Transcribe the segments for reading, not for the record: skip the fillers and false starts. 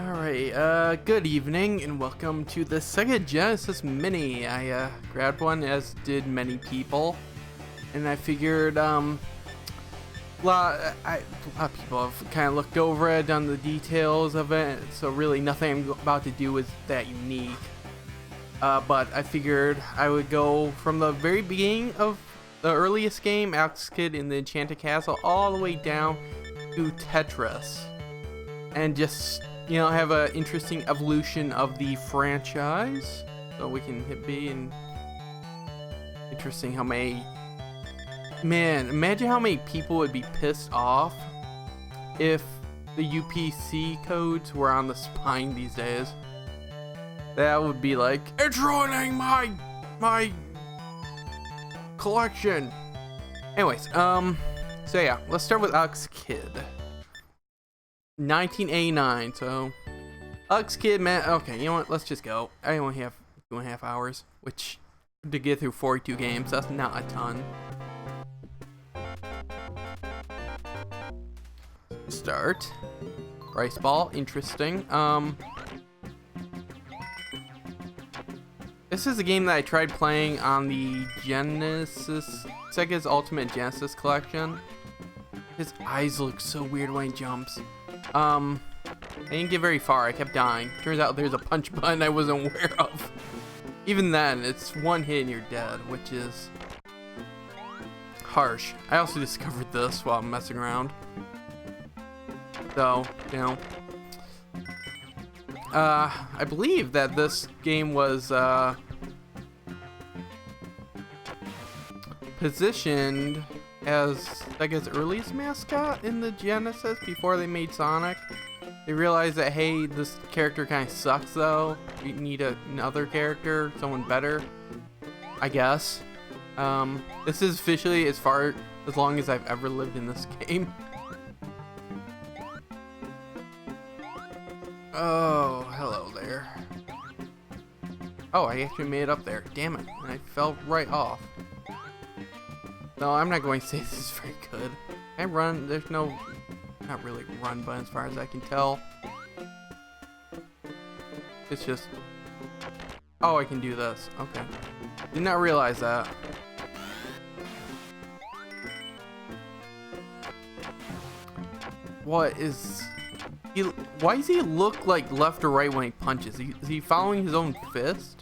Alright, good evening and welcome to the Sega Genesis Mini. I grabbed one, as did many people, and I figured a lot of people have kind of looked over it, done the details of it, so really nothing I'm about to do is that unique. But I figured I would go from the very beginning of the earliest game, Alex Kidd in the Enchanted Castle, all the way down to Tetris, and just have an interesting evolution of the franchise. So we can hit B, and interesting how many, imagine how many people would be pissed off if the UPC codes were on the spine these days. That would be like, it's ruining my collection. Anyways, so yeah, let's start with Alex Kidd. 1989, so Alex Kidd, man. Okay, you know what? Let's just go. I only have 2.5 hours, which to get through 42 games, that's not a ton. Start. Rice ball, interesting. This is a game that I tried playing on the Genesis, Sega's Ultimate Genesis collection. His eyes look so weird when he jumps. I didn't get very far. I kept dying. Turns out there's a punch button I wasn't aware of. Even then, it's one hit and you're dead, which is harsh. I also discovered this while messing around. So, I believe that this game was positioned as Sega's earliest mascot in the Genesis before they made Sonic. They realized that, hey, this character kind of sucks though. We need another character, someone better, I guess. This is officially as long as I've ever lived in this game. Oh, hello there. Oh, I actually made it up there. Damn it. And I fell right off. No, I'm not going to say this is very good. I run, there's no, not really run button as far as I can tell. It's just, oh, I can do this. Okay. Did not realize that. What is, why does he look like left or right when he punches? Is he following his own fist?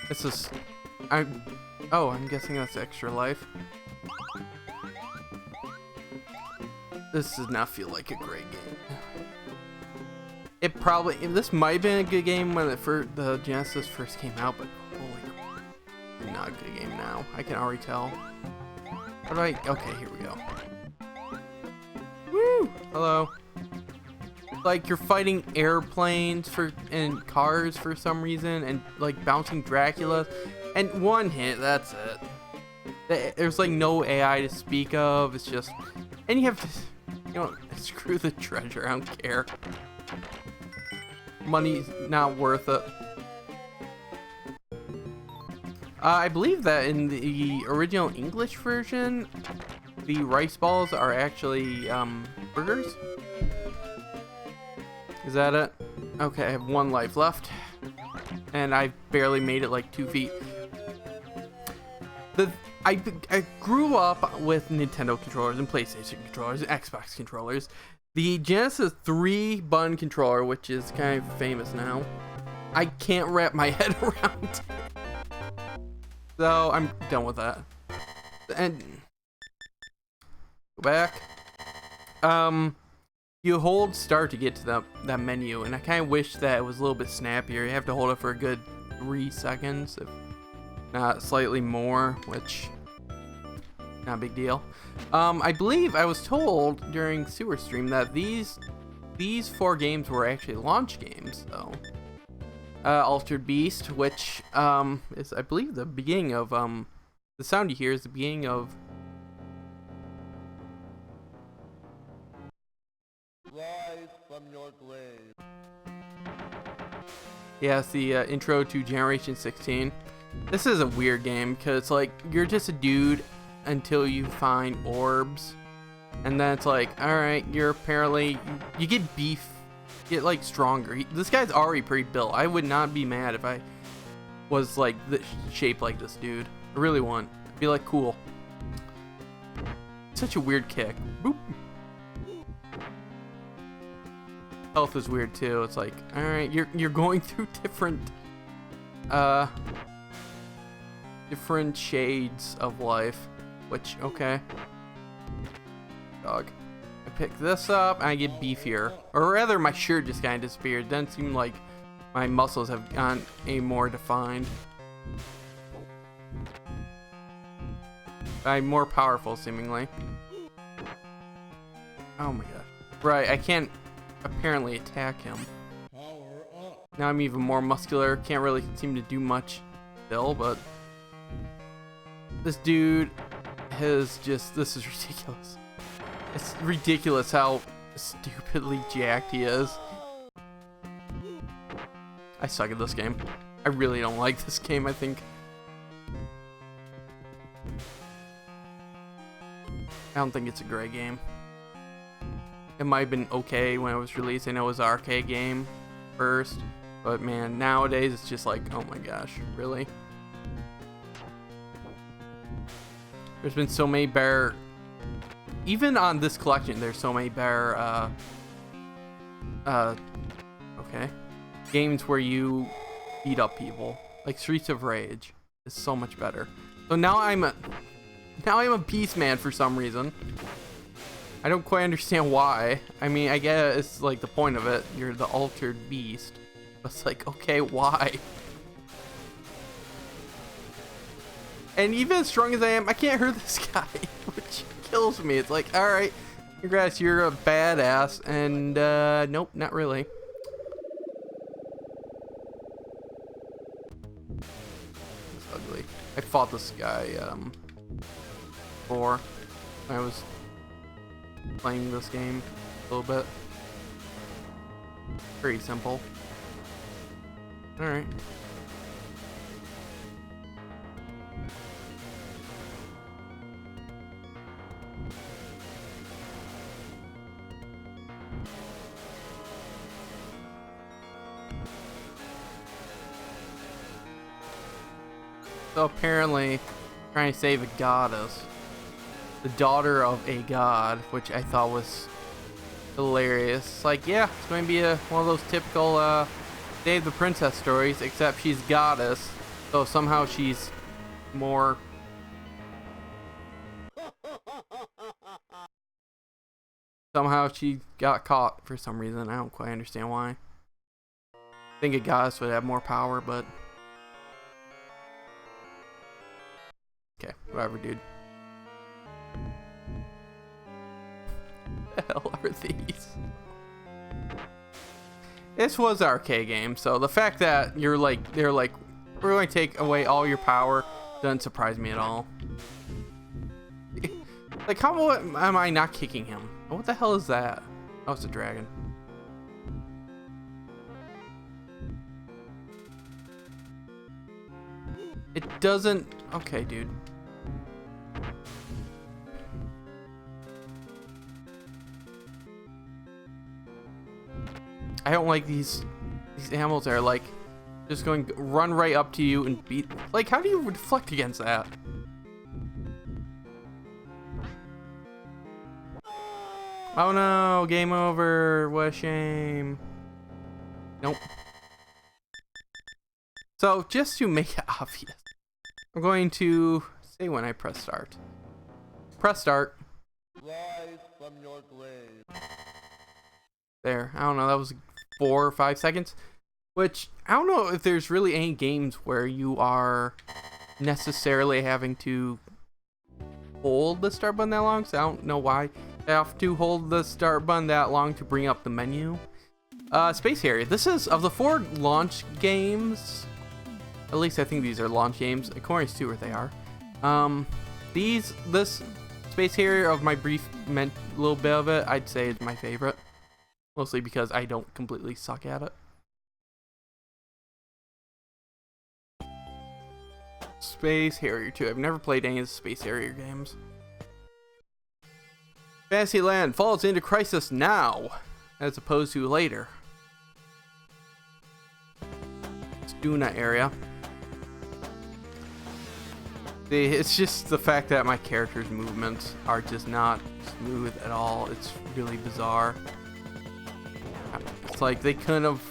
This is, I'm guessing that's extra life. This does not feel like a great game. This might have been a good game when the Genesis first came out, but holy crap, not a good game now. I can already tell. Okay, here we go. Woo! Hello. Like you're fighting airplanes and cars for some reason, and like bouncing Draculas, and one hit, that's it. There's like no AI to speak of. It's just, and you have to, screw the treasure. I don't care. Money's not worth it. I believe that in the original English version, the rice balls are actually burgers. Is that it? Okay, I have 1 life left, and I barely made it like 2 feet. I grew up with Nintendo controllers and PlayStation controllers and Xbox controllers. The Genesis 3-button controller, which is kind of famous now, I can't wrap my head around it. So I'm done with that. And go back. You hold start to get to that menu, and I kind of wish that it was a little bit snappier. You have to hold it for a good 3 seconds, if not slightly more, which not a big deal. I believe I was told during Sewer Stream that these 4 games were actually launch games, though. Altered Beast, which is, I believe, the beginning of the sound you hear is the beginning of Rise from your grave. Yeah, it's the intro to Generation 16. This is a weird game because, like, you're just a dude until you find orbs. And then it's like, all right, you're apparently you get beef, get like stronger. This guy's already pretty built. I would not be mad if I was like shaped like this dude. I really wouldn't. I'd be like, cool. Such a weird kick. Boop. Health is weird too. It's like, all right, you're going through different shades of life, which okay. Dog. I pick this up and I get beefier, or rather, my shirt just kind of disappeared. It doesn't seem like my muscles have gone a more defined. I'm more powerful, seemingly. Oh my gosh. Right, I can't apparently attack him. Now I'm even more muscular. Can't really seem to do much still, but this dude has just, this is ridiculous. It's ridiculous how stupidly jacked he is. I suck at this game. I really don't like this game, I think. I don't think it's a great game. It might have been okay when it was released. I know it was an arcade game first, but man, nowadays it's just like, oh my gosh, really? There's been so many better, even on this collection, there's so many better, okay, games where you beat up people. Like Streets of Rage is so much better. So now I'm a beast man for some reason. I don't quite understand why. I mean, I guess it's like the point of it. You're the altered beast. But it's like, okay, why? And even as strong as I am, I can't hurt this guy, which kills me. It's like, alright, congrats, you're a badass. And, nope, not really. It's ugly. I fought this guy, before when I was playing this game a little bit. Pretty simple. Alright. So apparently, trying to save a goddess. The daughter of a god, which I thought was hilarious. It's like, yeah, it's going to be one of those typical Save the Princess stories, except she's goddess, so somehow she's more... Somehow she got caught for some reason. I don't quite understand why. I think a goddess would have more power, but... Okay, whatever, dude. The hell are these? This was an arcade game, so the fact that they're like, we're going to take away all your power doesn't surprise me at all. Like, how am I not kicking him? What the hell is that? Oh, it's a dragon. It doesn't... Okay, dude. I don't like these animals that are like just going to run right up to you and beat. Like, how do you deflect against that? Oh no, game over. What a shame. Nope. So just to make it obvious, I'm going to say when I press start. Press start. Rise from your grave. There. I don't know. That was 4 or 5 seconds. Which, I don't know if there's really any games where you are necessarily having to hold the start button that long. So I don't know why I have to hold the start button that long to bring up the menu. Space Harrier. This is, of the 4 launch games, at least I think these are launch games. According to where they are. This Space Harrier, of my brief little bit of it, I'd say is my favorite. Mostly because I don't completely suck at it. Space Harrier 2. I've never played any of the Space Harrier games. Fantasyland falls into crisis now, as opposed to later. Duna area. It's just the fact that my character's movements are just not smooth at all. It's really bizarre. It's like they couldn't have.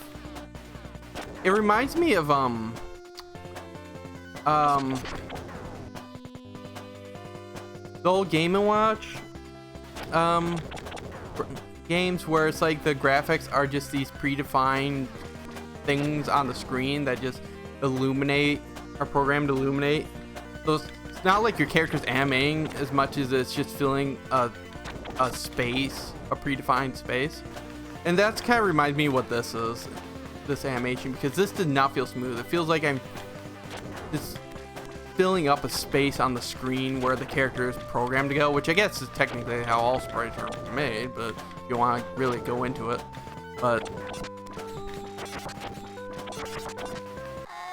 It reminds me of the old Game & Watch games where it's like the graphics are just these predefined things on the screen that just illuminate, are programmed to illuminate. So it's not like your character's animating as much as it's just filling a space, a predefined space. And that's kind of reminds me of what this is, this animation, because this did not feel smooth. It feels like I'm just filling up a space on the screen where the character is programmed to go, which I guess is technically how all sprites are made, but if you want to really go into it. But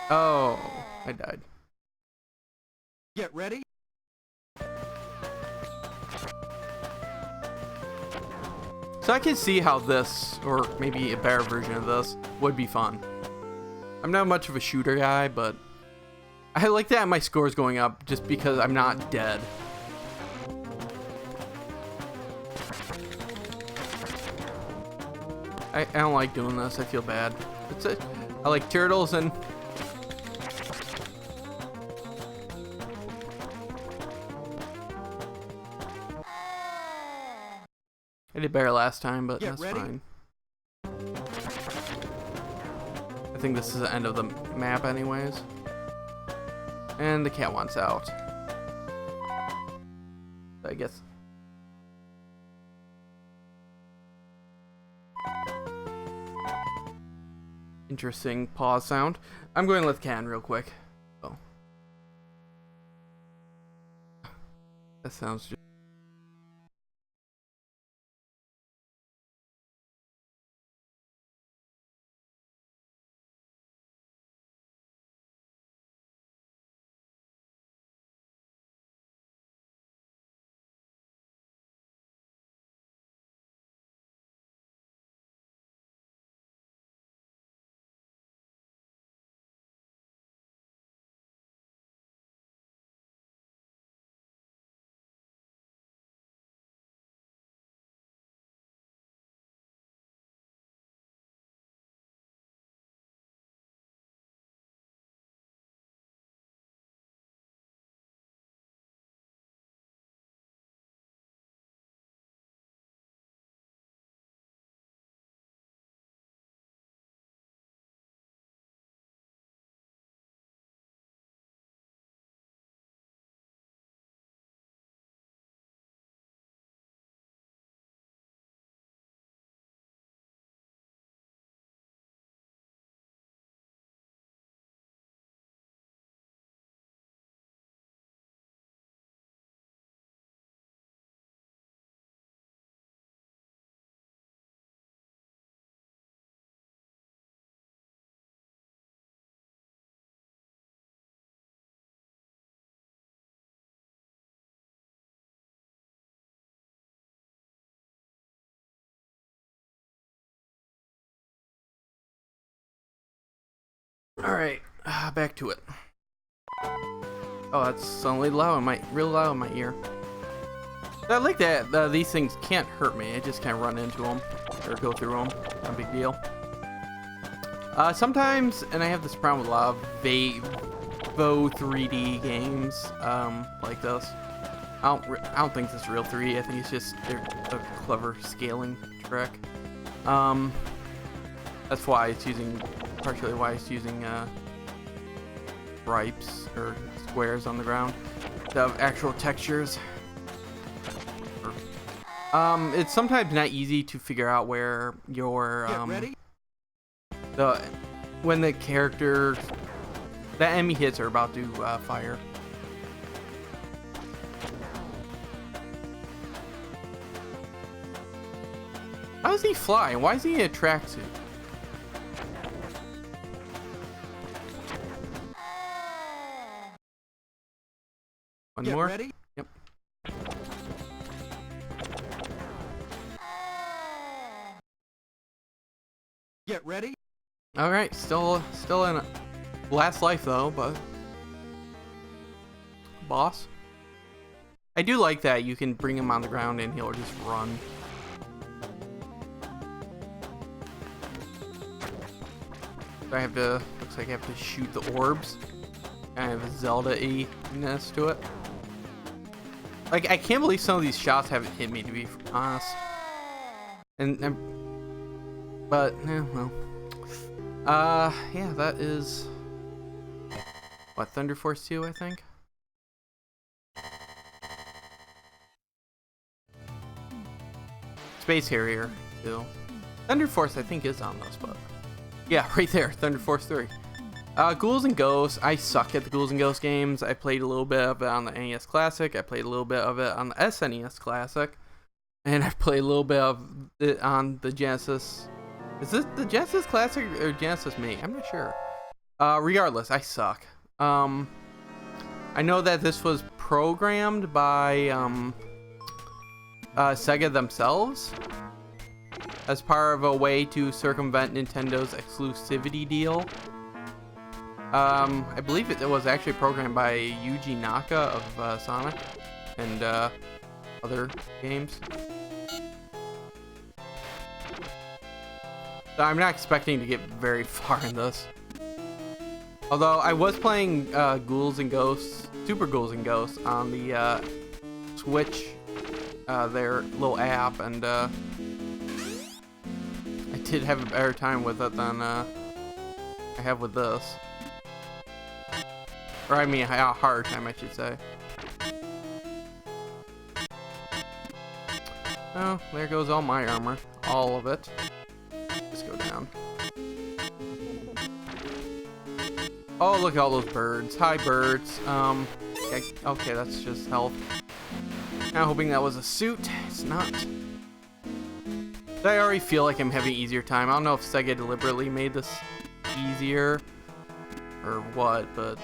oh, I died. Get ready. So I can see how this, or maybe a better version of this, would be fun. I'm not much of a shooter guy, but I like that my score is going up just because I'm not dead. I don't like doing this. I feel bad. I like turtles and I did better last time, but that's fine. I think this is the end of the map anyways. And the cat wants out. I guess. Interesting pause sound. I'm going to let the cat in real quick. Oh. That sounds just... Alright, back to it. Oh, that's suddenly loud in my, real loud in my ear. I like that these things can't hurt me. I just can't run into them or go through them. No big deal. Sometimes, and I have this problem with a lot of Vo 3D games like this. I don't think this is real 3D. I think it's just a clever scaling trick. That's why it's using, partially why it's using stripes or squares on the ground to have actual textures. It's sometimes not easy to figure out where your when the character, the enemy hits are about to fire. How does he fly? Why is he in a tracksuit? One more? Ready? Yep. Get ready. All right, still in last life though, but boss. I do like that you can bring him on the ground and he'll just run. So I have to, looks like I have to shoot the orbs. Kind of a Zelda-y-ness to it. Like, I can't believe some of these shots haven't hit me, to be honest. But, well. Yeah, that is... What, Thunder Force 2, I think? Space Harrier, too. Thunder Force, I think, is on this, but... Yeah, right there, Thunder Force 3. Ghouls and Ghosts. I suck at the Ghouls and Ghosts games. I played a little bit of it on the NES Classic. I played a little bit of it on the SNES Classic. And I played a little bit of it on the Genesis. Is this the Genesis Classic or Genesis Mini? I'm not sure. Regardless, I suck. I know that this was programmed by Sega themselves as part of a way to circumvent Nintendo's exclusivity deal. I believe it was actually programmed by Yuji Naka of Sonic and other games. So I'm not expecting to get very far in this. Although I was playing Ghouls and Ghosts, Super Ghouls and Ghosts on the Switch, their little app, and I did have a better time with it than I have with this. Or I mean, a harder time, I should say. Oh, there goes all my armor. All of it. Just go down. Oh, look at all those birds. Hi, birds. Okay, that's just health. I'm hoping that was a suit. It's not. I already feel like I'm having an easier time. I don't know if Sega deliberately made this easier or what, but...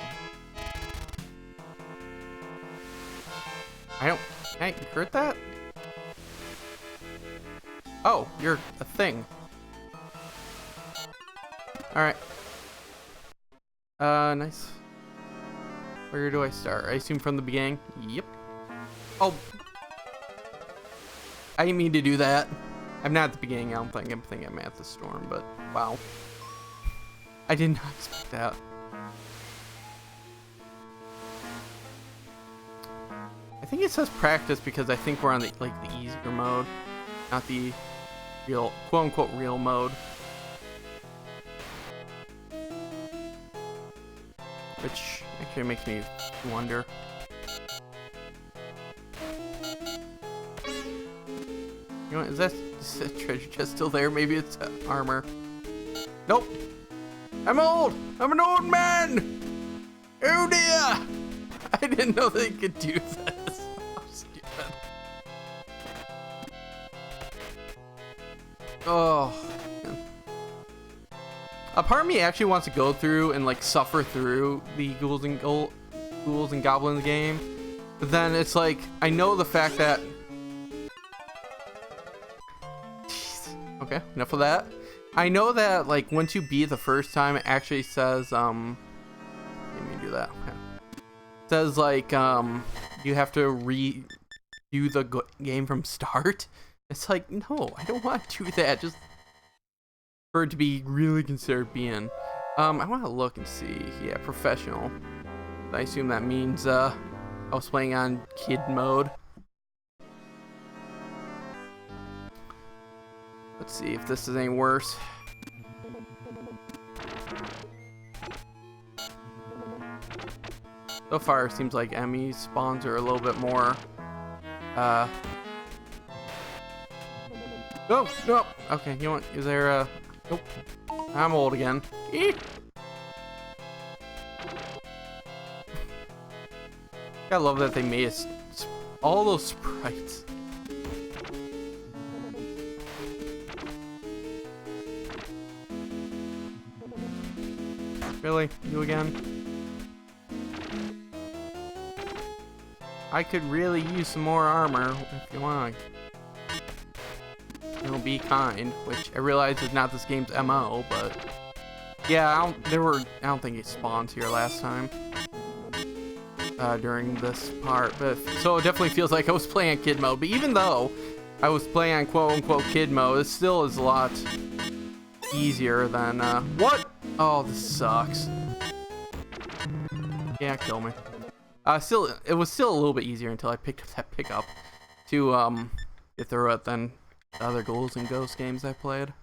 Can I hurt that? Oh, you're a thing. Alright. Nice. Where do I start? I assume from the beginning? Yep. Oh. I didn't mean to do that. I'm not at the beginning, I don't think. I'm thinking I'm at the storm, but wow. I did not expect that. I think it says practice because I think we're on the the easier mode, not the real quote unquote real mode. Which actually makes me wonder. You know, is that treasure chest still there? Maybe it's armor. Nope. I'm old. I'm an old man. Oh dear. I didn't know they could do this. I'm stupid. Oh. Man. A part of me actually wants to go through and suffer through the Ghouls and Goblins game, but then it's like I know the fact that. Jeez. Okay, enough of that. I know that once you beat the first time, it actually says let me do that. Okay. It says you have to redo the game from start. It's like, no, I don't want to do that. Just for it to be really considered being. I want to look and see. Yeah, professional. I assume that means I was playing on kid mode. Let's see if this is any worse. So far, it seems like Emmy's spawns are a little bit more. Oh, no. Okay, you know what? Is there a... Nope. I'm old again. Eek. I love that they made all those sprites. Really? You again? I could really use some more armor if you want. You know, be kind, which I realize is not this game's MO, but yeah, I don't think it spawns here last time during this part, but so it definitely feels like I was playing on kid mode. But even though I was playing on quote-unquote kid mode, it still is a lot easier than what? Oh, this sucks. Yeah, kill me. Still, it was still a little bit easier until I picked up that pickup to get through it than the other Ghouls and Ghosts games I played.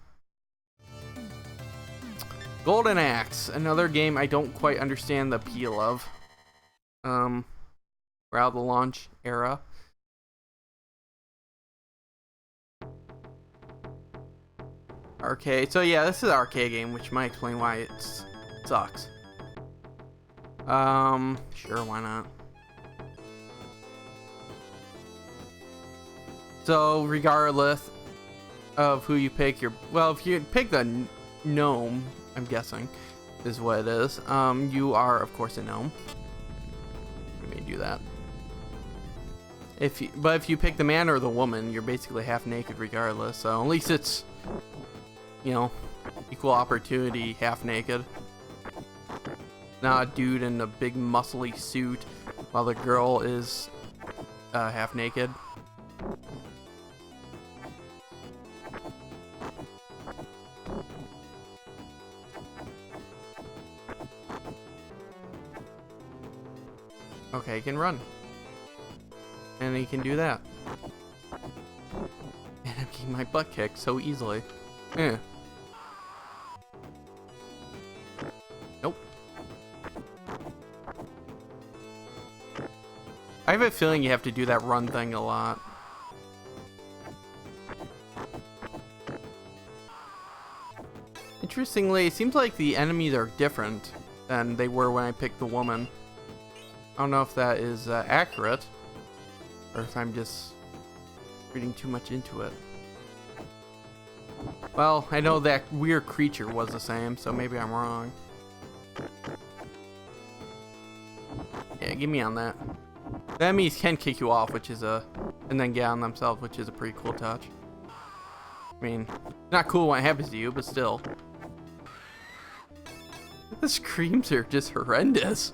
Golden Axe, another game I don't quite understand the appeal of. We're out of the launch era. Arcade. So yeah, this is an arcade game, which might explain why it sucks. Sure, why not? So regardless of who you pick, if you pick the gnome, I'm guessing is what it is. You are of course a gnome. Let me do that. If you pick the man or the woman, you're basically half naked regardless. So at least it's, you know, equal opportunity, half naked. Not a dude in a big muscly suit while the girl is half naked. Okay, he can run. And he can do that. And I'm getting my butt kicked so easily. Yeah. Nope. I have a feeling you have to do that run thing a lot. Interestingly, it seems like the enemies are different than they were when I picked the woman. I don't know if that is accurate, or if I'm just reading too much into it. Well, I know that weird creature was the same, so maybe I'm wrong. Yeah, give me on that. The enemies can kick you off, which is and then get on themselves, which is a pretty cool touch. I mean, not cool when it happens to you, but still. The screams are just horrendous.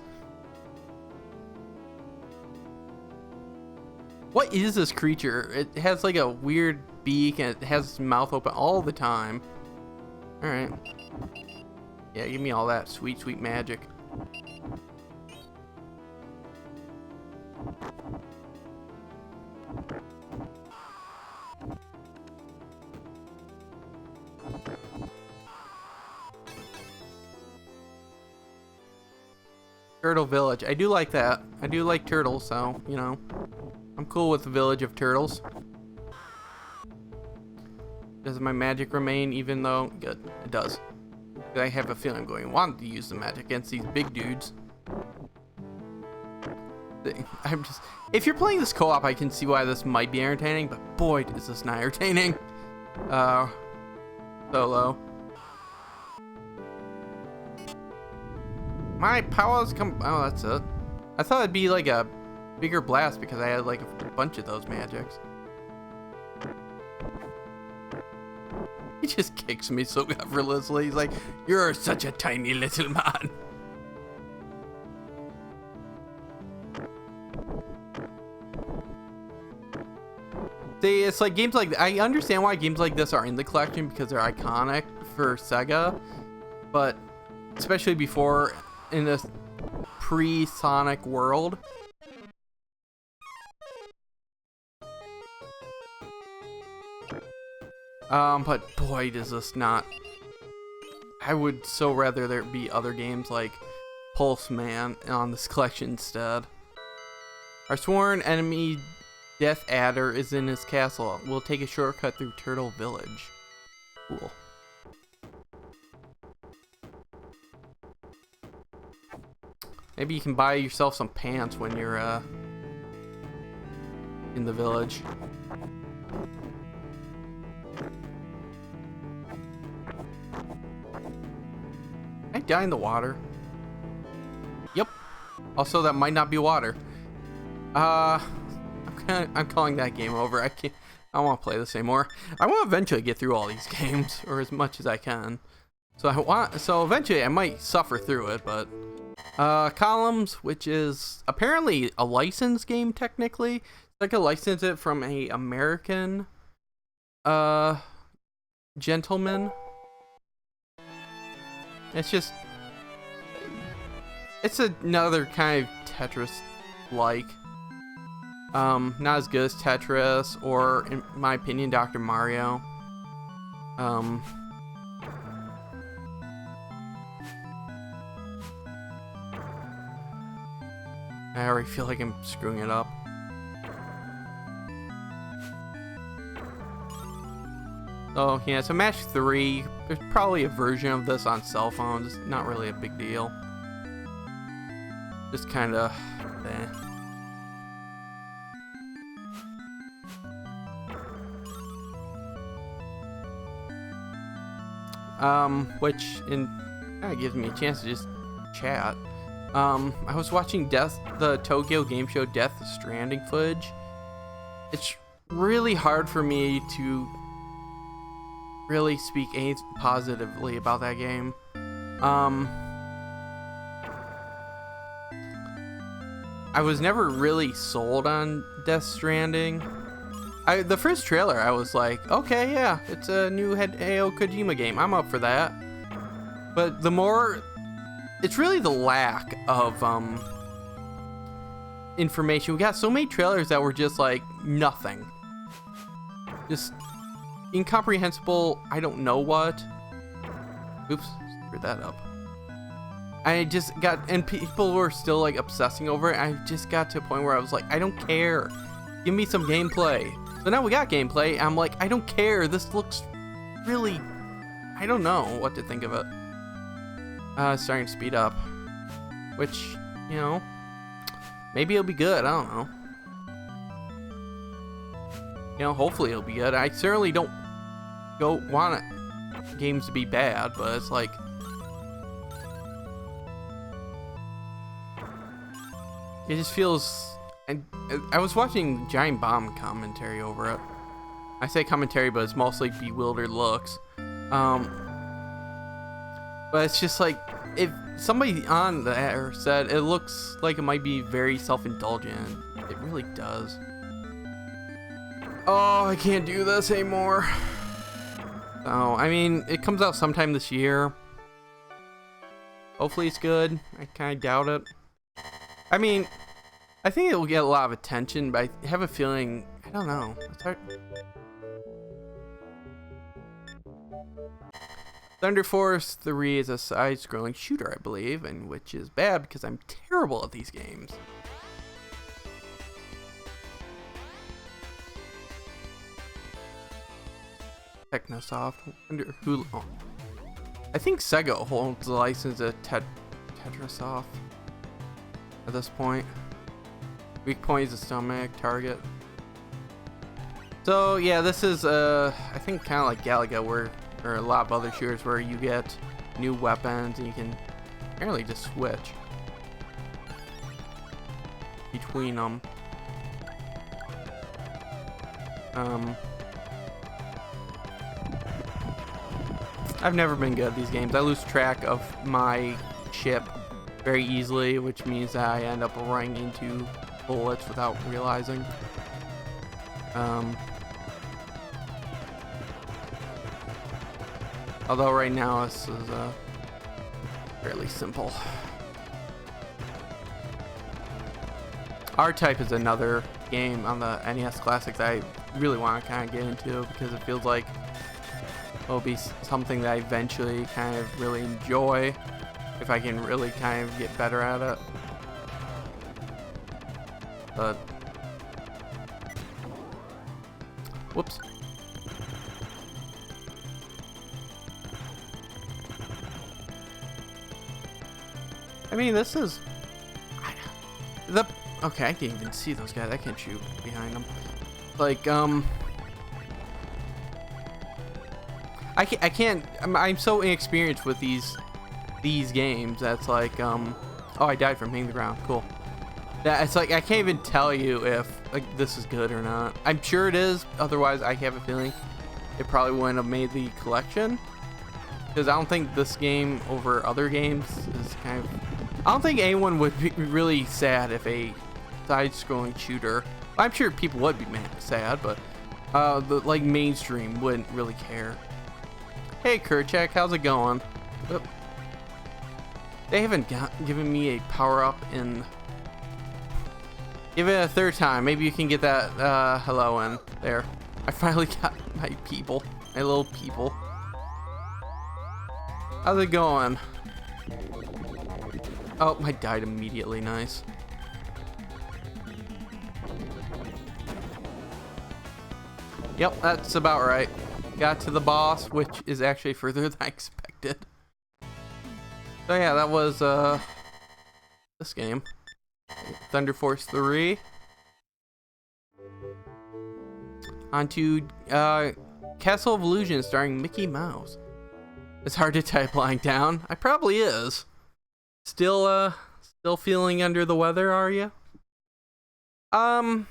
What is this creature? It has like a weird beak and it has its mouth open all the time. Alright. Yeah, give me all that sweet, sweet magic. Turtle Village. I do like that. I do like turtles, so, you know. I'm cool with the Village of Turtles. Does my magic remain even though... Good. It does. I have a feeling I'm going to want to use the magic against these big dudes. I'm just... If you're playing this co-op, I can see why this might be entertaining, but boy, is this not entertaining. Solo. My powers come... Oh, that's it. I thought it'd be like a bigger blast because I had like a bunch of those magics. He just kicks me so effortlessly. He's like, "You're such a tiny little man." See, it's like games like... I understand why games like this are in the collection because they're iconic for Sega, but especially before in this pre-Sonic world. But boy, does this not... I would so rather there be other games like Pulse Man on this collection instead. Our sworn enemy Death Adder is in his castle. We'll take a shortcut through Turtle Village. Cool. Maybe you can buy yourself some pants when you're in the village. Can I die in the water? Yep. Also, that might not be water. I'm calling that game over. I'm I don't want to play this anymore. I want to eventually get through all these games, or as much as I can. So eventually I might suffer through it, but Columns, which is apparently a licensed game technically. I could license it from a American gentleman. It's another kind of Tetris-like. Not as good as Tetris or, in my opinion, Dr. Mario. I already feel like I'm screwing it up. Oh, yeah, so Match 3, there's probably a version of this on cell phones. It's not really a big deal. Just kind of, which kind of gives me a chance to just chat. I was watching the Tokyo Game Show Death Stranding footage. It's really hard for me to really speak positively about that game. I was never really sold on Death Stranding. The first trailer, I was like, okay, yeah, it's a new Hideo Kojima game. I'm up for that. But the more, it's really the lack of information. We got so many trailers that were just like nothing. Just incomprehensible, I don't know what. Oops, screwed that up. I just got, and people were still like obsessing over it. I just got to a point where I was like, I don't care. Give me some gameplay. So now we got gameplay. I'm like, I don't care. This looks really, I don't know what to think of it. It's starting to speed up, which, you know, maybe it'll be good. I don't know. You know, hopefully it'll be good. I certainly don't want games to be bad, but it's like, it just feels. I was watching Giant Bomb commentary over it. I say commentary, but it's mostly bewildered looks. But it's just like, if somebody on the air said it looks like it might be very self-indulgent, it really does. Oh, I can't do this anymore. So, I mean, it comes out sometime this year. Hopefully it's good. I kind of doubt it. I mean, I think it will get a lot of attention, but I have a feeling, I don't know. It's hard. Thunder Force 3 is a side-scrolling shooter, I believe, and which is bad because I'm terrible at these games. Technosoft. Under who? Oh. I think Sega holds the license to Tetrasoft at this point. Weak point is the stomach target. So yeah, this is I think kind of like Galaga, where there are a lot of other shooters where you get new weapons and you can apparently just switch between them. I've never been good at these games. I lose track of my ship very easily, which means that I end up running into bullets without realizing. Although right now this is fairly simple. R-Type is another game on the NES Classic that I really want to kind of get into because it feels like it'll be something that I eventually kind of really enjoy if I can really kind of get better at it. But whoops. I mean, this is okay, I didn't even see those guys. I can't shoot behind them. Like, I can't. I'm so inexperienced with these games. That's like, oh, I died from hitting the ground. Cool. that it's like I can't even tell you if like this is good or not. I'm sure it is. Otherwise, I have a feeling it probably wouldn't have made the collection. Because I don't think this game over other games is kind of... I don't think anyone would be really sad if a side-scrolling shooter... I'm sure people would be sad, but the like mainstream wouldn't really care. Hey Kerchak, how's it going? Oop. They haven't given me a power-up in... Give it a third time. Maybe you can get that hello in there. I finally got my people. My little people. How's it going? Oh, I died immediately. Nice. Yep, that's about right. Got to the boss, which is actually further than I expected. So yeah, that was this game. Thunder Force 3. On to Castle of Illusion starring Mickey Mouse. It's hard to type lying down. I probably is. Still feeling under the weather, are you? My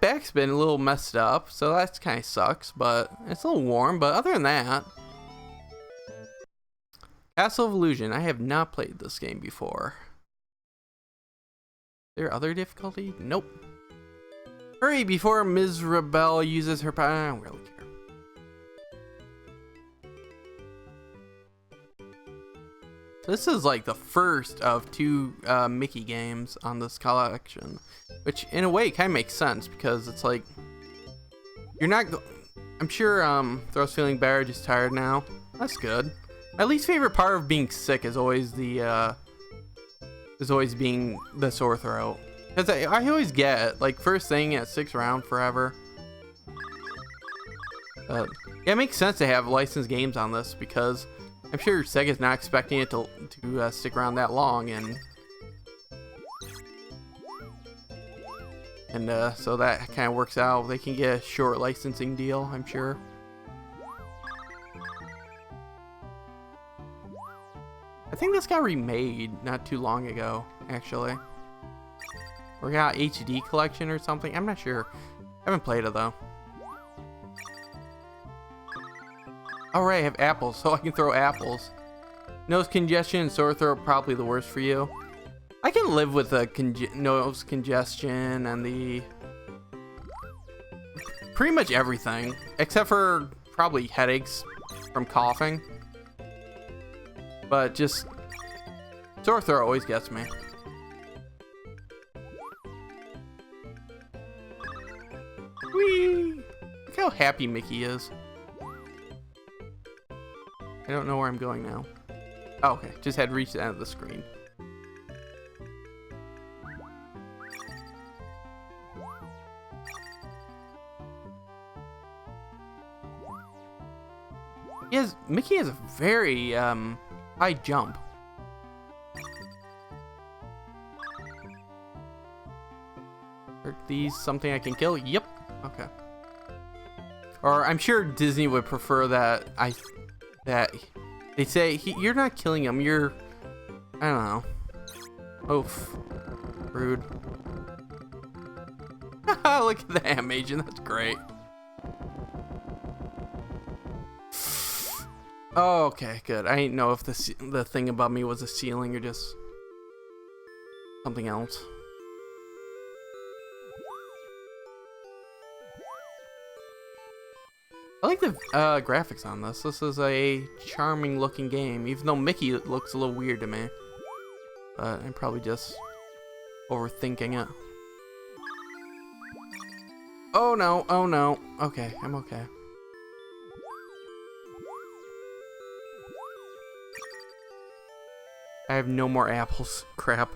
back's been a little messed up, so that kind of sucks, but it's a little warm, but other than that... Castle of Illusion. I have not played this game before. Is there other difficulty? Nope. Hurry before Ms. Rebel uses her power. I don't really care. This is like the first of 2 Mickey games on this collection, which in a way kind of makes sense because it's like you're not. I'm sure Throw's feeling better, just tired now. That's good. My least favorite part of being sick is always the being the sore throat, because I always get it, like first thing at 6th round forever. Yeah, it makes sense to have licensed games on this because I'm sure Sega's not expecting it to stick around that long, and so that kind of works out. They can get a short licensing deal, I'm sure. I think this got remade not too long ago, actually. Or got HD collection or something. I'm not sure. I haven't played it though. Alright, I have apples, so I can throw apples. Nose congestion and sore throat probably the worst for you. I can live with the nose congestion and the... pretty much everything. Except for probably headaches from coughing. But just... sore throat always gets me. Whee! Look how happy Mickey is. I don't know where I'm going now. Oh, okay, just had reached the end of the screen. Mickey has a very high jump. Are these something I can kill? Yep. Okay. Or I'm sure Disney would prefer that they say you're not killing him. You're, I don't know. Oof. Rude. Look at the animation. That's great. Oh, okay, good. I didn't know if the thing above me was a ceiling or just something else. I like the graphics on this. This is a charming looking game, even though Mickey looks a little weird to me. But I'm probably just overthinking it. Oh no, oh no. Okay, I'm okay. I have no more apples. Crap.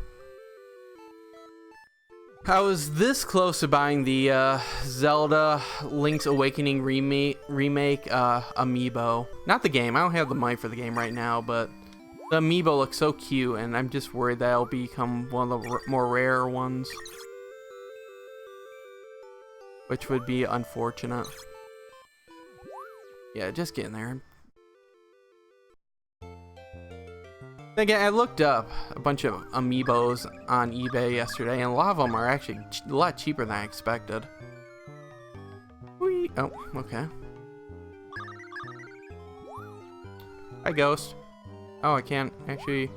I was this close to buying the Zelda Link's Awakening remake amiibo. Not the game. I don't have the money for the game right now, but the amiibo looks so cute, and I'm just worried that it'll become one of the more rare ones, which would be unfortunate. Yeah, just getting there. Again, I looked up a bunch of amiibos on eBay yesterday, and a lot of them are actually a lot cheaper than I expected. Whee! Oh, okay. Hi, Ghost. Oh, I can't actually...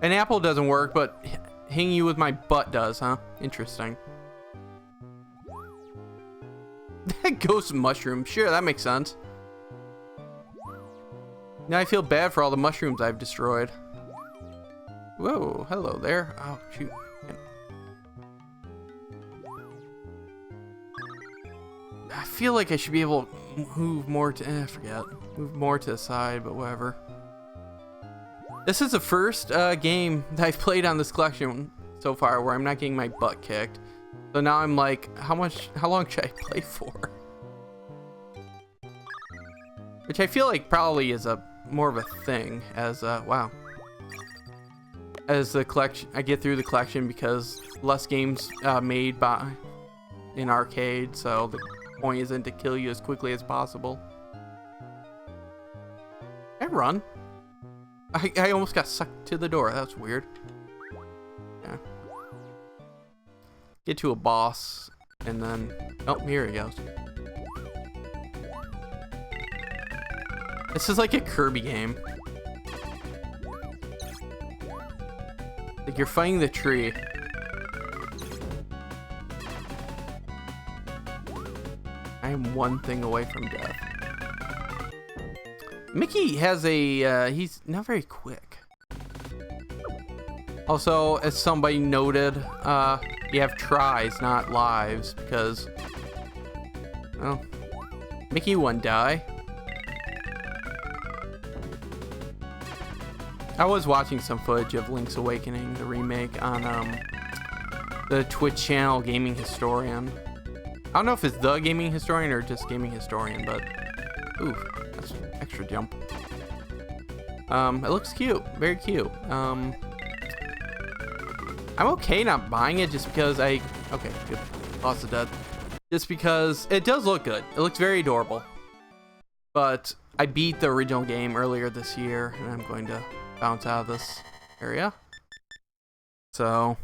An apple doesn't work, but hanging you with my butt does, huh? Interesting. Ghost mushroom. Sure, that makes sense. Now I feel bad for all the mushrooms I've destroyed. Whoa, hello there. Oh, shoot. I feel like I should be able to move more to... forget. Move more to the side, but whatever. This is the first game that I've played on this collection so far where I'm not getting my butt kicked. So now I'm like, how long should I play for? Which I feel like probably is more of a thing as wow. As the collection, I get through the collection because less games made by in arcade, so the point isn't to kill you as quickly as possible. Can I run? I almost got sucked to the door. That's weird. Yeah. Get to a boss, and then... Oh, here he goes. This is like a Kirby game. Like you're fighting the tree. I am one thing away from death. Mickey has a, he's not very quick. Also, as somebody noted, you have tries, not lives, because, well, Mickey wouldn't die. I was watching some footage of Link's Awakening, the remake, on, the Twitch channel Gaming Historian. I don't know if it's the Gaming Historian or just Gaming Historian, but, ooh, that's an extra jump. It looks cute, very cute. I'm okay not buying it just because okay, good, lost the dead. Just because it does look good. It looks very adorable. But I beat the original game earlier this year, and I'm going to bounce out of this area. So...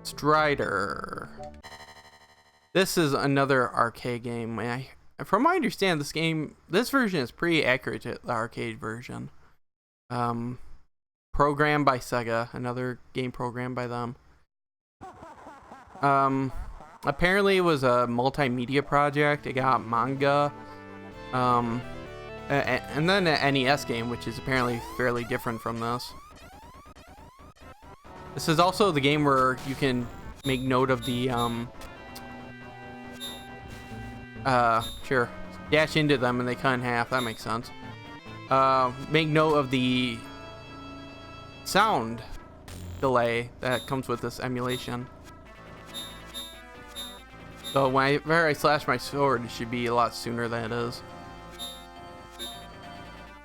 Strider. This is another arcade game. From my understanding, this version is pretty accurate to the arcade version. Programmed by Sega, another game programmed by them. Apparently it was a multimedia project. It got manga, and then an NES game, which is apparently fairly different from this. This is also the game where you can make note of the sure, dash into them and they cut in half. That makes sense. Make note of the sound delay that comes with this emulation. So whenever I slash my sword, it should be a lot sooner than it is.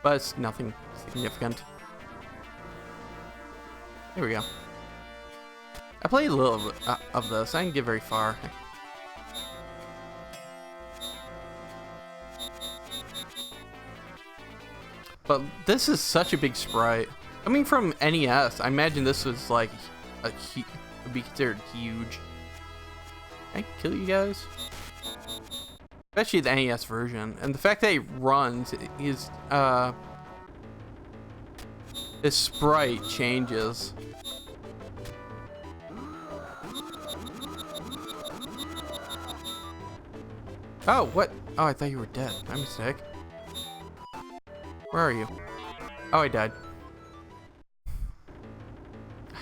But it's nothing significant. There we go. I played a little of this. I didn't get very far. But this is such a big sprite. Coming from NES, I imagine this was like would be considered huge. Can I kill you guys? Especially the NES version. And the fact that it runs is this sprite changes. Oh, what? Oh, I thought you were dead. My mistake. Where are you? Oh, I died.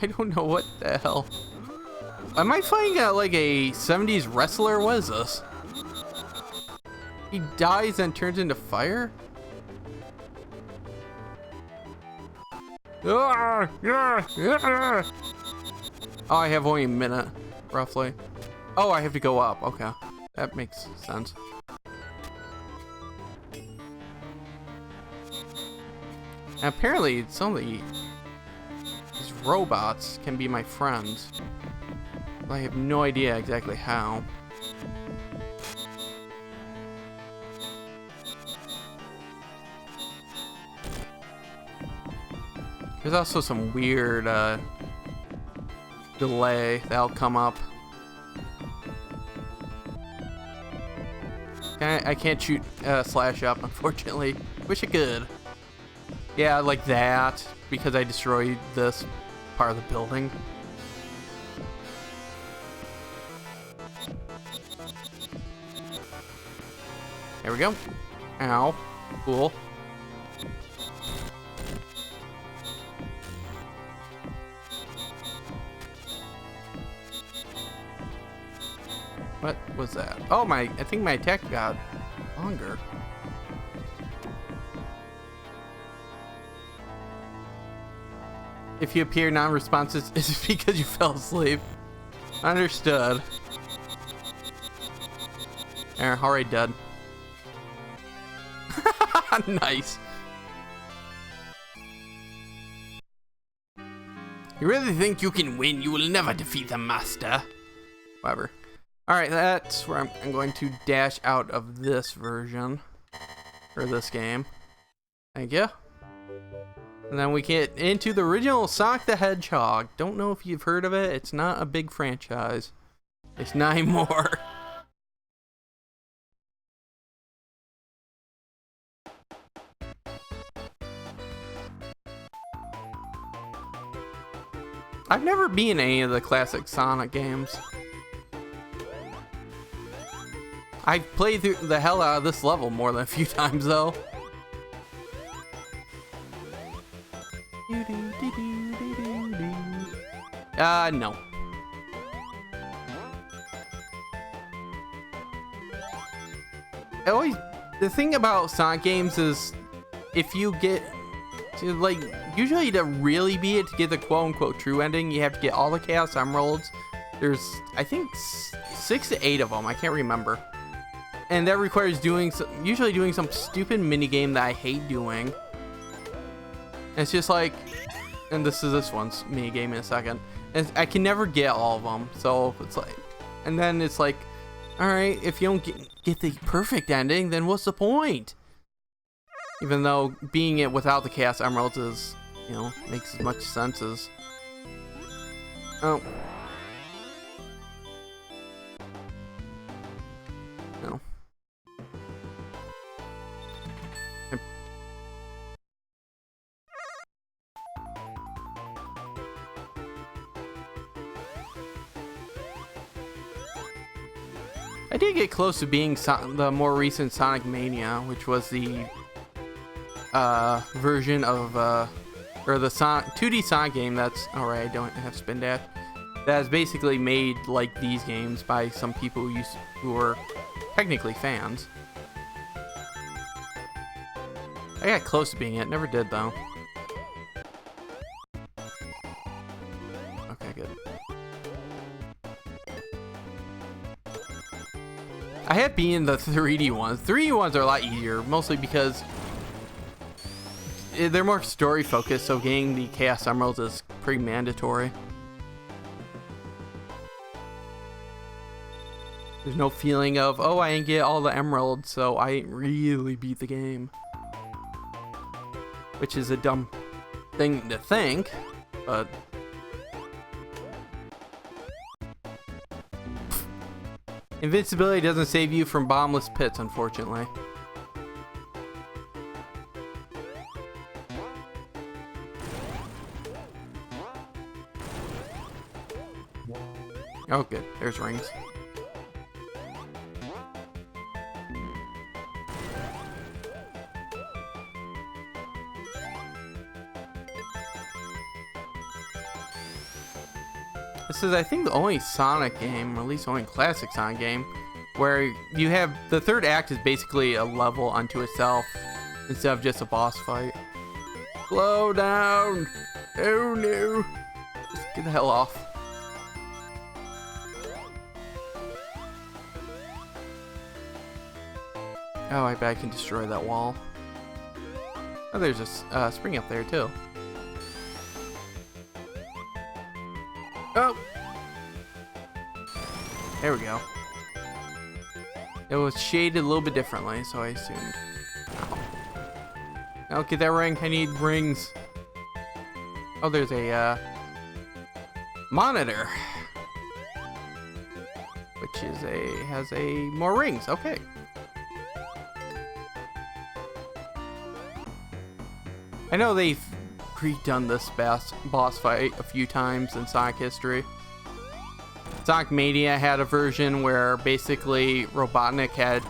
I don't know what the hell. Am I fighting like a 70s wrestler? What is this? He dies and turns into fire? Oh, I have only a minute, roughly. Oh, I have to go up. Okay. That makes sense. And apparently, some of these robots can be my friends. I have no idea exactly how. There's also some weird delay that'll come up. I can't shoot slash up, unfortunately. Wish I could. Yeah, like that, because I destroyed this part of the building. There we go. Ow. Cool. What was that? Oh, I think my attack got longer. If you appear non-responsive, it's because you fell asleep. Understood. There, already dead. Nice. You really think you can win? You will never defeat the master. Whatever. Alright, that's where I'm going to dash out of this version. Or this game. Thank you. And then we get into the original Sonic the Hedgehog. Don't know if you've heard of it. It's not a big franchise. It's not anymore. I've never been in any of the classic Sonic games. I've played through the hell out of this level more than a few times though. No. The thing about Sonic games is if you get to, like, usually to really beat it, to get the quote-unquote true ending, you have to get all the Chaos Emeralds. There's, I think, 6 to 8 of them. I can't remember. And that requires usually doing some stupid minigame that I hate doing. And it's just like, and this one's minigame in a second. And I can never get all of them. So it's like, and then it's like, all right, if you don't get the perfect ending, then what's the point? Even though being it without the Chaos Emeralds is, you know, makes as much sense as... Oh. No. I did get close to being the more recent Sonic Mania, which was the version of or the 2D Sonic game that's alright. I don't have spin dash. That is basically made like these games by some people who were technically fans. I got close to being it, never did though. Okay, good. I have been the 3D ones. 3D ones are a lot easier, mostly because they're more story focused, so getting the Chaos Emeralds is pretty mandatory. There's no feeling of, oh, I didn't get all the emeralds, so I didn't really beat the game. Which is a dumb thing to think, but... Invincibility doesn't save you from bottomless pits, unfortunately. Oh, good. There's rings. This is, I think, the only Sonic game, or at least the only classic Sonic game, where you have the third act is basically a level unto itself instead of just a boss fight. Slow down! Oh no! Just get the hell off. Oh, I bet I can destroy that wall. Oh, there's a spring up there too. Oh! There we go. It was shaded a little bit differently, so I assumed. Ow. Now get that ring. I need rings. Oh, there's a monitor, which is has more rings. Okay. I know they've redone this boss fight a few times in Sonic history. Sonic Mania had a version where basically Robotnik had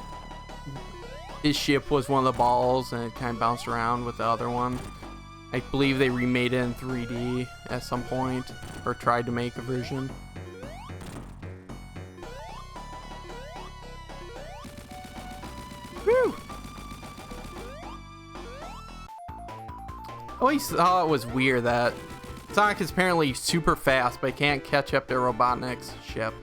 his ship was one of the balls and it kind of bounced around with the other one. I believe they remade it in 3D at some point, or tried to make a version. Woo! I always thought it was weird that Sonic is apparently super fast, but can't catch up to Robotnik's ship.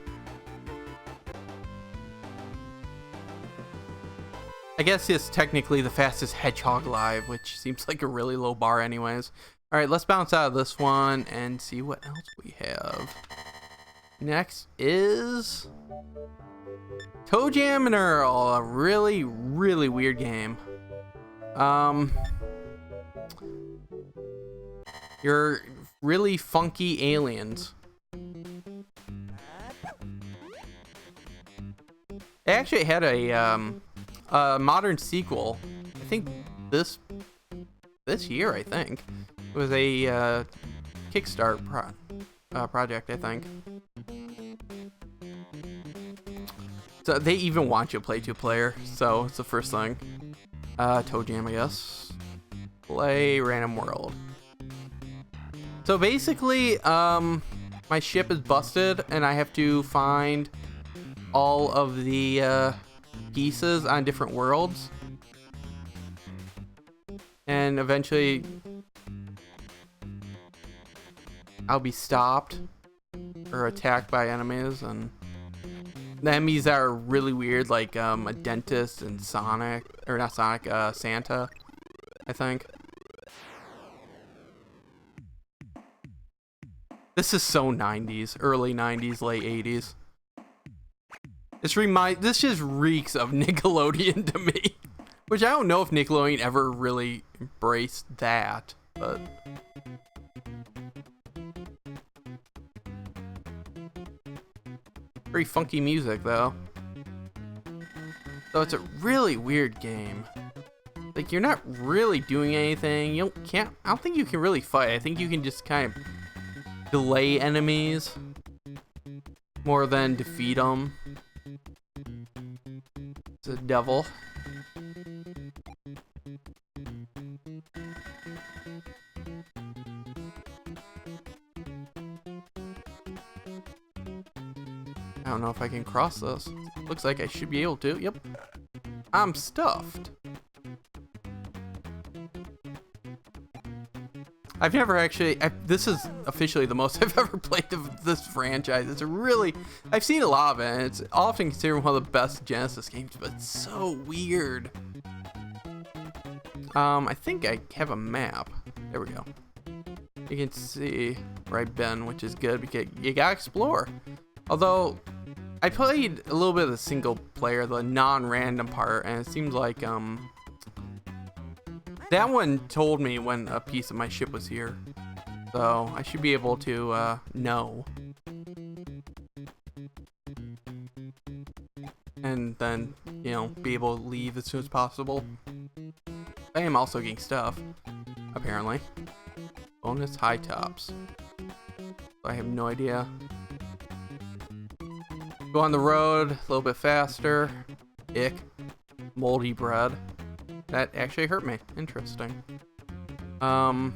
I guess it's technically the fastest hedgehog alive, which seems like a really low bar anyways. Alright, let's bounce out of this one and see what else we have. Next is Toe Jam and Earl, a really, really weird game. You're really funky aliens. It actually had a modern sequel. I think this year. I think it was a Kickstart project. I think. So they even want you to play 2-player. So it's the first thing. Toe Jam, I guess. Play Random World. So basically, my ship is busted, and I have to find all of the pieces on different worlds, and eventually I'll be stopped or attacked by enemies, and the enemies are really weird, like a dentist and Sonic, or not Sonic, Santa, I think. This is so 90s, early 90s, late 80s. This just reeks of Nickelodeon to me. Which I don't know if Nickelodeon ever really embraced that, but very funky music though. So it's a really weird game. Like, you're not really doing anything. I don't think you can really fight. I think you can just kind of delay enemies more than defeat them. It's a devil. I don't know if I can cross this. Looks like I should be able to. Yep. I'm stuffed. I've never actually, this is officially the most I've ever played of this franchise. It's a really, I've seen a lot of it, and it's often considered one of the best Genesis games, but it's so weird. I think I have a map. There we go. You can see where I've been, which is good because you gotta explore. Although, I played a little bit of the single player, the non-random part, and it seems like, that one told me when a piece of my ship was here, so I should be able to know, and then, you know, be able to leave as soon as possible. I am also getting stuff, apparently. Bonus high tops. I have no idea. Go on the road a little bit faster. Ick. Moldy bread. That actually hurt me. Interesting. Drop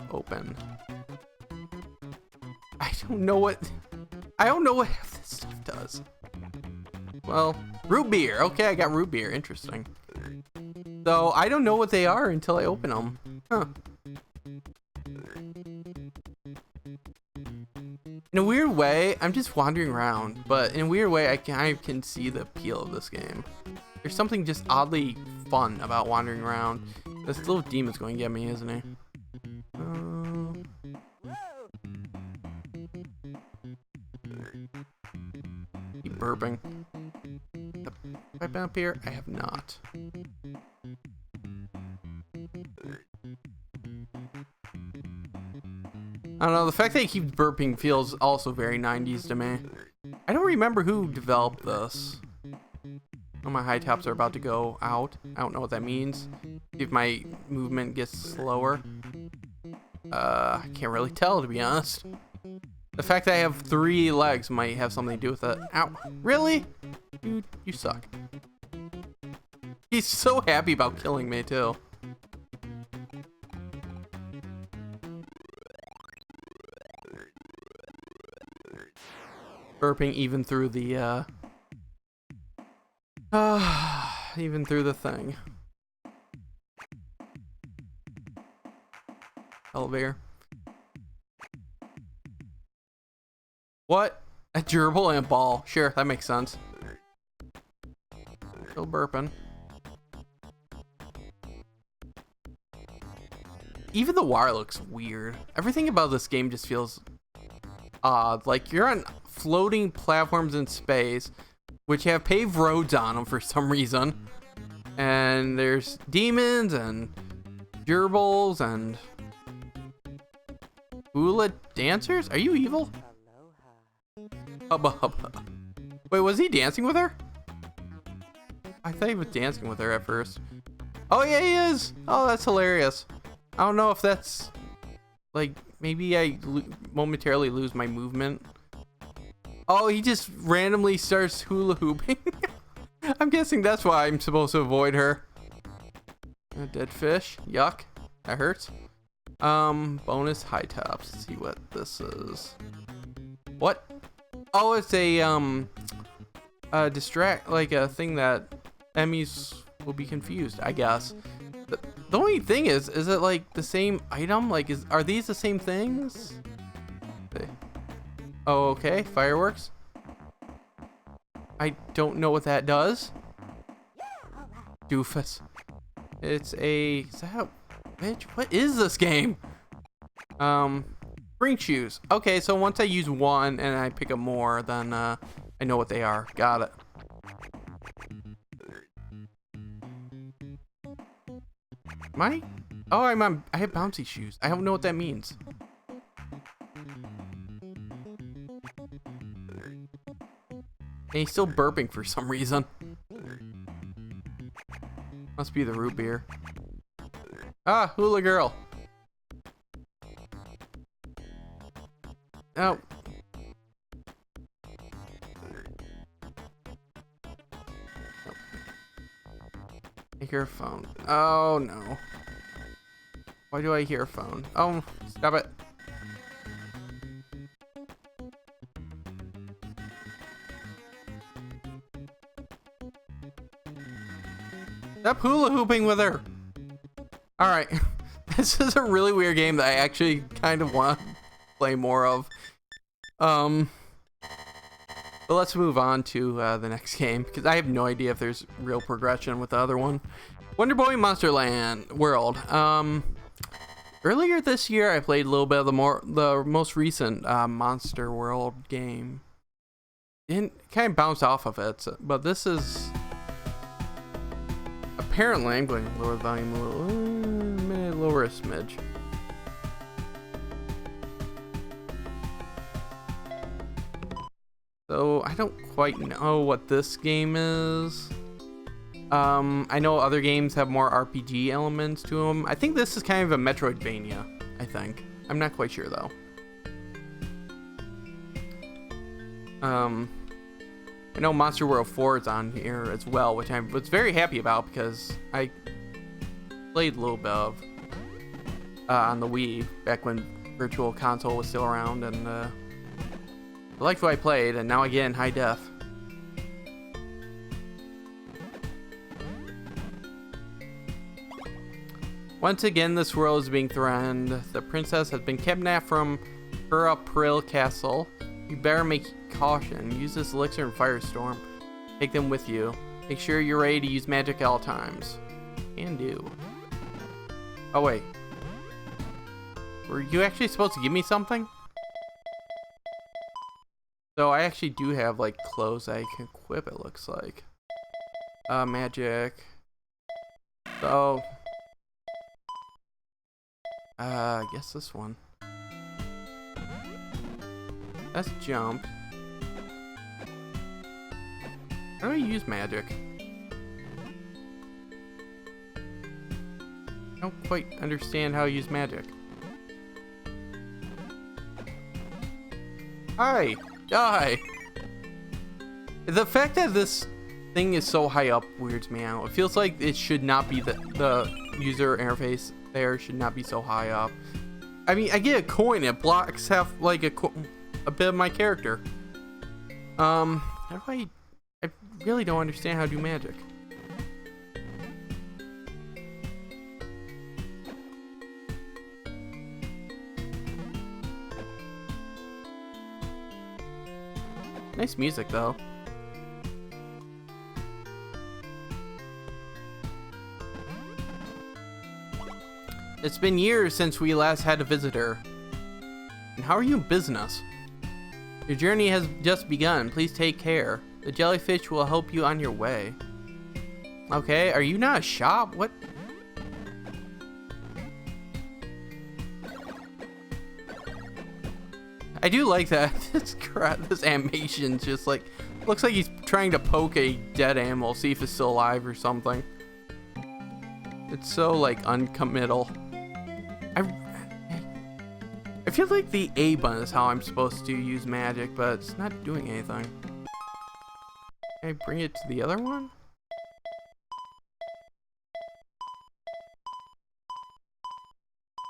open. I don't know what half this stuff does. Well, root beer. Okay, I got root beer. Interesting. So I don't know what they are until I open them. Huh. In a weird way, I'm just wandering around, but in a weird way, I kind of can see the appeal of this game. There's something just oddly fun about wandering around. This little demon's going to get me, isn't he? Keep burping. Have I been up here? I have not. I don't know, the fact that he keeps burping feels also very 90s to me. I don't remember who developed this. Oh, my high tops are about to go out. I don't know what that means. See if my movement gets slower. I can't really tell, to be honest. The fact that I have 3 legs might have something to do with it. Ow. Really? Dude, you suck. He's so happy about killing me, too. Burping even through the, even through the thing. Elevator. What? A gerbil and a ball. Sure, that makes sense. Still burping. Even the wire looks weird. Everything about this game just feels odd. Like you're on floating platforms in space, which have paved roads on them for some reason. And there's demons and gerbils and hula dancers. Are you evil? Hubba hubba. Wait, was he dancing with her? I thought he was dancing with her at first. Oh yeah, he is. Oh, that's hilarious. I don't know if that's like maybe I momentarily lose my movement. Oh, he just randomly starts hula hooping. I'm guessing that's why I'm supposed to avoid her. A dead fish. Yuck. That hurts. Bonus high tops. Let's see what this is. What? Oh, it's a distract, like a thing that enemies will be confused, I guess. The only thing is it like the same item? Like, are these the same things? Oh, okay. Fireworks. I don't know what that does. Doofus. It's a... Is that bitch? What is this game? Spring shoes. Okay, so once I use one and I pick up more, then I know what they are. Got it. Am I? Oh, I have bouncy shoes. I don't know what that means. And he's still burping for some reason. Must be the root beer. Ah, hula girl. Oh. I hear a phone. Oh no. Why do I hear a phone? Oh, stop it. Stop hula hooping with her. Alright. This is a really weird game that I actually kind of want to play more of. But let's move on to the next game, because I have no idea if there's real progression with the other one. Wonder Boy Monsterland World. Earlier this year, I played a little bit of the most recent Monster World game. Didn't kind of bounce off of it, but this is apparently. I'm going to lower the volume a little, lower a smidge. So I don't quite know what this game is. I know other games have more RPG elements to them. I think this is kind of a Metroidvania, I think. I'm not quite sure though. I know Monster World 4 is on here as well, which I was very happy about because I played a little bit of on the Wii back when Virtual Console was still around, and I liked what I played, and now again, high def. Once again, this world is being threatened. The princess has been kidnapped from her April castle. You better make caution. Use this elixir and firestorm. Take them with you. Make sure you're ready to use magic at all times. Can do. Oh wait. Were you actually supposed to give me something? So I actually do have like clothes I can equip, it looks like. Magic. So I guess this one. Let's jump. How do I use magic? I don't quite understand how to use magic. Hi! Die! The fact that this thing is so high up weirds me out. It feels like it should not be the user interface there should not be so high up. I mean, I get a coin. It blocks half, like a bit of my character. How do I really don't understand how to do magic. Nice music, though. It's been years since we last had a visitor. And how are you in business? Your journey has just begun. Please take care. The jellyfish will help you on your way. Okay, are you not a shop? What? I do like that. This animation just like looks like he's trying to poke a dead animal, see if it's still alive or something. It's so like uncommittal. I feel like the A button is how I'm supposed to use magic, but it's not doing anything. Can I bring it to the other one?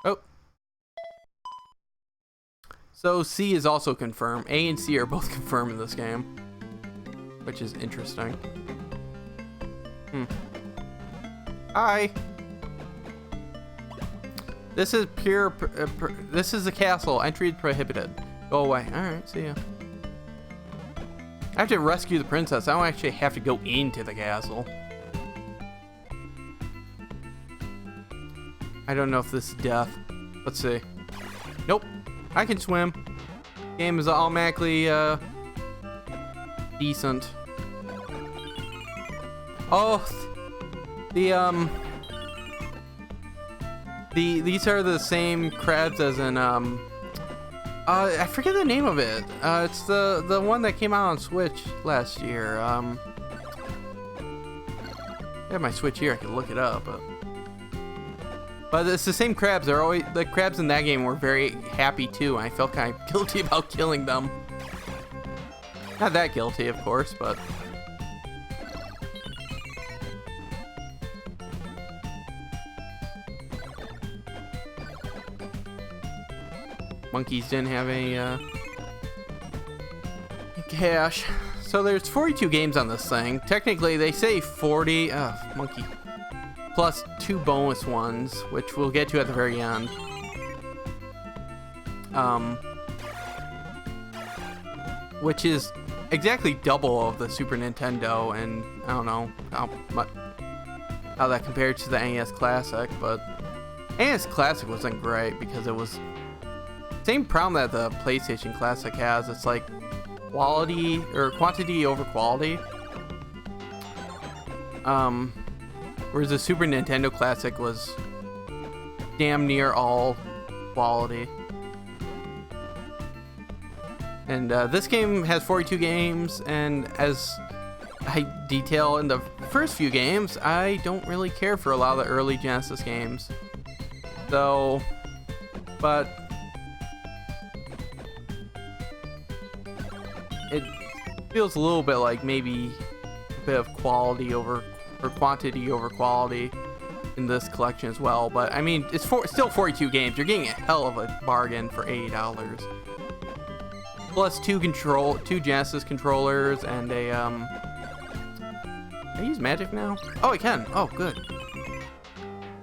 Oh. So C is also confirmed. A and C are both confirmed in this game, which is interesting. Hi. This is pure. This is a castle. Entry prohibited. Go away. All right. See ya. I have to rescue the princess. I don't actually have to go into the castle. I don't know if this is death. Let's see. Nope. I can swim. Game is automatically decent. Oh, these are the same crabs as in I forget the name of it. It's the one that came out on Switch last year. I have my Switch here. I can look it up, but it's the same crabs. They're always the crabs in that game were very happy too. And I felt kind of guilty about killing them. Not that guilty, of course, but. Monkeys didn't have any cash. So there's 42 games on this thing. Technically, they say 40. Monkey. Plus 2 bonus ones, which we'll get to at the very end. Which is exactly double of the Super Nintendo, and I don't know how that compared to the NES Classic, but NES Classic wasn't great because it was same problem that the PlayStation Classic has. It's like quality or quantity over quality. Whereas the Super Nintendo Classic was damn near all quality. And this game has 42 games, and as I detail in the first few games, I don't really care for a lot of the early Genesis games. So, but it feels a little bit like maybe a bit of quality over or quantity over quality in this collection as well. But I mean, it's still 42 games. You're getting a hell of a bargain for $80. Plus two Genesis controllers and a Can I use magic now? Oh, I can. Oh, good.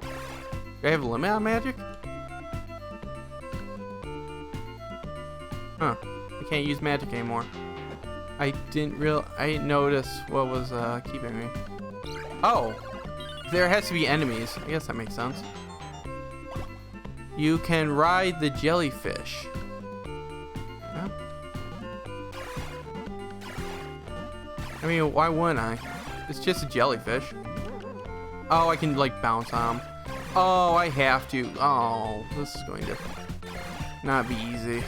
Do I have a limit on magic? Huh. I can't use magic anymore. I didn't notice what was keeping me. Oh, there has to be enemies. I guess that makes sense. You can ride the jellyfish. Huh? I mean, why wouldn't I? It's just a jellyfish. Oh, I can like bounce on them. Oh, I have to. Oh, this is going to not be easy.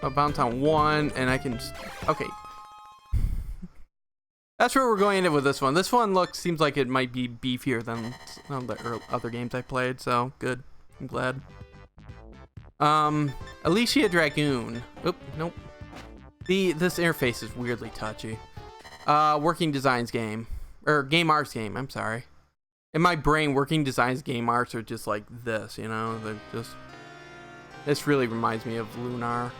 I'll bounce on one, and I can just... Okay. That's where we're going in with this one. This one seems like it might be beefier than some of the other games I played, so good. I'm glad. Alicia Dragoon. Oop, nope. This interface is weirdly touchy. Working Designs game. Or Game Arts game, I'm sorry. In my brain, Working Designs Game Arts are just like this, you know? They're just... This really reminds me of Lunar.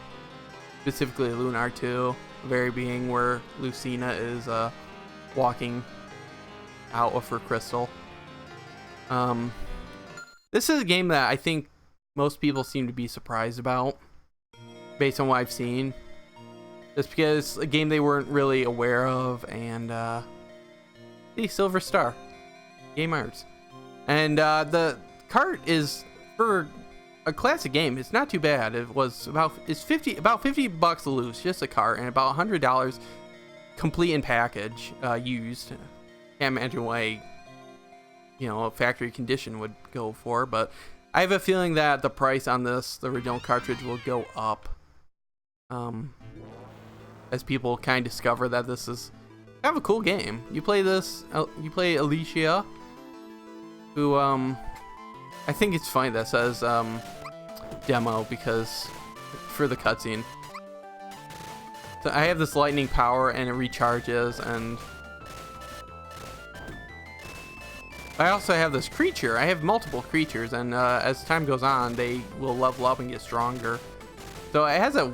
Specifically Lunar 2. The very being where Lucina is, walking out of her crystal. This is a game that I think most people seem to be surprised about, based on what I've seen. Just because it's a game they weren't really aware of, and the Silver Star, Game Arts, and the cart is for a classic game. It's not too bad. It's 50 bucks loose, just a cart, and about $100 complete in package, used. Can't imagine why, a factory condition would go for, but I have a feeling that the price on the original cartridge will go up, as people kind of discover that this is kind of a cool game. You play Alicia, who, I think it's funny that says, demo, because for the cutscene. So I have this lightning power and it recharges, and I also have this creature. I have multiple creatures, and as time goes on, they will level up and get stronger. So it has a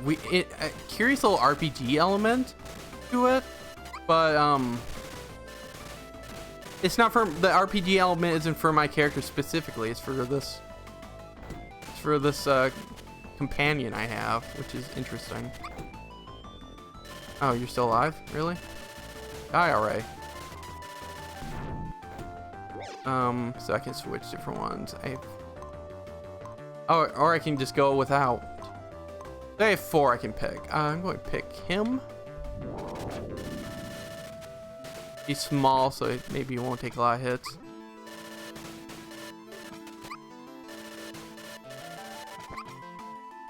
curious little RPG element to it, but it's not for the RPG element. Isn't for my character specifically. It's for this. It's for this companion I have, which is interesting. Oh, you're still alive? Really? Die already. So I can switch different ones. Or I can just go without. I have 4 I can pick. I'm going to pick him. He's small, so maybe he won't take a lot of hits.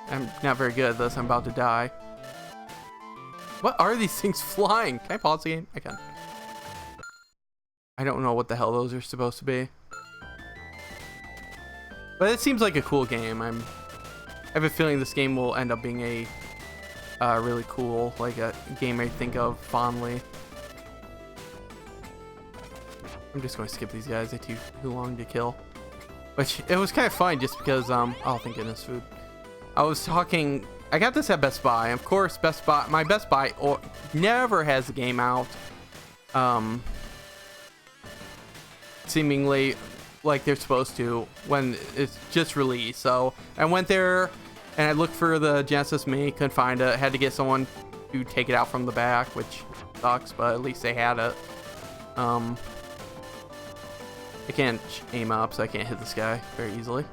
I'm not very good at this. I'm about to die. What are these things flying? Can I pause the game? I can. I don't know what the hell those are supposed to be. But it seems like a cool game. I have a feeling this game will end up being a really cool, like a game I think of fondly. I'm just going to skip these guys. They take too long to kill. Which, it was kind of fun just because, oh, thank goodness, food. I got this at Best Buy. Of course, my Best Buy never has the game out. Seemingly like they're supposed to when it's just released. So I went there and I looked for the Genesis Mini, couldn't find it. I had to get someone to take it out from the back, which sucks, but at least they had it. I can't aim up, so I can't hit this guy very easily.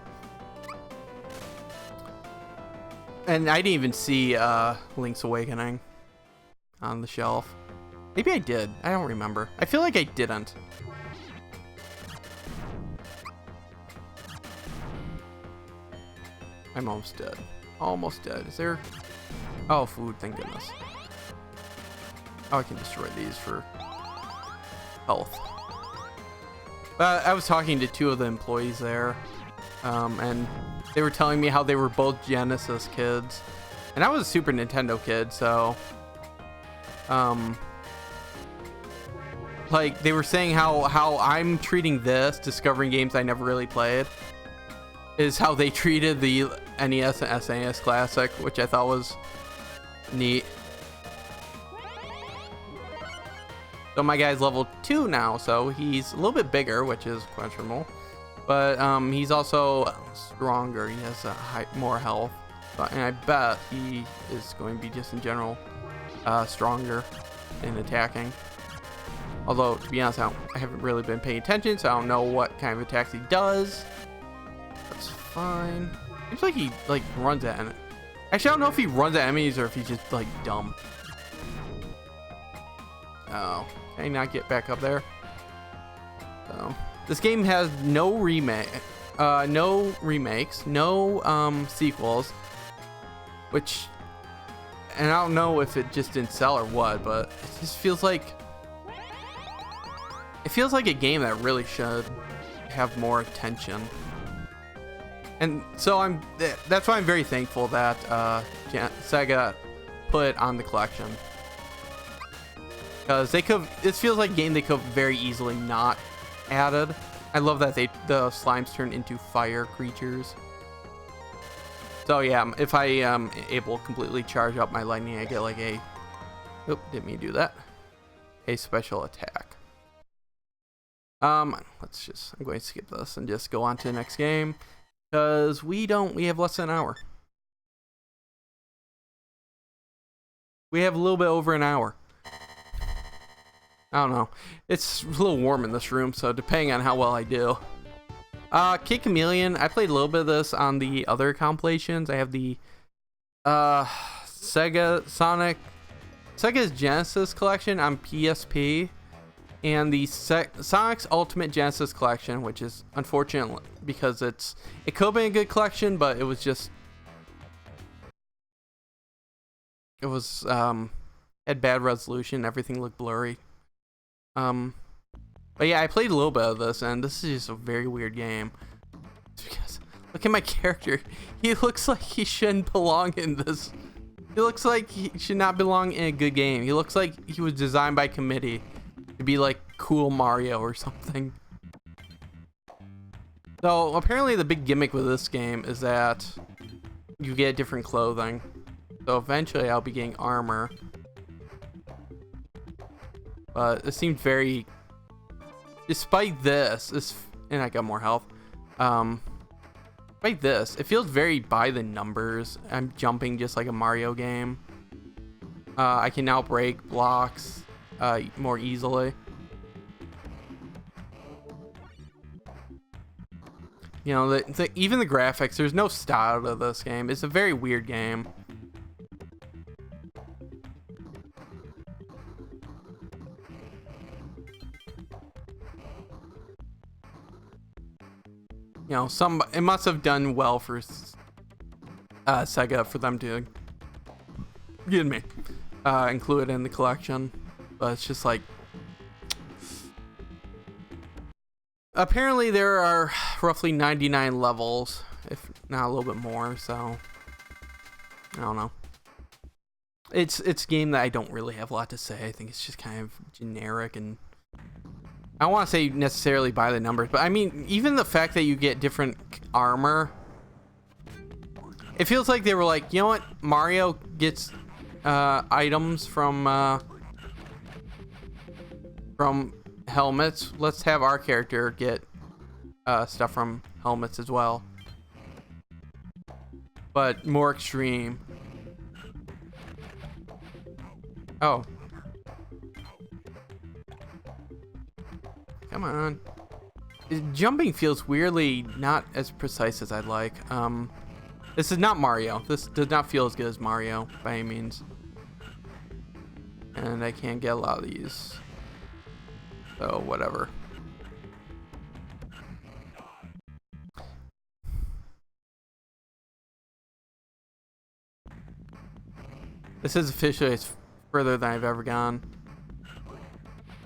And I didn't even see Link's Awakening on the shelf. Maybe I did. I don't remember. I feel like I didn't. I'm almost dead. Almost dead. Is there... Oh, food. Thank goodness. Oh, I can destroy these for health. I was talking to 2 of the employees there, and they were telling me how they were both Genesis kids, and I was a Super Nintendo kid, so like they were saying how I'm treating this, discovering games I never really played, is how they treated the NES and SNES Classic, which I thought was neat. So my guy's level 2 now, so he's a little bit bigger, which is questionable. But he's also stronger. He has more health. And I bet he is going to be just in general stronger in attacking. Although, to be honest, I haven't really been paying attention, so I don't know what kind of attacks he does. That's fine. Seems like he runs at enemies. Actually, I don't know if he runs at enemies or if he's just like dumb. Oh, can I not get back up there? So this game has no remakes, no sequels, which and I don't know if it just didn't sell or what, but it just feels like a game that really should have more attention. And so that's why I'm very thankful that Sega put it on the collection, because this feels like a game they could very easily not added. I love that the slimes turn into fire creatures. So yeah, if I am able to completely charge up my lightning, I get like a, didn't mean to do that, a special attack. I'm going to skip this and just go on to the next game, because we have less than an hour. We have a little bit over an hour. I don't know. It's a little warm in this room, so depending on how well I do. Kid Chameleon, I played a little bit of this on the other compilations. I have the Sega Genesis collection on PSP, and the Sonic's Ultimate Genesis collection, which is unfortunate because it could have been a good collection, but it was had bad resolution. Everything looked blurry. But yeah, I played a little bit of this, and this is just a very weird game. Because look at my character. He looks like he shouldn't belong in this. He looks like he should not belong in a good game. He looks like he was designed by committee to be like cool Mario or something. So apparently the big gimmick with this game is that you get different clothing. So eventually I'll be getting armor. But it seemed very... Despite this, and I got more health. Despite this, it feels very by the numbers. I'm jumping just like a Mario game. I can now break blocks more easily. You know, even the graphics, there's no style to this game. It's a very weird game. You know, it must have done well for Sega for them to include it in the collection. But it's just like, apparently there are roughly 99 levels, if not a little bit more. So I don't know. It's a game that I don't really have a lot to say. I think it's just kind of generic, and I don't want to say necessarily by the numbers, but I mean, even the fact that you get different armor, it feels like they were like, you know what, Mario gets items from helmets. Let's have our character get stuff from helmets as well, but more extreme. Oh. Come on. Jumping feels weirdly not as precise as I'd like. This is not Mario. This does not feel as good as Mario by any means. And I can't get a lot of these. So, whatever. This is officially further than I've ever gone.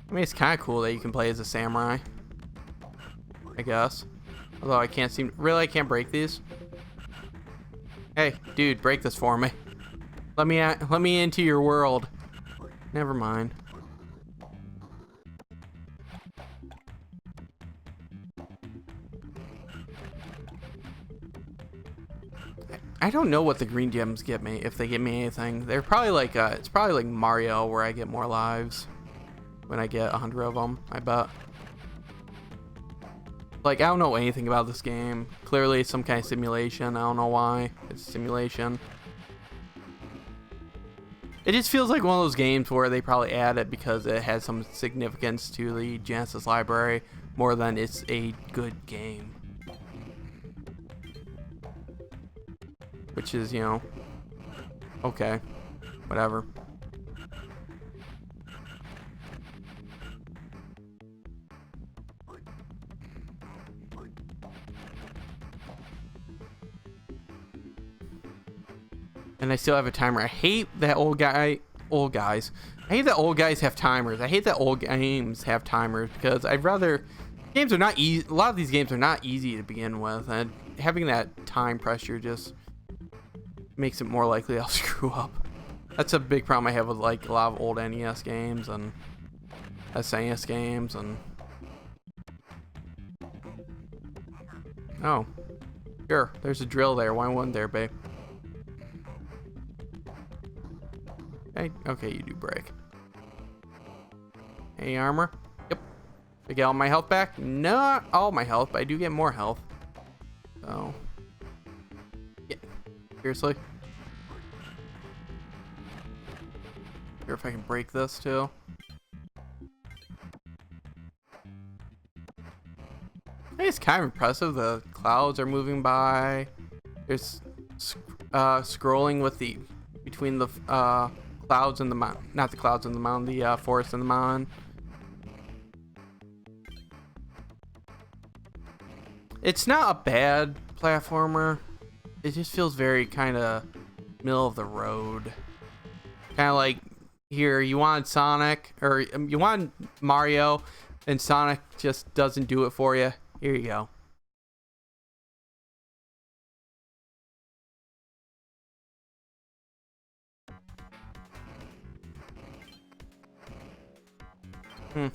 I mean, it's kind of cool that you can play as a samurai, I guess. Although I can't break these. Hey, dude, break this for me. Let me into your world. Never mind. I don't know what the green gems get me, if they get me anything. They're probably like it's probably like Mario, where I get more lives when I get 100 of them, I bet. Like, I don't know anything about this game. Clearly it's some kind of simulation. I don't know why it's a simulation. It just feels like one of those games where they probably add it because it has some significance to the Genesis library more than it's a good game. Which is, you know, okay, whatever. And I still have a timer. I hate that old guys. I hate that old guys have timers. I hate that old games have timers because I'd rather... Games are not easy. A lot of these games are not easy to begin with. And having that time pressure just makes it more likely I'll screw up. That's a big problem I have with like a lot of old NES games and SNES games and... Oh. Sure, there's a drill there. Why wasn't there, babe? Hey, okay, you do break. Any armor? Yep. Did I get all my health back? Not all my health, but I do get more health. So... Yeah. Seriously? Here, if I can break this too. It's kind of impressive. The clouds are moving by. There's scrolling with the between the clouds and the mountain. Not the clouds and the mountain. The forest and the mountain. It's not a bad platformer. It just feels very kind of middle of the road. Kind of like here you want Sonic or you want Mario, and Sonic just doesn't do it for you. Here you go. Can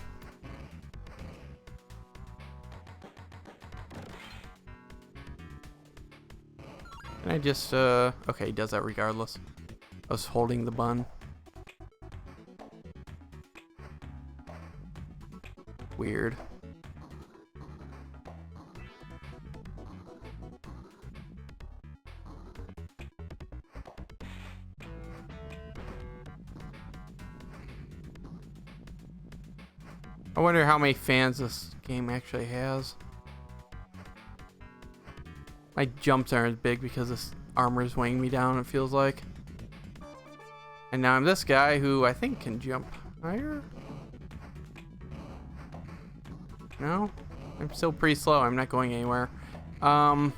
I just, okay, he does that regardless. I was holding the bun. Weird. I wonder how many fans this game actually has. My jumps aren't as big because this armor is weighing me down, it feels like. And now I'm this guy who I think can jump higher. No? I'm still pretty slow. I'm not going anywhere. Yeah,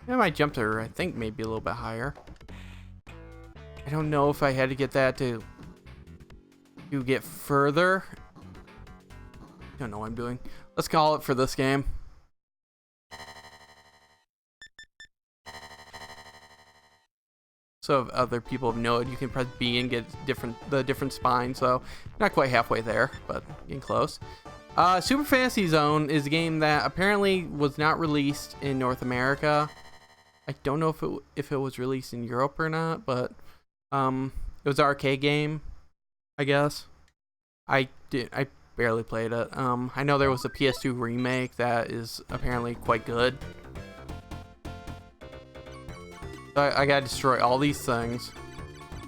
my jumps are, I think, maybe a little bit higher. I don't know if I had to get that to get further. I don't know what I'm doing. Let's call it for this game. So if other people know it, you can press B and get the different spines. So not quite halfway there, but getting close. Super Fantasy Zone is a game that apparently was not released in North America. I don't know if it was released in Europe or not, but it was an arcade game, I guess. I barely played it. I know there was a PS2 remake that is apparently quite good. So I gotta destroy all these things,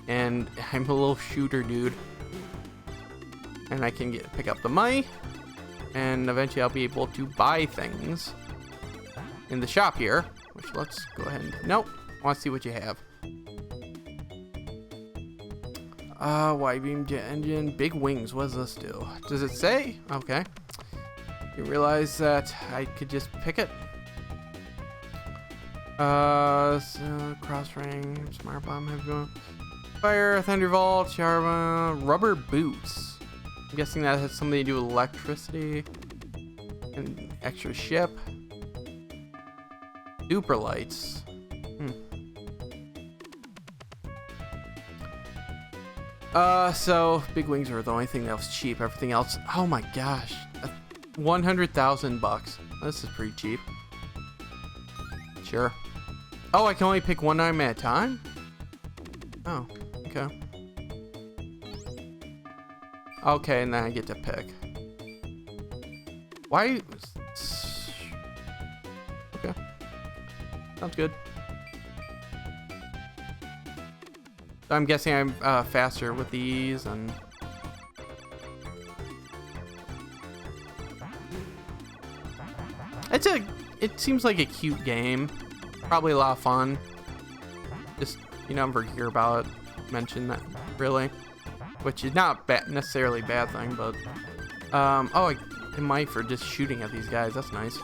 and I'm a little shooter dude, and I can pick up the money, and eventually I'll be able to buy things in the shop here. Which let's go ahead and nope. I want to see what you have. Wide beam jet engine, big wings. What does this do? Does it say? Okay. You realize that I could just pick it. So cross ring, smart bomb, heavy bomb, fire, thunderbolt, Sharma, rubber boots. I'm guessing that has something to do with electricity. And extra ship. Super lights. So big wings are the only thing that was cheap. Everything else, oh my gosh, 100,000 bucks. This is pretty cheap. Sure. Oh, I can only pick one item at a time? Oh, okay. Okay, and then I get to pick. Why? Okay. Sounds good. So I'm guessing I'm faster with these and... It seems like a cute game. Probably a lot of fun. Just, you never hear about it mentioned that, really. Which is not necessarily a bad thing, but... oh, I get money for just shooting at these guys. That's nice.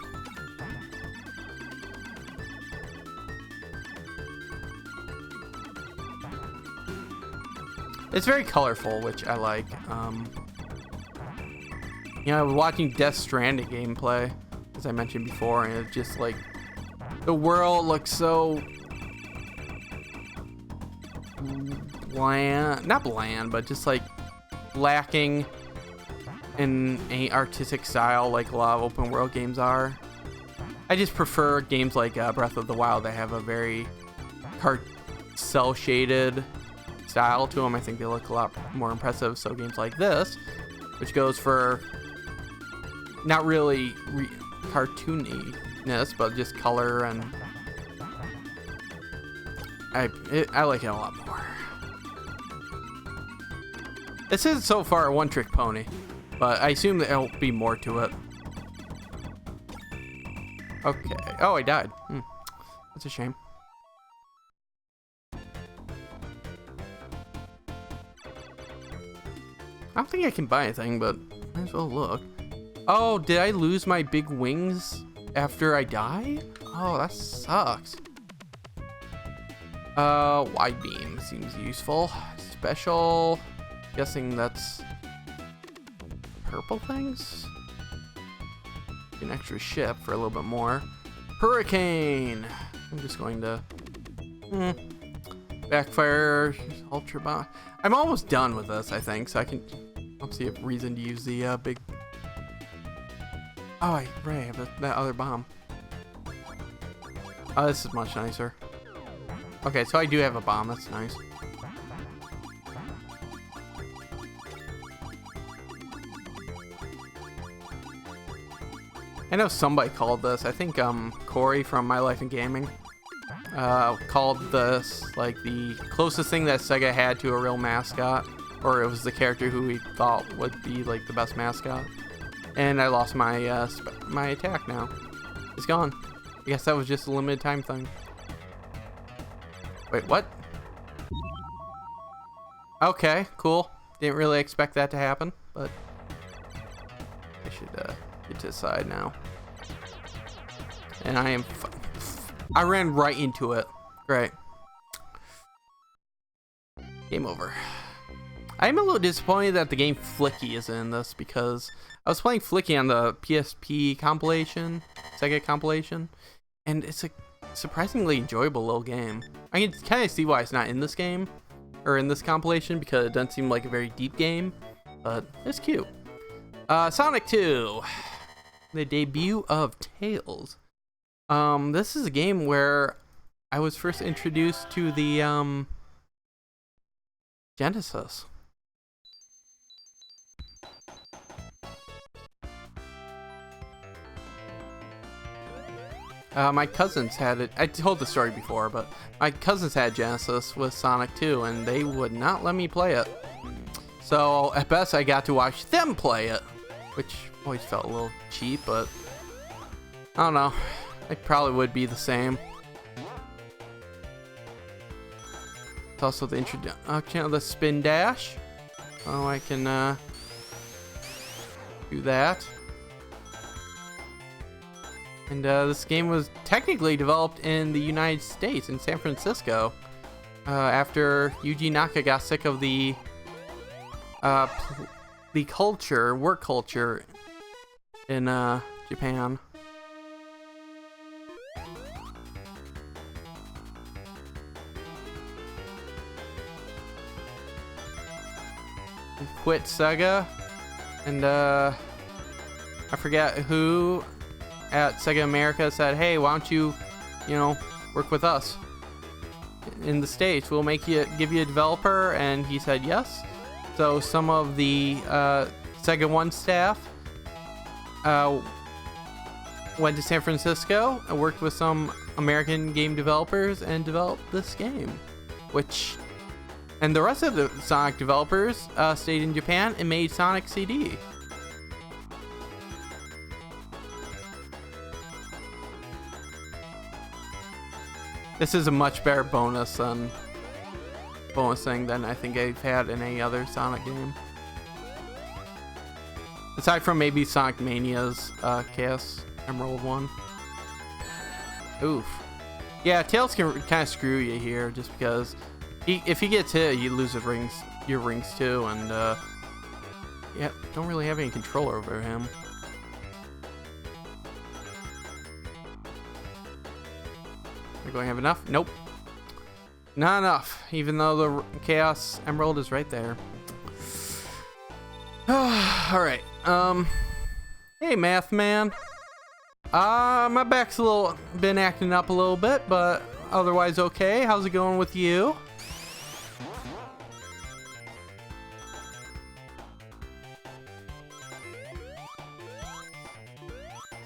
It's very colorful, which I like. You know, I was watching Death Stranding gameplay, as I mentioned before, and it's just like the world looks so bland, not bland, but just like lacking in any artistic style like a lot of open world games are. I just prefer games like Breath of the Wild that have a very cell shaded style to them. I think they look a lot more impressive. So games like this, which goes for not really cartooniness, but just color, and I like it a lot more. This is so far a one-trick pony, but I assume there'll be more to it. Okay. Oh, I died. That's a shame. I don't think I can buy anything, but might as well look. Oh, did I lose my big wings after I die? Oh, that sucks. Wide beam seems useful. Special. Guessing that's purple things. An extra ship for a little bit more. Hurricane. I'm just going to backfire. Ultra bomb. I'm almost done with this, I think, so I don't see a reason to use the big. Oh, right, I have that other bomb. Oh, this is much nicer. Okay, so I do have a bomb. That's nice. I know somebody called this. I think Corey from My Life in Gaming called this like the closest thing that Sega had to a real mascot, or it was the character who we thought would be like the best mascot. And I lost my my attack now. It's gone. I guess that was just a limited time thing. Wait, what? Okay, cool. Didn't really expect that to happen, but I should get to the side now. And I ran right into it. Great. Game over. I'm a little disappointed that the game Flicky isn't in this, because I was playing Flicky on the PSP compilation, Sega compilation, and it's a surprisingly enjoyable little game. I can kind of see why it's not in this game, or in this compilation, because it doesn't seem like a very deep game, but it's cute. Sonic 2, the debut of Tails. This is a game where I was first introduced to the Genesis. My cousins had it. I told the story before, but my cousins had Genesis with Sonic 2, and they would not let me play it. So at best, I got to watch them play it, which always felt a little cheap, but I don't know. It probably would be the same. It's also the introduction of the spin dash. Oh, I can do that. And this game was technically developed in the United States, in San Francisco, after Yuji Naka got sick of the work culture in Japan. He quit Sega, and I forget who at Sega America said, hey, why don't you work with us in the States? We'll give you a developer. And he said yes. So some of the Sega One staff went to San Francisco and worked with some American game developers and developed this game, and the rest of the Sonic developers stayed in Japan and made Sonic CD. This is a much better bonus thing than I think I've had in any other Sonic game. Aside from maybe Sonic Mania's Chaos Emerald one. Oof. Yeah, Tails can kind of screw you here, just because if he gets hit, you lose his rings your rings too, and yeah, don't really have any control over him. Am I going to have enough? Nope. Not enough, even though the Chaos Emerald is right there. Alright, hey Math Man. My back's been acting up a little bit, but otherwise okay. How's it going with you?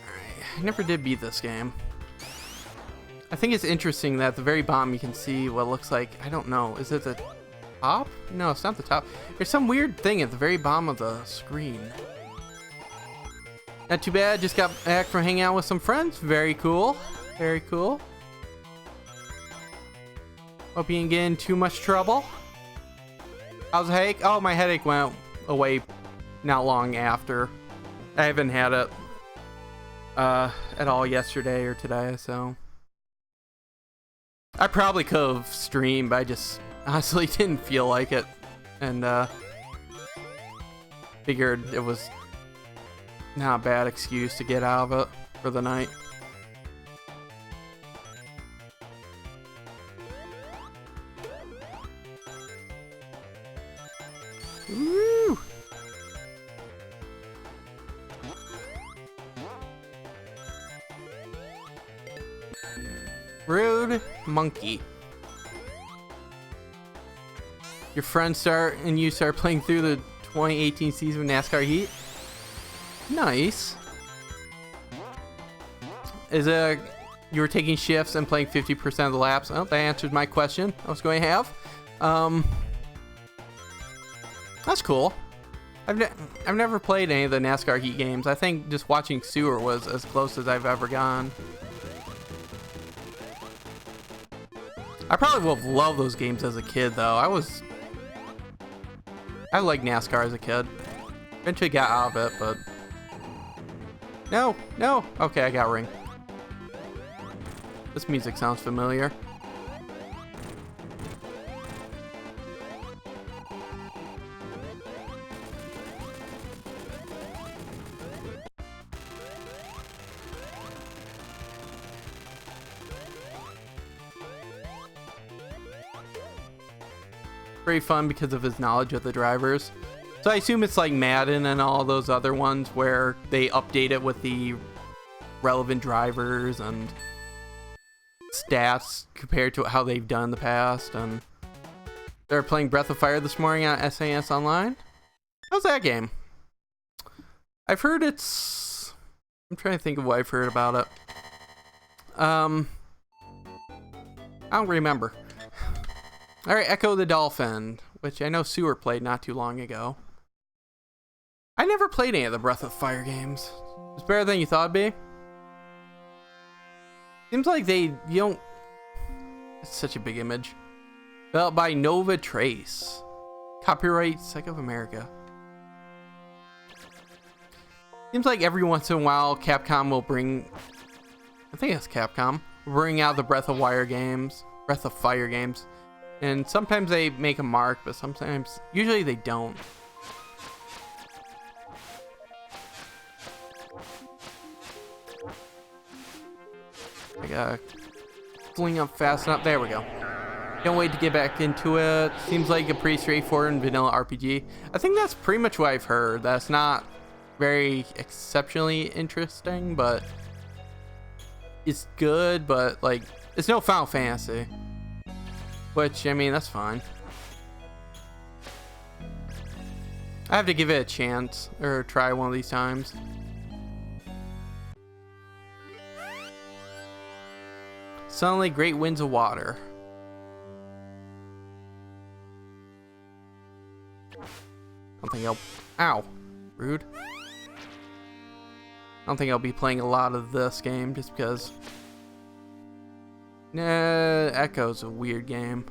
Alright, I never did beat this game. I think it's interesting that at the very bottom you can see what looks like, I don't know, is it the top? No, it's not the top. There's some weird thing at the very bottom of the screen. Not too bad, just got back from hanging out with some friends. Very cool. Very cool. Hope you didn't get in too much trouble. How's the headache? Oh, my headache went away not long after. I haven't had it at all yesterday or today, so... I probably could have streamed, but I just honestly didn't feel like it. And figured it was not a bad excuse to get out of it for the night. Woo! Rude monkey. Your friends you start playing through the 2018 season of NASCAR Heat? Nice. Is it you were taking shifts and playing 50% of the laps? Oh, that answered my question I was going to have. That's cool. I've never played any of the NASCAR Heat games. I think just watching Sewer was as close as I've ever gone. I probably would have loved those games as a kid, though. I liked NASCAR as a kid. Eventually got out of it, but... No! Okay, I got a ring. This music sounds familiar. Very fun because of his knowledge of the drivers. So I assume it's like Madden and all those other ones where they update it with the relevant drivers and stats compared to how they've done in the past. And they're playing Breath of Fire this morning on SAS Online. How's that game? I've heard it's... I'm trying to think of what I've heard about it. I don't remember. Alright, Echo the Dolphin, which I know Sewer played not too long ago. I never played any of the Breath of Fire games. It's better than you thought it'd be. Seems like you don't... It's such a big image. Developed by Nova Trace. Copyright Sega of America. Seems like every once in a while Capcom will bring... I think it's Capcom. Bring out the Breath of Fire games. And sometimes they make a mark, but usually they don't. I gotta fling up fast enough. There we go. Can't wait to get back into it. Seems like a pretty straightforward and vanilla RPG. I think that's pretty much what I've heard. That's not very exceptionally interesting, but it's good, but like, it's no Final Fantasy. Which, I mean, that's fine. I have to give it a chance, or try one of these times. Suddenly, great winds of water. I don't think I'll... Ow. Rude. I don't think I'll be playing a lot of this game, just because... Nah, Echo's a weird game.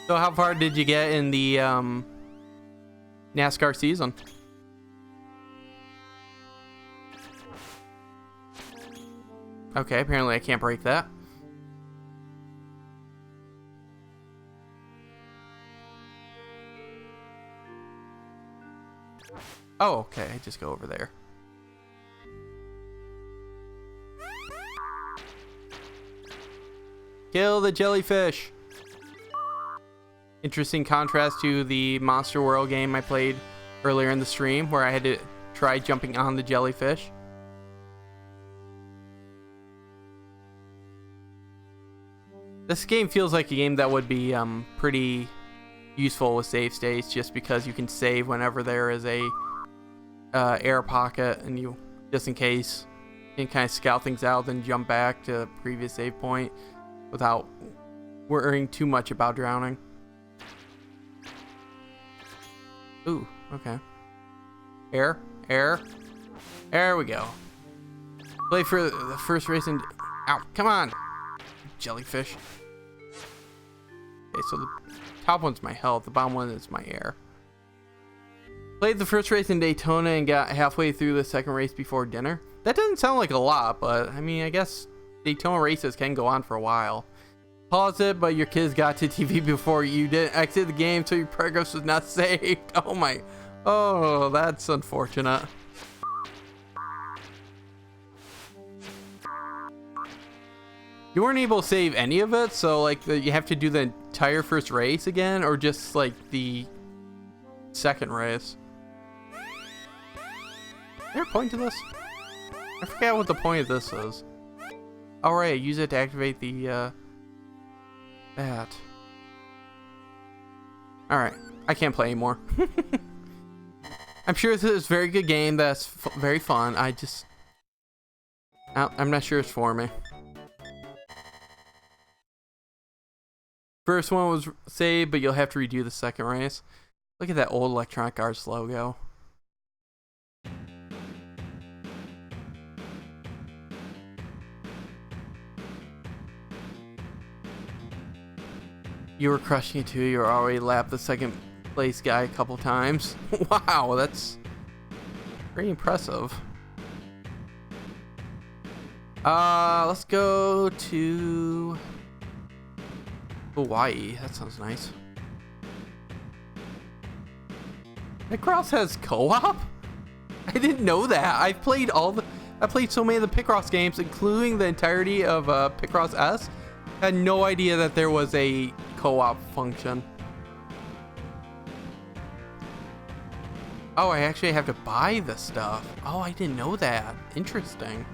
So how far did you get in the NASCAR season? Okay, apparently I can't break that. Oh, okay. I just go over there. Kill the jellyfish. Interesting contrast to the Monster World game I played earlier in the stream, where I had to try jumping on the jellyfish. This game feels like a game that would be pretty useful with save states, just because you can save whenever there is a air pocket, and you, just in case, you can kind of scout things out, then jump back to the previous save point without worrying too much about drowning. Ooh, okay. Air. There we go. Play for the first race and... Ow, come on! Jellyfish. Okay, so the top one's my health, the bottom one is my air. Played the first race in Daytona and got halfway through the second race before dinner. That doesn't sound like a lot, but I mean, I guess Daytona races can go on for a while. Pause it, but your kids got to TV before you did exit the game, so your progress was not saved. Oh my. Oh, that's unfortunate. You weren't able to save any of it, so like you have to do the entire first race again, or just like the second race. Is there a point to this? I forgot what the point of this is. All right, use it to activate the that. All right, I can't play anymore. I'm sure this is a very good game. That's very fun. I'm not sure it's for me. First one was saved, but you'll have to redo the second race. Look at that old Electronic Arts logo. You were crushing it too. You were already lapped the second place guy a couple times. Wow, that's pretty impressive. Let's go to Hawaii. That sounds nice. Picross has co-op? I didn't know that. I played so many of the Picross games, including the entirety of Picross S. I had no idea that there was a co-op function. Oh, I actually have to buy the stuff. Oh, I didn't know that. Interesting.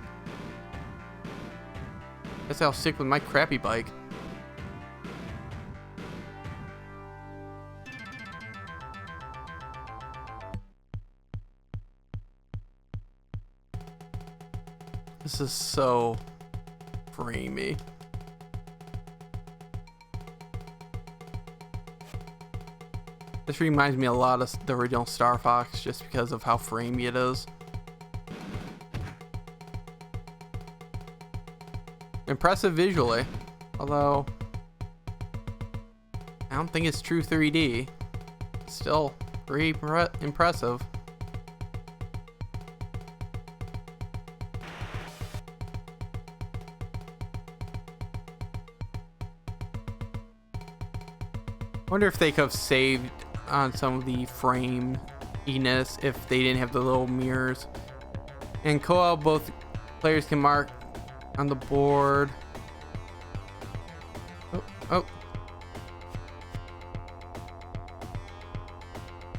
Guess I'll stick with my crappy bike. This is so framey. This reminds me a lot of the original Star Fox just because of how framey it is. Impressive visually, although I don't think it's true 3D. Still pretty impressive. I wonder if they could have saved on some of the frame-iness if they didn't have the little mirrors. In co-op, both players can mark on the board. Oh.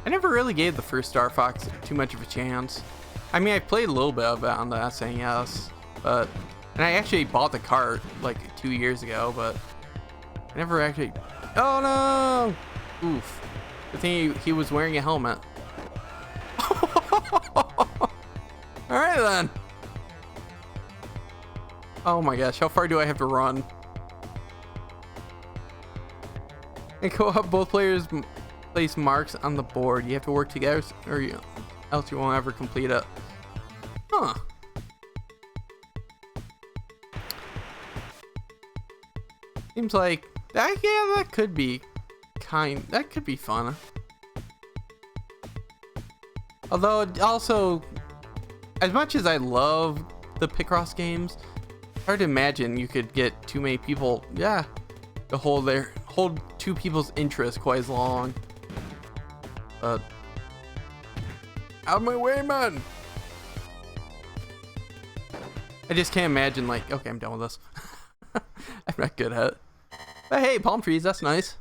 I never really gave the first Star Fox too much of a chance. I mean, I played a little bit of it on the SNES, and I actually bought the cart like 2 years ago, but I never actually... Oh no! Oof. Good thing he was wearing a helmet. Alright then. Oh my gosh, how far do I have to run? And co-op, both players place marks on the board. You have to work together or else you won't ever complete it. Huh. Seems like that could be fun. Although it also, as much as I love the Picross games, it's hard to imagine you could get too many people, to hold two people's interest quite as long. But Out of my way, man! I just can't imagine, like, okay, I'm done with this. I'm not good at it. But hey, palm trees, that's nice.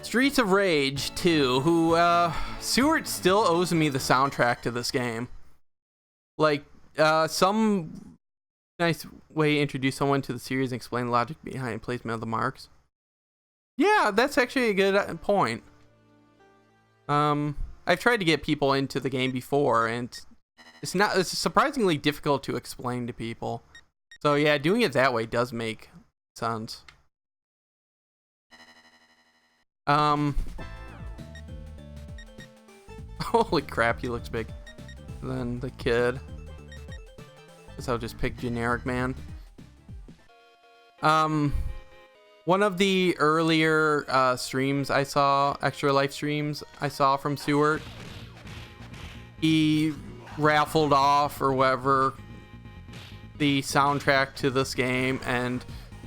Streets of Rage 2, who, Seward still owes me the soundtrack to this game. Like, some nice way to introduce someone to the series and explain the logic behind placement of the marks. Yeah, that's actually a good point. I've tried to get people into the game before, and it's surprisingly difficult to explain to people. So yeah, doing it that way does make sense. Holy crap, he looks big. And then the kid. Guess I'll just pick generic man. One of the earlier streams I saw, extra life streams I saw from Seward, he raffled off or whatever the soundtrack to this game, and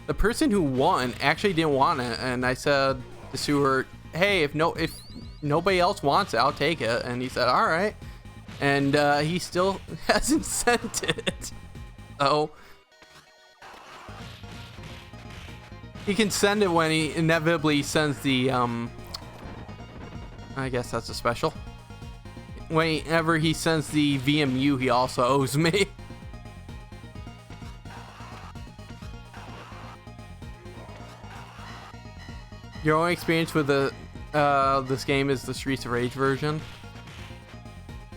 the person who won actually didn't want it, and I said to Seward, hey, if nobody else wants it, I'll take it. And he said, all right. And he still hasn't sent it. So he can send it when he inevitably sends the I guess that's a special. Whenever he sends the VMU, he also owes me. Your only experience with the this game is the Streets of Rage version.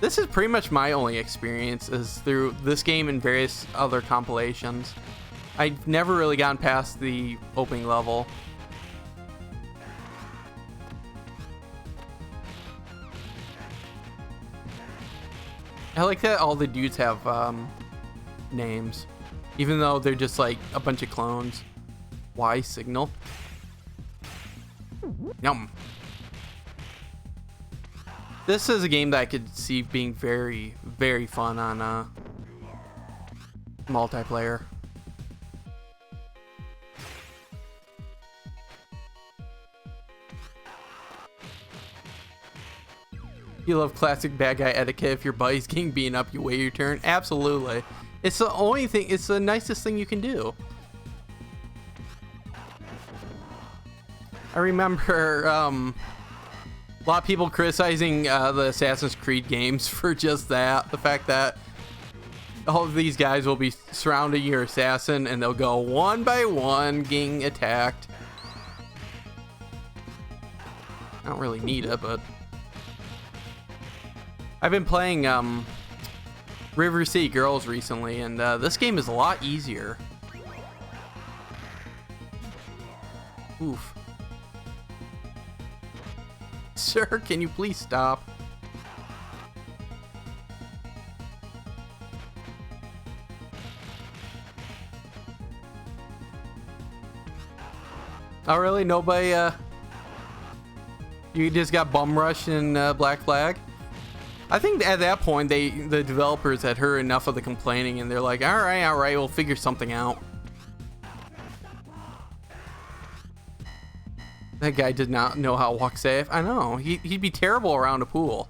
This is pretty much my only experience is through this game and various other compilations. I've never really gotten past the opening level. I like that all the dudes have names, even though they're just like a bunch of clones. Y signal. Yum. This is a game that I could see being very, very fun on multiplayer. You love classic bad guy etiquette. If your buddy's getting beaten up, you wait your turn. Absolutely. It's the only thing, it's the nicest thing you can do. I remember a lot of people criticizing the Assassin's Creed games for just that. The fact that all of these guys will be surrounding your assassin and they'll go one by one getting attacked. I don't really need it, but I've been playing River City Girls recently, and this game is a lot easier. Oof. Sir, can you please stop? Oh, really? Nobody, you just got bum rushed in Black Flag? I think at that point, the developers had heard enough of the complaining, and they're like, all right, we'll figure something out. That guy did not know how to walk safe. I know. He'd be terrible around a pool.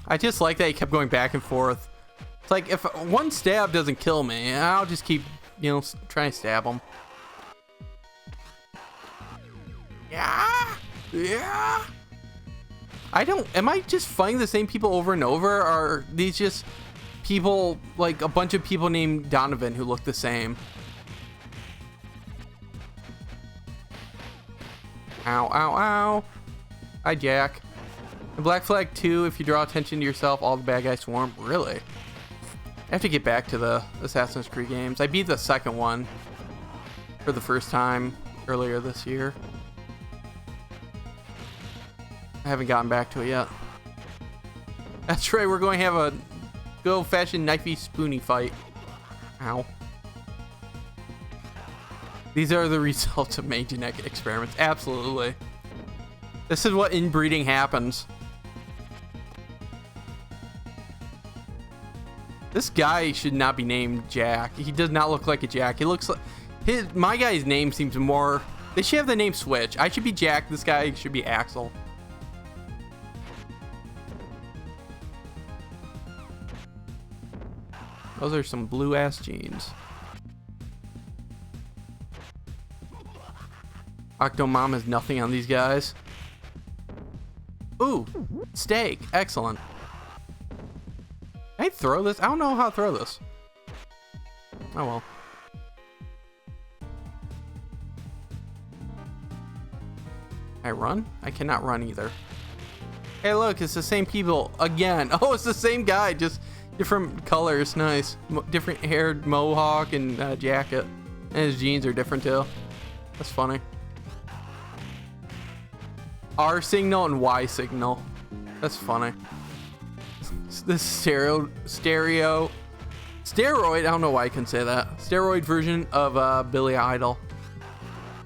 I just like that he kept going back and forth. It's like, if one stab doesn't kill me, I'll just keep, you know, trying to stab him. Yeah! Yeah! Am I just fighting the same people over and over? Or are these just people, like a bunch of people named Donovan who look the same? Ow, ow, ow. Hi, Jack. In Black Flag 2, if you draw attention to yourself, all the bad guys swarm. Really? I have to get back to the Assassin's Creed games. I beat the second one for the first time earlier this year. I haven't gotten back to it yet. That's right, we're going to have a good old-fashioned knifey spoony fight. Ow. These are the results of many genetic experiments. Absolutely. This is what inbreeding happens. This guy should not be named Jack. He does not look like a Jack. He looks like my guy's name seems more. They should have the name switch. I should be Jack. This guy should be Axel. Those are some blue ass jeans. Octomom has nothing on these guys. Ooh, steak. Excellent. Can I throw this? I don't know how to throw this. Oh well. Can I run? I cannot run either. Hey look, it's the same people again. Oh, it's the same guy, just different colors. Nice. Different haired mohawk and jacket. And his jeans are different too. That's funny. R signal and Y signal. That's funny. This steroid. I don't know why I can say that. Steroid version of Billy Idol.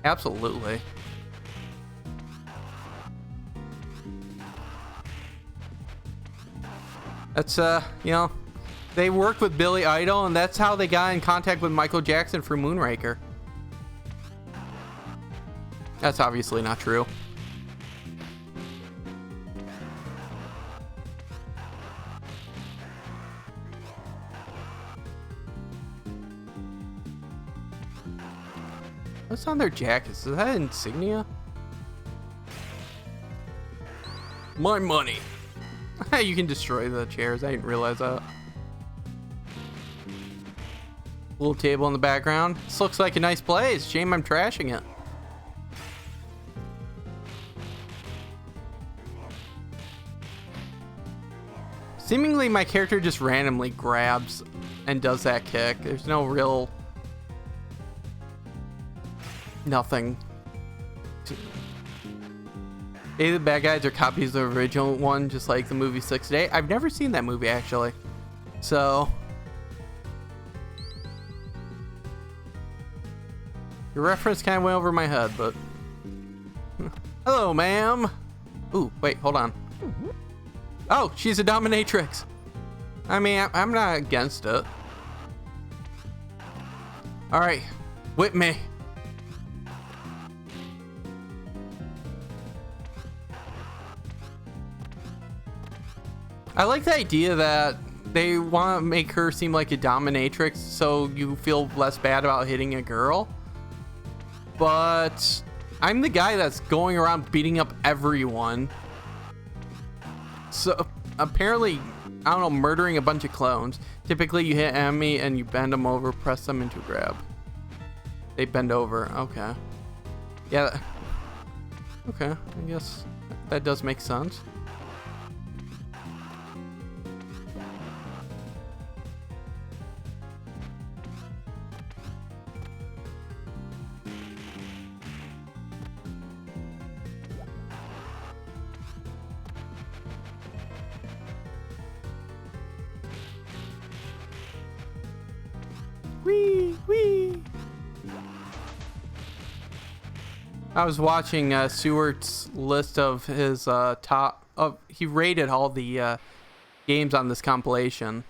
Absolutely. That's you know, they worked with Billy Idol, and that's how they got in contact with Michael Jackson for Moonraker. That's obviously not true. What's on their jackets? Is that insignia? My money. You can destroy the chairs. I didn't realize that. Little table in the background. This looks like a nice place. Shame I'm trashing it. Seemingly my character just randomly grabs and does that kick. There's no real... nothing. Maybe the bad guys are copies of the original one, just like the movie 6 Day. I've never seen that movie actually, so your reference kind of went over my head. But hello, ma'am. Ooh, wait, hold on. Oh, she's a dominatrix. I mean, I'm not against it. All right, whip me. I like the idea that they want to make her seem like a dominatrix so you feel less bad about hitting a girl. But I'm the guy that's going around beating up everyone. So apparently, I don't know, murdering a bunch of clones. Typically you hit enemy and you bend them over, press them into a grab. They bend over, okay. Yeah, okay, I guess that does make sense. Wee. I was watching Stewart's list of his top of. He rated all the games on this compilation.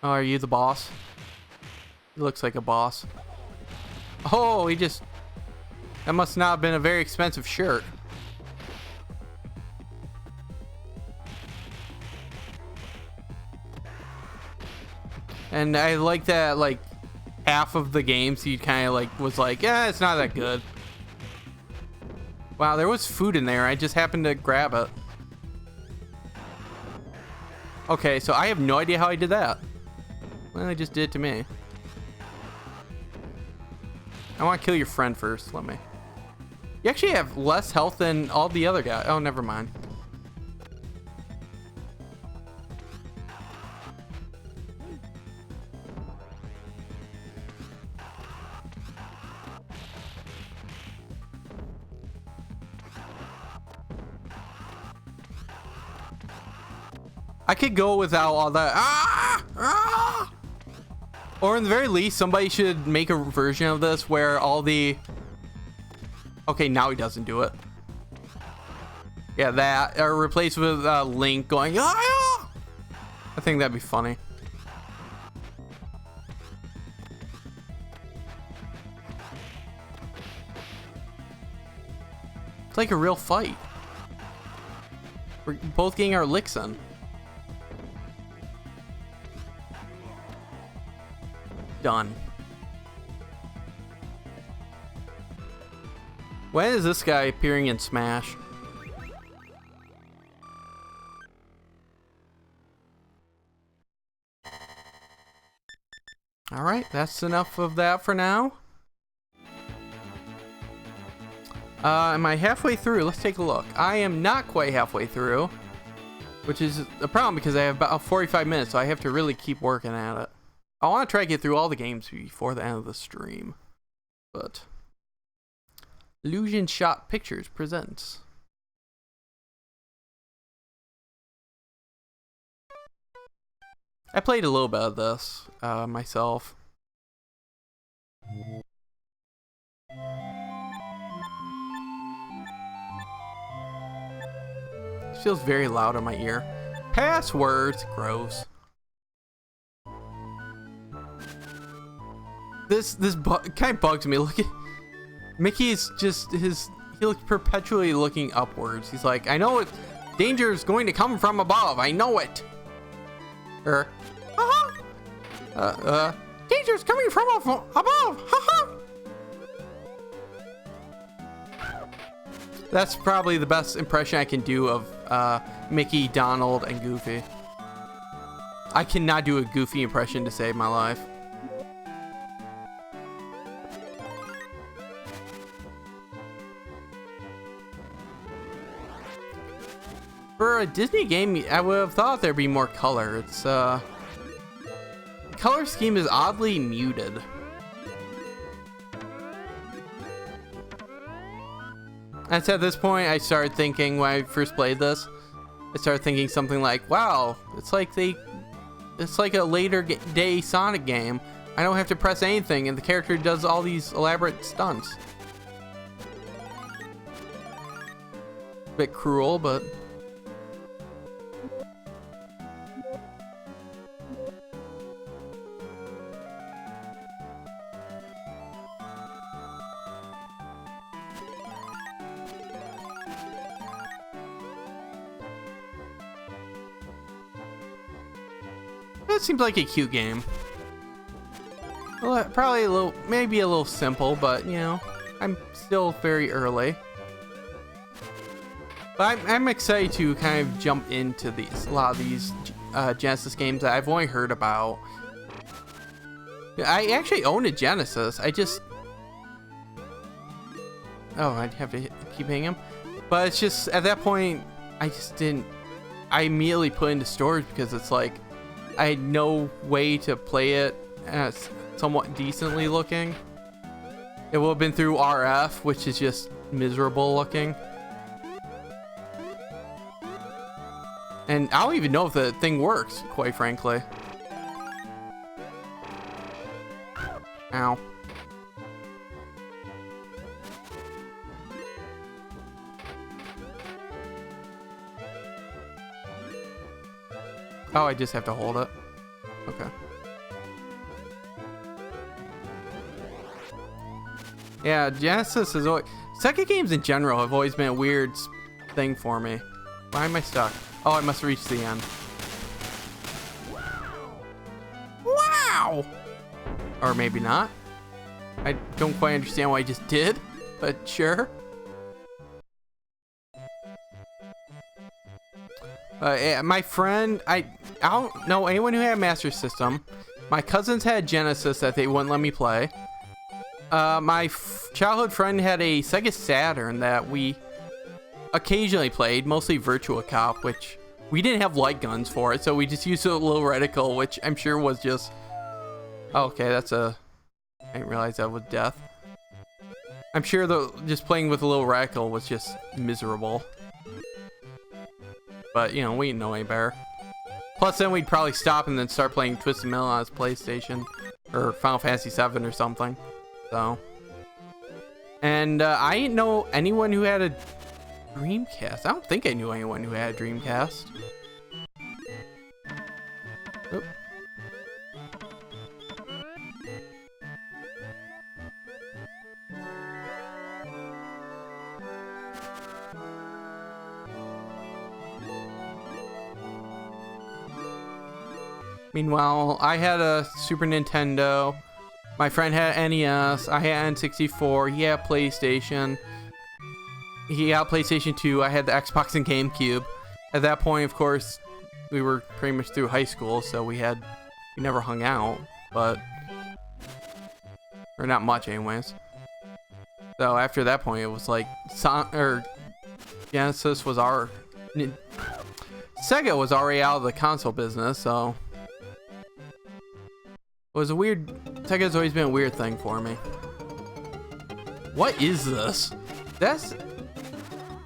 Oh, are you the boss? He looks like a boss. Oh, he just. That must not have been a very expensive shirt. And I like that, like, half of the games he kind of, like, was like, yeah, it's not that good. Wow, there was food in there. I just happened to grab it. Okay, so I have no idea how I did that. Well, I just did it to me. I want to kill your friend first. Let me. You actually have less health than all the other guys. Oh, never mind. I could go without all that. Or in the very least, somebody should make a version of this where all the... Okay, now he doesn't do it. Yeah, that. Or replace with Link going... I think that'd be funny. It's like a real fight. We're both getting our licks in. Done. When is this guy appearing in Smash? Alright, that's enough of that for now. Am I halfway through? Let's take a look. I am not quite halfway through, which is a problem because I have about 45 minutes, so I have to really keep working at it. I want to try to get through all the games before the end of the stream, but Illusion Shot Pictures presents. I played a little bit of this myself. It feels very loud in my ear. Passwords, gross. This kind of bugs me. Look at Mickey's just he looks perpetually looking upwards. He's like, I know it. Danger is going to come from above. I know it. Danger's coming from above. That's probably the best impression I can do of Mickey, Donald, and Goofy. I cannot do a Goofy impression to save my life. For a Disney game, I would have thought there'd be more color. It's the color scheme is oddly muted. And so at this point, I started thinking when I first played this, I started thinking something like, "Wow, it's like a later day Sonic game. I don't have to press anything, and the character does all these elaborate stunts." Bit cruel, but. It seems like a cute game. Well, probably a little, maybe a little simple, but you know, I'm still very early. But I'm excited to kind of jump into a lot of these Genesis games that I've only heard about. I actually own a Genesis. I I'd have to keep hitting him. But it's just, at that point, I immediately put it into storage because it's like, I had no way to play it as somewhat decently looking. It would have been through RF, which is just miserable looking. And I don't even know if the thing works, quite frankly. Ow. Oh, I just have to hold it. Okay. Yeah, Genesis is always... Sega games in general have always been a weird thing for me. Why am I stuck? Oh, I must reach the end. Wow! Or maybe not. I don't quite understand what I just did, but sure. My friend, I don't know anyone who had a Master System. My cousins had Genesis that they wouldn't let me play. My childhood friend had a Sega Saturn that we occasionally played, mostly Virtua Cop, which we didn't have light guns for it, so we just used a little reticle, which I'm sure was just... Oh, okay, that's a... I didn't realize that was death. I'm sure just playing with a little reticle was just miserable. But, you know, we didn't know any better. Plus, then we'd probably stop and then start playing Twisted Metal on his PlayStation. Or Final Fantasy VII or something. So. And I didn't know anyone who had a Dreamcast. I don't think I knew anyone who had a Dreamcast. Meanwhile, I had a Super Nintendo. My friend had NES. I had N64. He had PlayStation. He had PlayStation 2. I had the Xbox and GameCube. At that point, of course, we were pretty much through high school, so we never hung out, but or not much anyways. So after that point, it was like Genesis was Sega was already out of the console business, so it was a weird. Sega's always been a weird thing for me. What is this?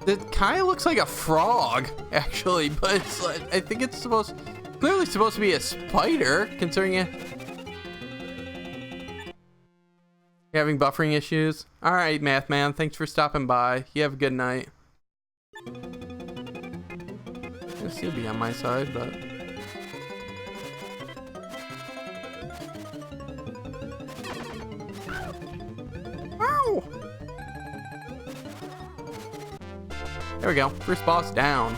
It kind of looks like a frog, actually, but it's like, I think it's clearly supposed to be a spider, considering it. You having buffering issues? All right, Math Man, thanks for stopping by. You have a good night. This should be on my side, but. Ow! There we go. First boss down.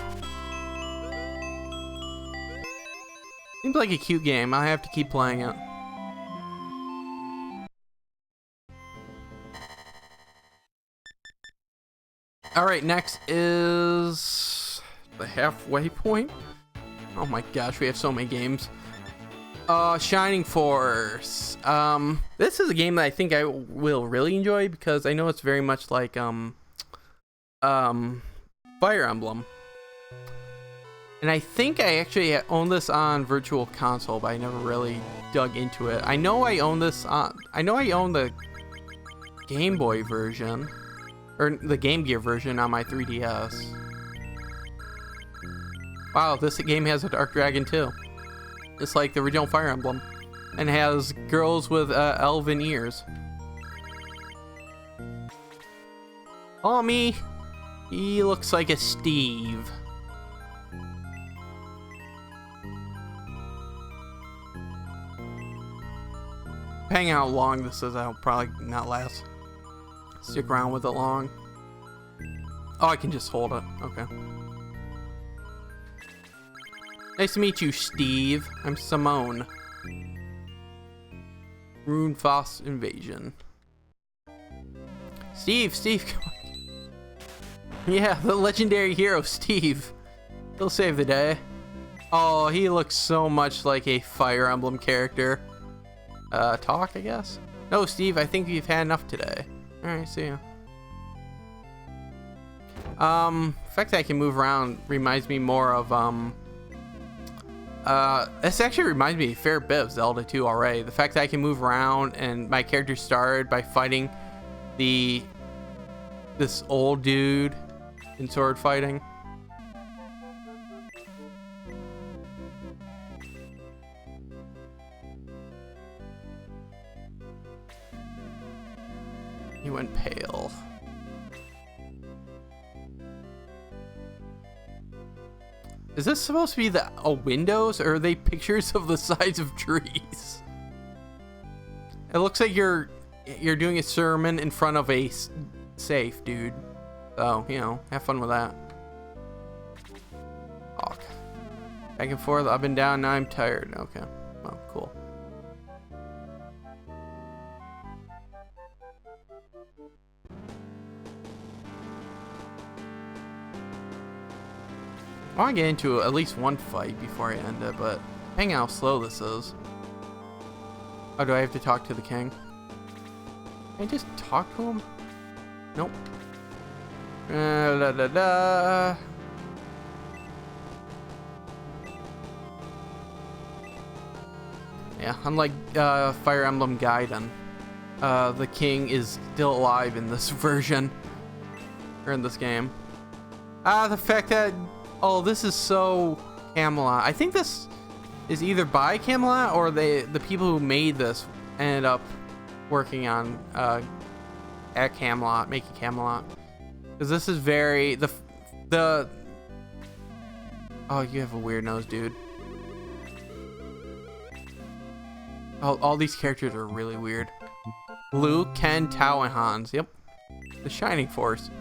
Seems like a cute game. I have to keep playing it. Alright, next is the halfway point. Oh my gosh, we have so many games. Shining Force. This is a game that I think I will really enjoy because I know it's very much like Fire Emblem. And I think I actually own this on Virtual Console, but I never really dug into it. I know I own this on. I know I own the Game Boy version, or the Game Gear version on my 3DS. Wow, this game has a Dark Dragon too. It's like the original Fire Emblem, and has girls with elven ears. Oh me, he looks like a Steve. Depending on how long this is, I'll probably not last. Stick around with it long. Oh, I can just hold it. Okay. Nice to meet you, Steve. I'm Simone. Runefoss Invasion. Steve, come on. Yeah, the legendary hero, Steve. He'll save the day. Oh, he looks so much like a Fire Emblem character. Talk, I guess? No, Steve, I think we've had enough today. Alright, see ya. The fact that I can move around reminds me more of, this actually reminds me a fair bit of Zelda 2 already. The fact that I can move around and my character started by fighting this old dude in sword fighting. He went pale. Is this supposed to be the windows, or are they pictures of the sides of trees? It looks like you're doing a sermon in front of a safe, dude. So, you know, have fun with that. Hawk. Back and forth, up and down, now I'm tired. Okay. Well, cool. I want to get into at least one fight before I end it, but hang on how slow this is. Oh, do I have to talk to the king? Can I just talk to him? Nope. Yeah, unlike Fire Emblem Gaiden, the king is still alive in this version, or in this game. The fact that oh, this is so Camelot. I think this is either by Camelot or the people who made this ended up working on at Camelot, making Camelot. Because this is very the oh, you have a weird nose, dude. All these characters are really weird. Luke, Ken, Tao, and Hans. Yep. The Shining Force.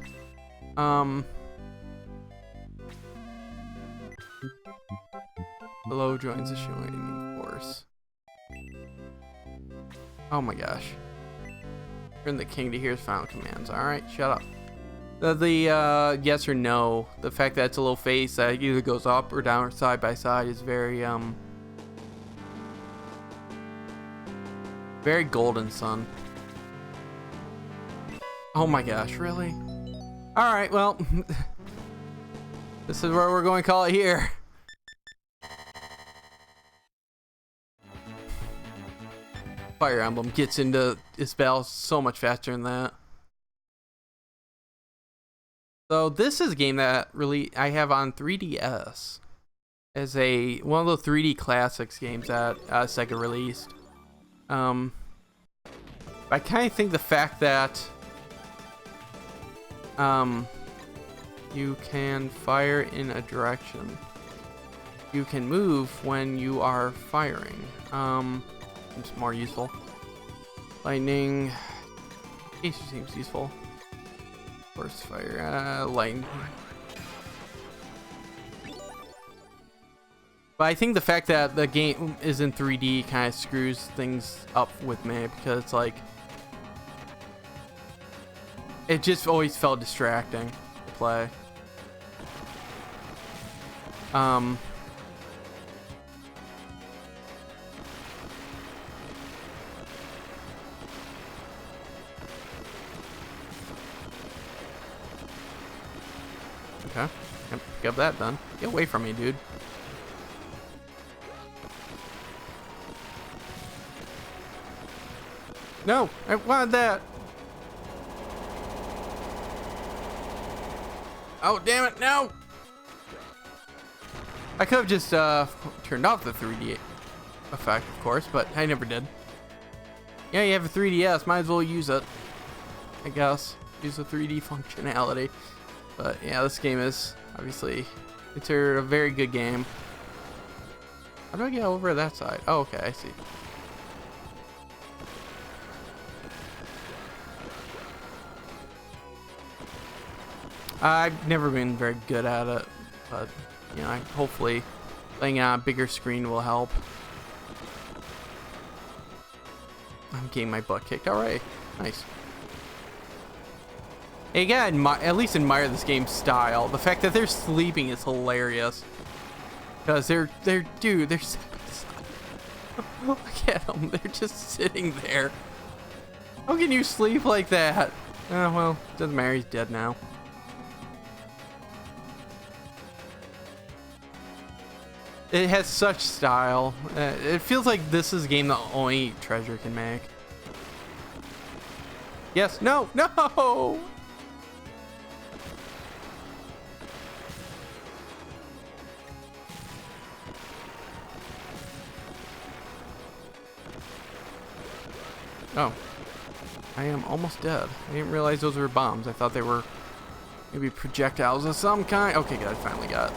Hello joins the show. course. Oh my gosh. Turn the king to hear his final commands. Alright, shut up. The yes or no, the fact that it's a little face that either goes up or down or side by side is very very Golden Sun. Oh my gosh, really? Alright, well, this is where we're going to call it here. Fire Emblem gets into its battle so much faster than that. So this is a game that really I have on 3DS as one of the 3D classics games that Sega released. I kind of think the fact that you can fire in a direction, you can move when you are firing. Seems more useful. Lightning, seems useful. Force fire, lightning. But I think the fact that the game is in 3D kind of screws things up with me, because it's like it just always felt distracting to play. Okay, get that done. Get away from me, dude. No, I wanted that. Oh, damn it, no! I could have just turned off the 3D effect, of course, but I never did. Yeah, you have a 3DS, might as well use it. I guess. Use the 3D functionality. But yeah, this game is obviously considered a very good game. How do I get over that side? Oh, okay, I see. I've never been very good at it, but you know, hopefully playing on a bigger screen will help. I'm getting my butt kicked. All right, nice. Hey, you gotta at least admire this game's style. The fact that they're sleeping is hilarious. Because they're side by side. Look at them, they're just sitting there. How can you sleep like that? Oh, well, doesn't matter, he's dead now. It has such style. It feels like this is a game that only Treasure can make. Yes, no, no! Oh, I am almost dead. I didn't realize those were bombs. I thought they were maybe projectiles of some kind. Okay, good. I finally got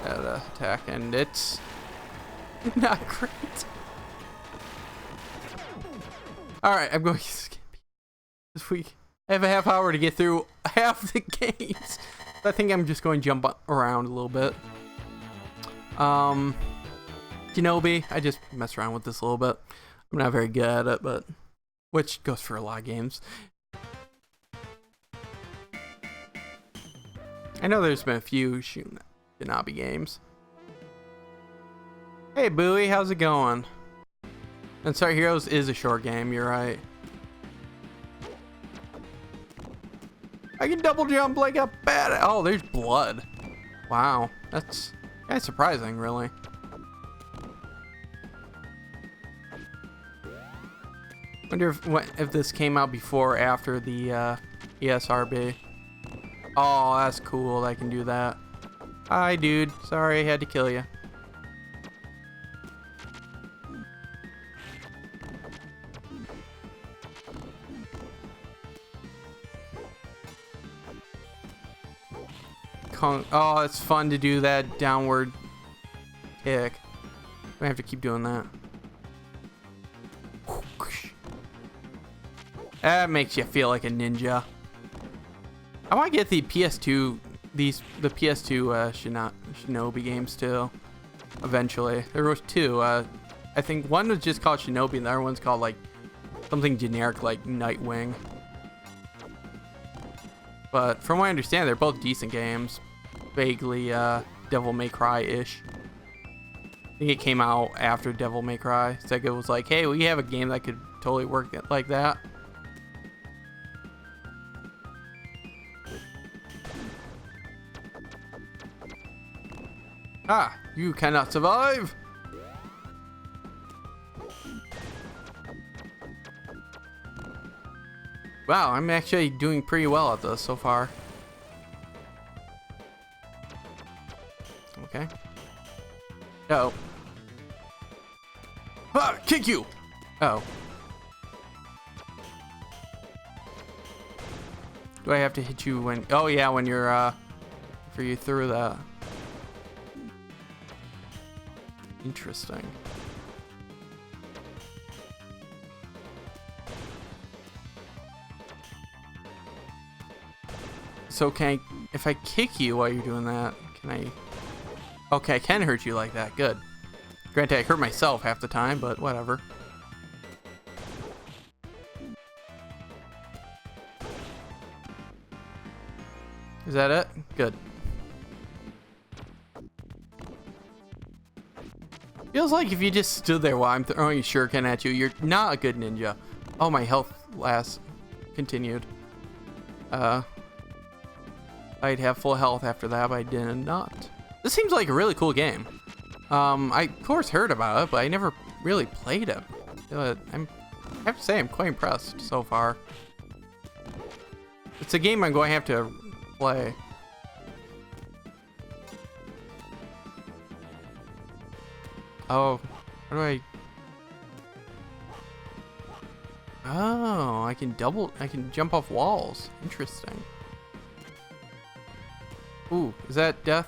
that attack, and it's not great. All right, I'm going to skip this week. I have a half hour to get through half the games. I think I'm just going to jump around a little bit. Kenobi, I just mess around with this a little bit. I'm not very good at it, but which goes for a lot of games. I know there's been a few Shinobi games. Hey Bowie, how's it going? And Sorry Heroes is a short game, you're right. I can double jump like a bad. Oh, there's blood. Wow, that's kind of surprising, really. Wonder if this came out before or after the ESRB. Oh, that's cool. I can do that. Hi, dude. Sorry I had to kill you. Oh, it's fun to do that downward kick. I have to keep doing that. That makes you feel like a ninja. I want to get the PS2, the PS2 Shinobi games too. eventually. There was two. I think one was just called Shinobi, and the other one's called like something generic like Nightwing. But from what I understand, they're both decent games. Vaguely Devil May Cry-ish. I think it came out after Devil May Cry. Sega was like, hey, we have a game that could totally work like that. Ah, you cannot survive! Wow, I'm actually doing pretty well at this so far. Okay. Uh-oh. Ah, kick you! Uh-oh. Do I have to hit you when... Oh, yeah, when you're, after you threw that. Interesting. So can I... If I kick you while you're doing that, can I... Okay, I can hurt you like that. Good. Granted, I hurt myself half the time, but whatever. Is that it? Good. Feels like if you just stood there while I'm throwing a shuriken at you, you're not a good ninja. Oh, my health continued. I'd have full health after that, but I did not. This seems like a really cool game. I of course heard about it, but I never really played it. I have to say I'm quite impressed so far. It's a game I'm going to have to play. Oh, how do I... Oh, I can jump off walls. Interesting. Ooh, is that death?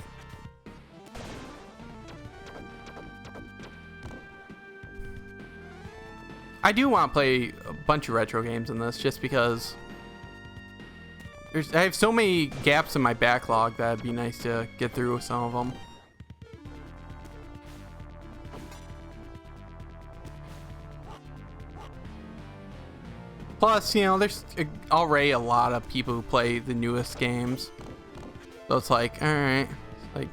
I do want to play a bunch of retro games in this just because I have so many gaps in my backlog that it'd be nice to get through with some of them. Plus, you know, there's already a lot of people who play the newest games. So it's like, alright. Like,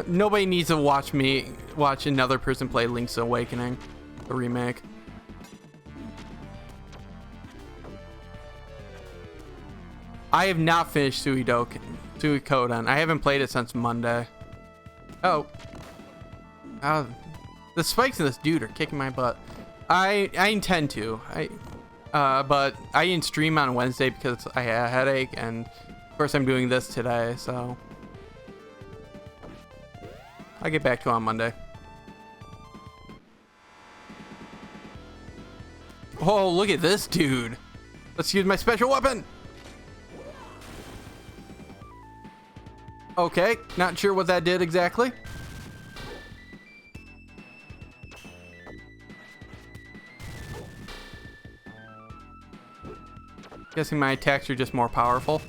nobody needs to watch another person play Link's Awakening, the remake. I have not finished Suikoden. I haven't played it since Monday. Oh. The spikes in this dude are kicking my butt. I intend to. But I didn't stream on Wednesday because I had a headache, and of course I'm doing this today, so I'll get back to it on Monday. Oh, look at this dude. Let's use my special weapon. Okay, not sure what that did exactly. Guessing my attacks are just more powerful.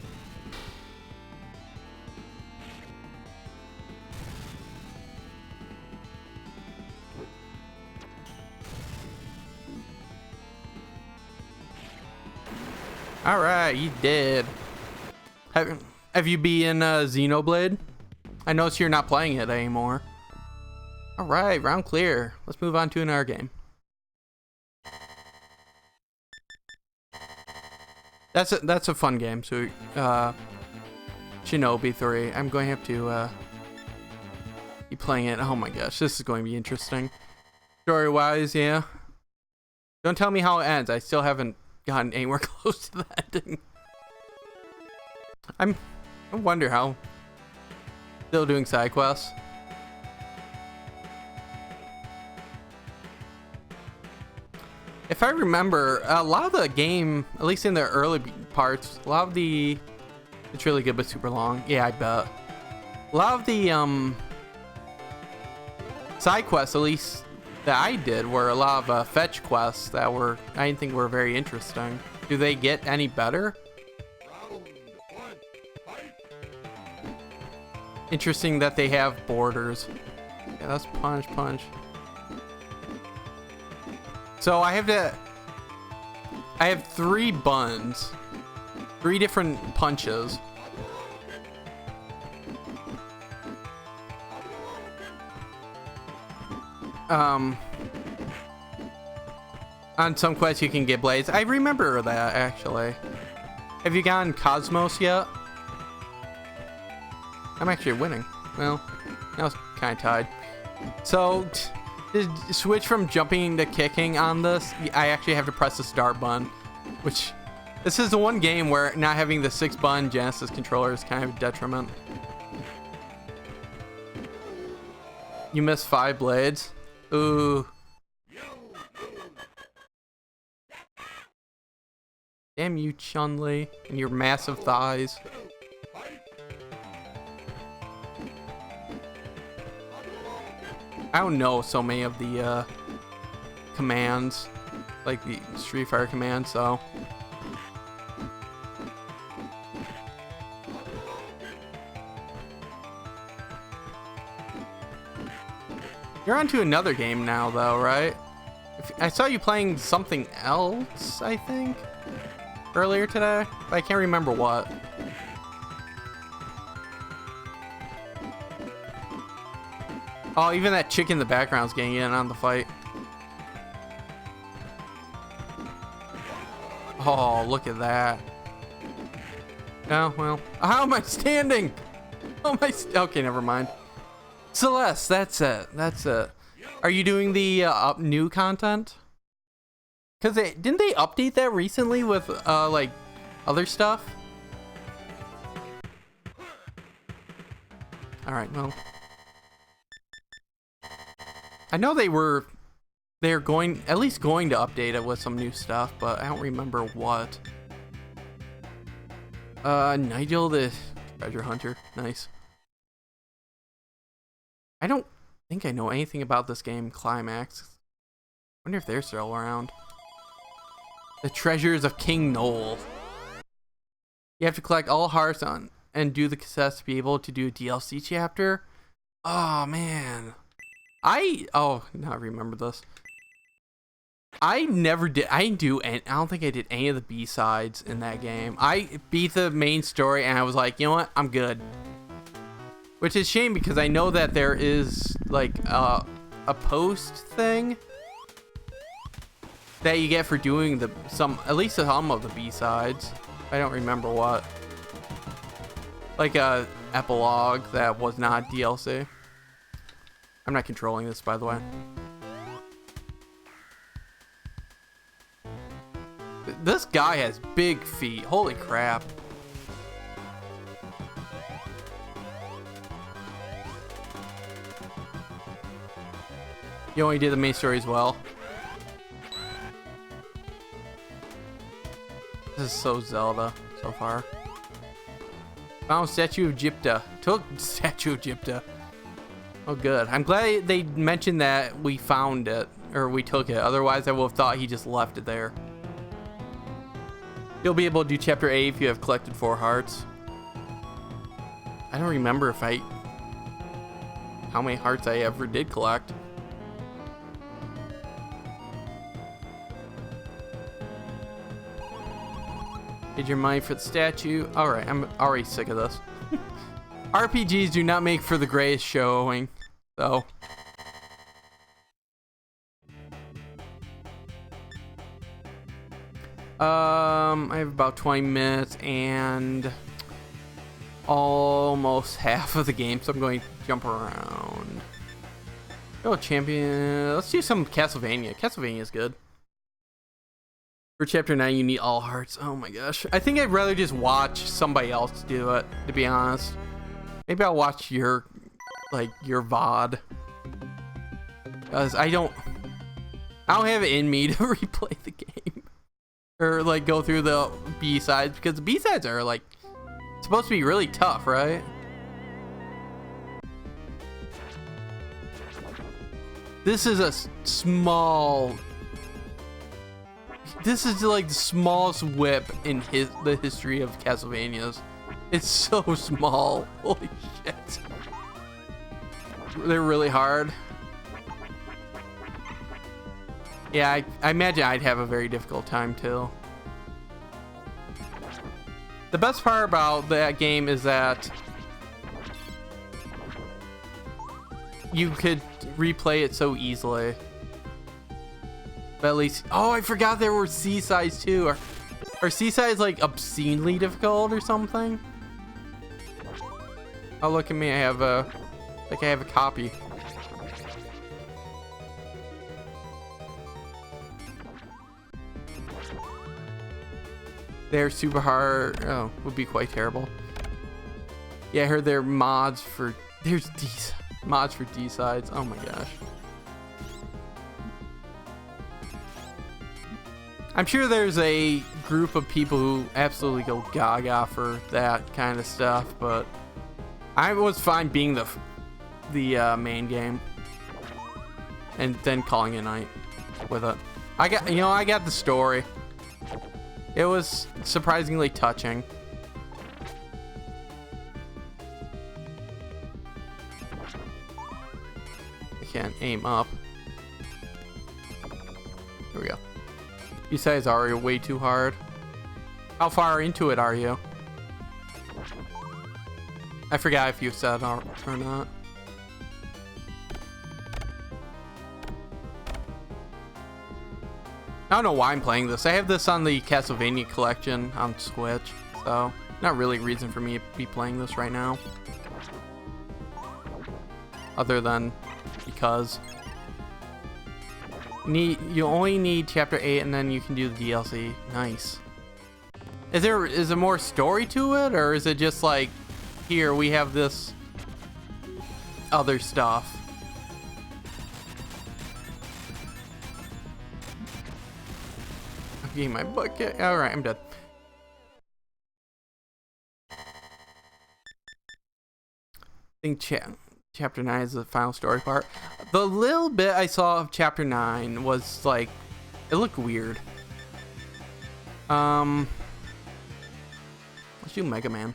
Alright, you did. Have you been Xenoblade? I notice you're not playing it anymore. Alright, round clear. Let's move on to another game. That's a fun game. So, Shinobi 3. I'm going to have to be playing it. Oh my gosh, this is going to be interesting. Story-wise, yeah. Don't tell me how it ends. I still haven't gotten anywhere close to the ending. I wonder how. Still doing side quests. If I remember, a lot of the game, at least in the early parts, a lot of the... It's really good, but super long. Yeah, I bet. A lot of the side quests, at least that I did, were a lot of fetch quests that I didn't think were very interesting. Do they get any better? Interesting that they have borders. Yeah, that's punch, punch. So I have 3 buns. 3 different punches. On some quests you can get blades. I remember that, actually. Have you gotten Cosmos yet? I'm actually winning. Well, I was kind of tied. So, to switch from jumping to kicking on this, I actually have to press the start button. Which, this is the one game where not having the 6-button Genesis controller is kind of a detriment. You missed 5 blades. Ooh. Damn you, Chun-Li, and your massive thighs. I don't know so many of the commands, like the Street Fighter commands, so. You're on to another game now, though, right? I saw you playing something else, I think, earlier today, but I can't remember what. Oh, even that chick in the background's getting in on the fight. Oh, look at that. Oh, well. How am I standing? How am I okay, never mind. Celeste, that's it. That's it. Are you doing the new content? Because didn't they update that recently with, like, other stuff? Alright, well. I know they're going, at least going to update it with some new stuff, but I don't remember what. Nigel the treasure hunter. Nice. I don't think I know anything about this game, Climax. Wonder if they're still around. The Treasures of King Noel. You have to collect all hearts on and do the cassettes to be able to do a DLC chapter. Oh man. Oh, now I remember this. I never did. I don't think I did any of the B-sides in that game. I beat the main story and I was like, you know what? I'm good. Which is a shame because I know that there is like a post thing that you get for doing at least some of the B-sides. I don't remember what. Like a epilogue that was not DLC. I'm not controlling this, by the way. This guy has big feet. Holy crap. You only did the main story as well. This is so Zelda so far. Found Statue of Gypta. Took Statue of Gypta. Oh, good. I'm glad they mentioned that we found it, or we took it. Otherwise, I would have thought he just left it there. You'll be able to do Chapter 8 if you have collected 4 hearts. I don't remember how many hearts I ever did collect. Did your money for the statue? Alright, I'm already sick of this. RPGs do not make for the greatest showing, though. I have about 20 minutes and almost half of the game, so I'm going to jump around. Oh, champion. Let's do some Castlevania. Castlevania is good. For Chapter 9, you need all hearts. Oh my gosh. I think I'd rather just watch somebody else do it, to be honest. Maybe I'll watch your VOD. Because I don't have it in me to replay the game. Or, like, go through the B-sides. Because the B-sides are, like, supposed to be really tough, right? This is a small... This is like the smallest whip in the history of Castlevanias. It's so small. Holy shit. they're really hard. Yeah, I imagine I'd have a very difficult time too. The best part about that game is that you could replay it so easily. But at least, oh, I forgot there were C-sides too. Are C-sides like obscenely difficult or something? Oh, look at me! I have a copy. They're super hard. Oh, would be quite terrible. Yeah, I heard there are mods for. There's mods for D-sides. Oh my gosh. I'm sure there's a group of people who absolutely go gaga for that kind of stuff, but I was fine being the main game and then calling it a night with it. I got the story. It was surprisingly touching. I can't aim up. Here we go. You guys are way too hard. How far into it are you? I forgot if you said or not. I don't know why I'm playing this. I have this on the Castlevania collection on Switch, so not really a reason for me to be playing this right now. Other than because you only need Chapter 8 and then you can do the DLC. Nice. Is there more story to it, or is it just like, here we have this other stuff? I'm getting my butt kicked. All right, I'm dead. I think Chapter 9 is the final story part. The little bit I saw of Chapter 9 was like, it looked weird. Let's do Mega Man.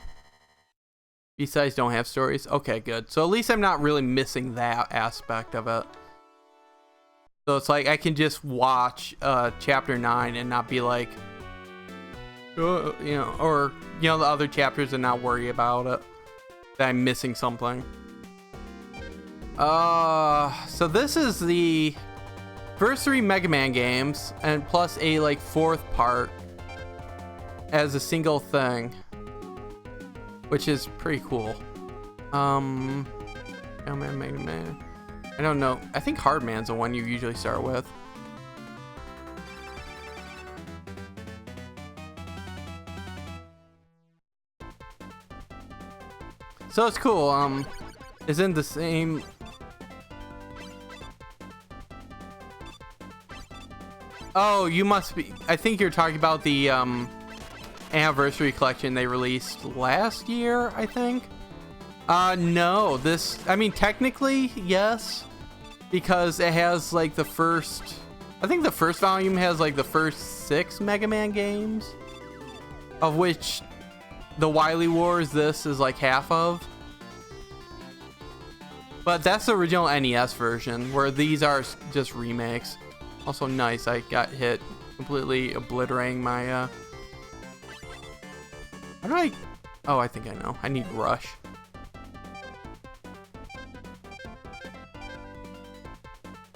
B-sides don't have stories. Okay, good. So at least I'm not really missing that aspect of it. So it's like I can just watch Chapter 9 and not be like, you know, or, you know, the other chapters and not worry about it, that I'm missing something. So this is the first 3 Mega Man games and plus a like 4th part as a single thing, which is pretty cool. Mega Man. I don't know. I think Hardman's the one you usually start with. So it's cool. Isn't the same. Oh, you must be. I think you're talking about the anniversary collection they released last year, I think. No, this, I mean, technically, yes, because it has like the first, I think the first volume has like the first 6 Mega Man games, of which the Wily Wars, this is like half of. But that's the original NES version, where these are just remakes. Also nice, I got hit, completely obliterating my, how do I, oh, I think I know, I need Rush.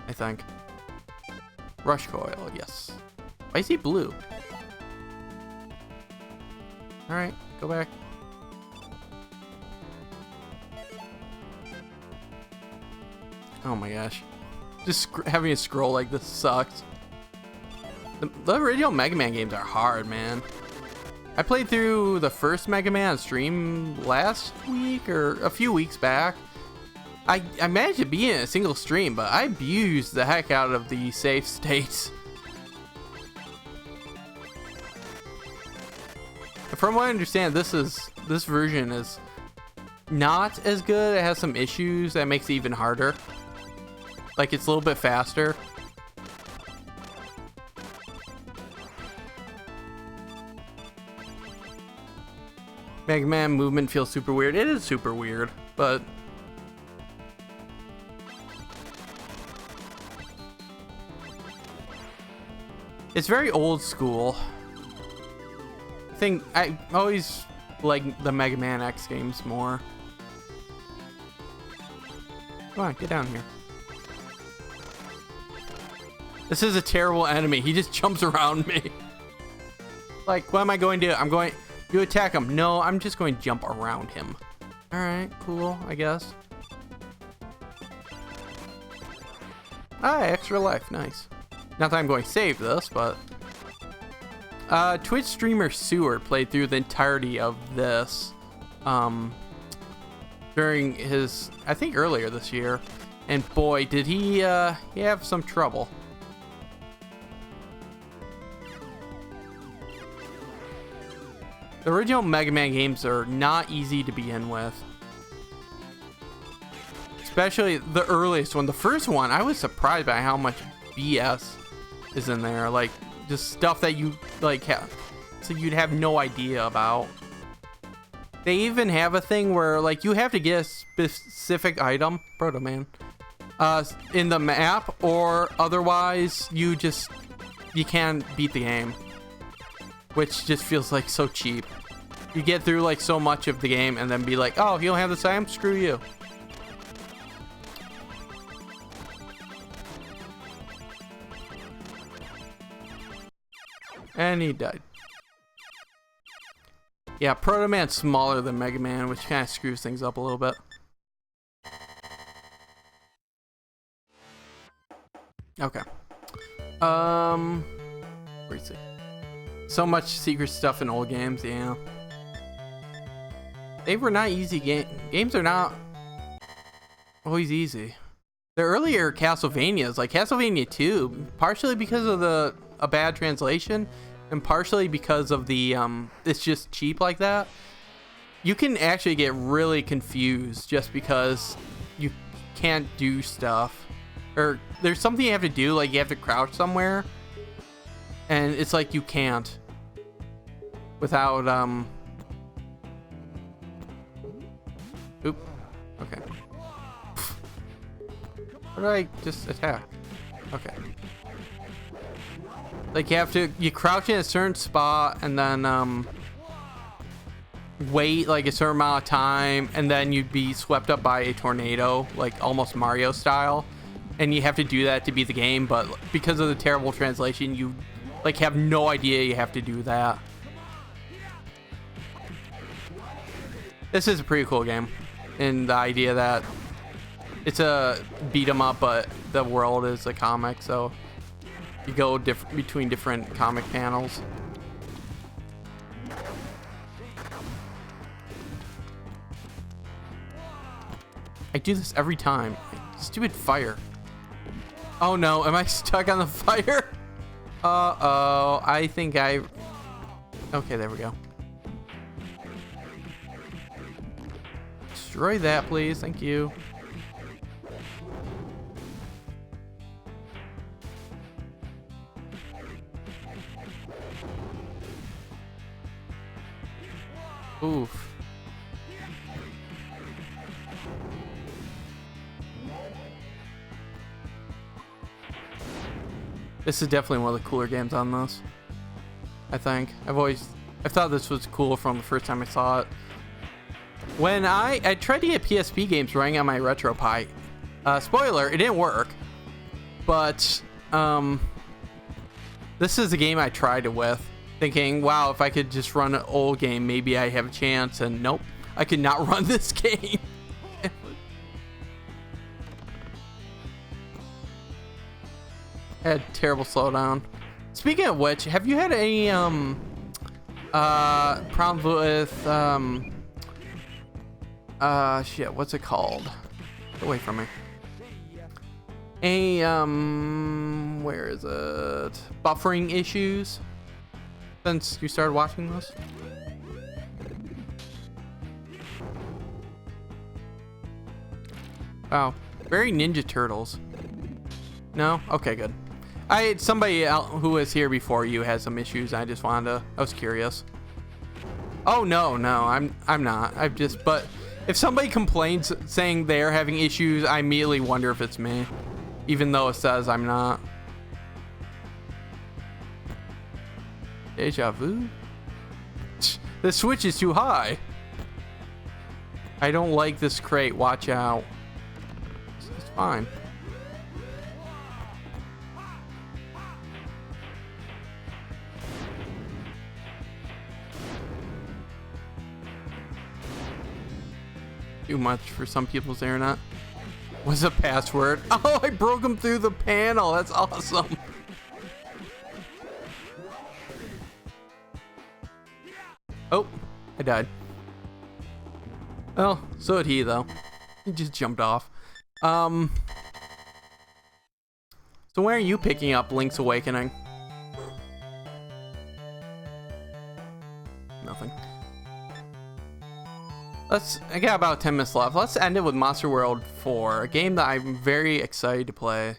I think. Rush coil, yes. Why is he blue? Alright, go back. Oh my gosh. Just having a scroll like this sucks. The original Mega Man games are hard, man. I played through the first Mega Man on stream last week or a few weeks back. I managed to be in a single stream, but I abused the heck out of the save states. From what I understand, this version is not as good. It has some issues that makes it even harder. Like, it's a little bit faster. Mega Man movement feels super weird. It is super weird, but It's very old school. I think I always like the Mega Man X games more. Come on, get down here. This is a terrible enemy. He just jumps around me. Like, what am I going to do? I'm going to attack him. No, I'm just going to jump around him. All right, cool, I guess. Ah, extra life, nice. Not that I'm going to save this, but... Twitch streamer Sewer played through the entirety of this during his, I think earlier this year. And boy, did he have some trouble. The original Mega Man games are not easy to begin with. Especially the earliest one. The first one, I was surprised by how much BS is in there. Like, just stuff that you, like, so you'd have no idea about. They even have a thing where, like, you have to get a specific item, Proto Man, in the map, or otherwise you can't beat the game. Which just feels like so cheap. You get through like so much of the game and then be like, oh, you don't have this item? Screw you. And he died. Yeah, Proto Man's smaller than Mega Man, which kind of screws things up a little bit. Okay. Where is he? So much secret stuff in old games, yeah. They were not easy games are not always easy. The earlier Castlevanias, like Castlevania 2, partially because of a bad translation, and partially because of the it's just cheap like that. You can actually get really confused just because you can't do stuff, or there's something you have to do, like you have to crouch somewhere. And it's like you can't without oop. Okay. How do I just attack? Okay. Like you crouch in a certain spot and then wait like a certain amount of time, and then you'd be swept up by a tornado, like almost Mario style. And you have to do that to beat the game, but because of the terrible translation, you like have no idea you have to do that. This is a pretty cool game, and the idea that it's a beat 'em up, but the world is a comic, so you go between different comic panels. I do this every time. Stupid fire. Oh no, am I stuck on the fire? Uh-oh, I think I... Okay, there we go. Destroy that, please. Thank you. Oof. This is definitely one of the cooler games on this. I think. I thought this was cool from the first time I saw it. When I tried to get PSP games running on my RetroPie. Spoiler, it didn't work. But this is a game I tried it with, thinking, wow, if I could just run an old game, maybe I have a chance. And nope, I could not run this game. Had terrible slowdown. Speaking of which, have you had any problems with shit, what's it called? Get away from me. Any where is it? Buffering issues since you started watching this? Wow, very Ninja Turtles. No? Okay, good. Somebody who was here before you had some issues. I was curious. Oh no, I'm not. But if somebody complains saying they're having issues, I immediately wonder if it's me, even though it says I'm not. Deja vu? The switch is too high. I don't like this crate. Watch out. It's fine. Too much for some people's internet. What's the password? Oh, I broke him through the panel. That's awesome. Oh, I died. Well, so did he, though. He just jumped off. So where are you picking up Link's Awakening? Nothing. I got about 10 minutes left. Let's end it with Monster World 4, a game that I'm very excited to play.